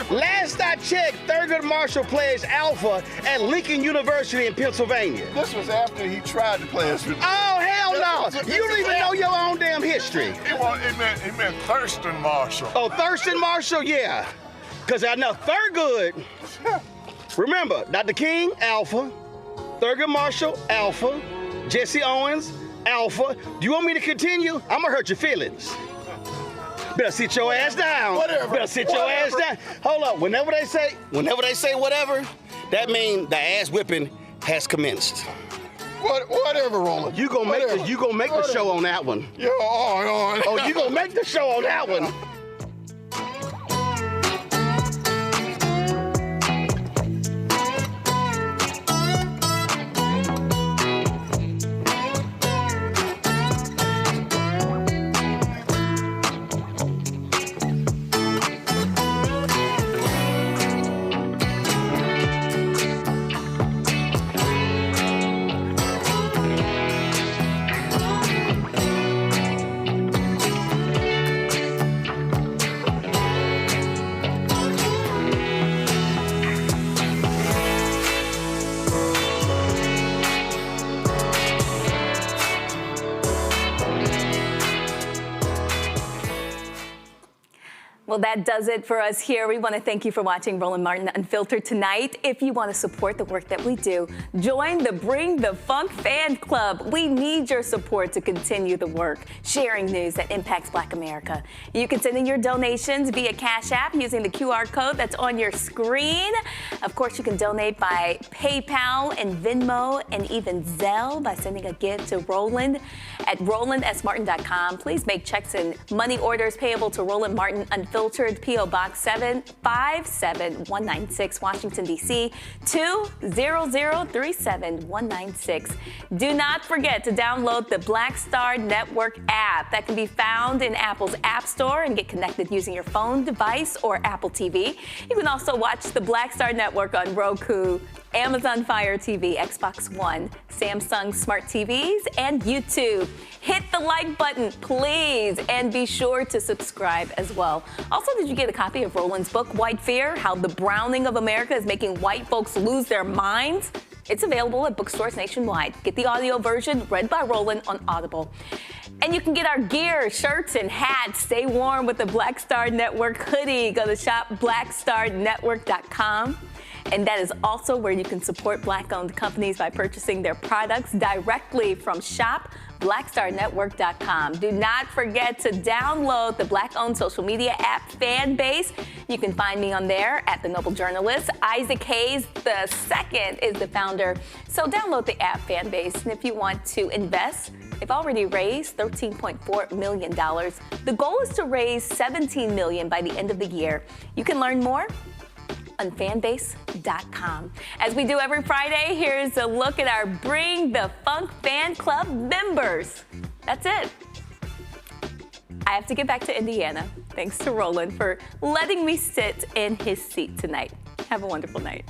Last I checked, Thurgood Marshall plays Alpha at Lincoln University in Pennsylvania. This was after he tried to play us. Oh, hell no. You don't even know your own damn history. He meant Thurston Marshall. Oh, Thurston Marshall, yeah. Because I know Thurgood. Remember, Dr. King, Alpha. Thurgood Marshall, Alpha. Jesse Owens, Alpha. Do you want me to continue? I'm gonna hurt your feelings. Better sit your ass down. Better sit your ass down. Hold up. Whenever they say whatever, that means the ass whipping has commenced. Whatever, Roland. You gonna make the show on that one. You're on. Oh, you gonna make the show on that one. Well, that does it for us here. We want to thank you for watching Roland Martin Unfiltered tonight. If you want to support the work that we do, join the Bring the Funk fan club. We need your support to continue the work, sharing news that impacts Black America. You can send in your donations via Cash App using the QR code that's on your screen. Of course, you can donate by PayPal and Venmo and even Zelle by sending a gift to Roland at rolandsmartin.com. Please make checks and money orders payable to Roland Martin Unfiltered, P.O. Box 757196, Washington, D.C. 20037-196. Do not forget to download the Black Star Network app that can be found in Apple's App Store and get connected using your phone device or Apple TV. You can also watch the Black Star Network on Roku, Amazon Fire TV, Xbox One, Samsung Smart TVs, and YouTube. Hit the like button, please, and be sure to subscribe as well. Also, did you get a copy of Roland's book, White Fear? How the Browning of America is Making White Folks Lose Their Minds? It's available at bookstores nationwide. Get the audio version read by Roland on Audible. And you can get our gear, shirts, and hats. Stay warm with the Black Star Network hoodie. Go to shopblackstarnetwork.com. And that is also where you can support Black-owned companies by purchasing their products directly from shopblackstarnetwork.com. Do not forget to download the Black-owned social media app Fanbase. You can find me on there at The Noble Journalist. Isaac Hayes II is the founder. So download the app Fanbase. And if you want to invest, they've already raised $13.4 million. The goal is to raise $17 million by the end of the year. You can learn more on fanbase.com. As we do every Friday, here's a look at our Bring the Funk fan club members. That's it. I have to get back to Indiana. Thanks to Roland for letting me sit in his seat tonight. Have a wonderful night.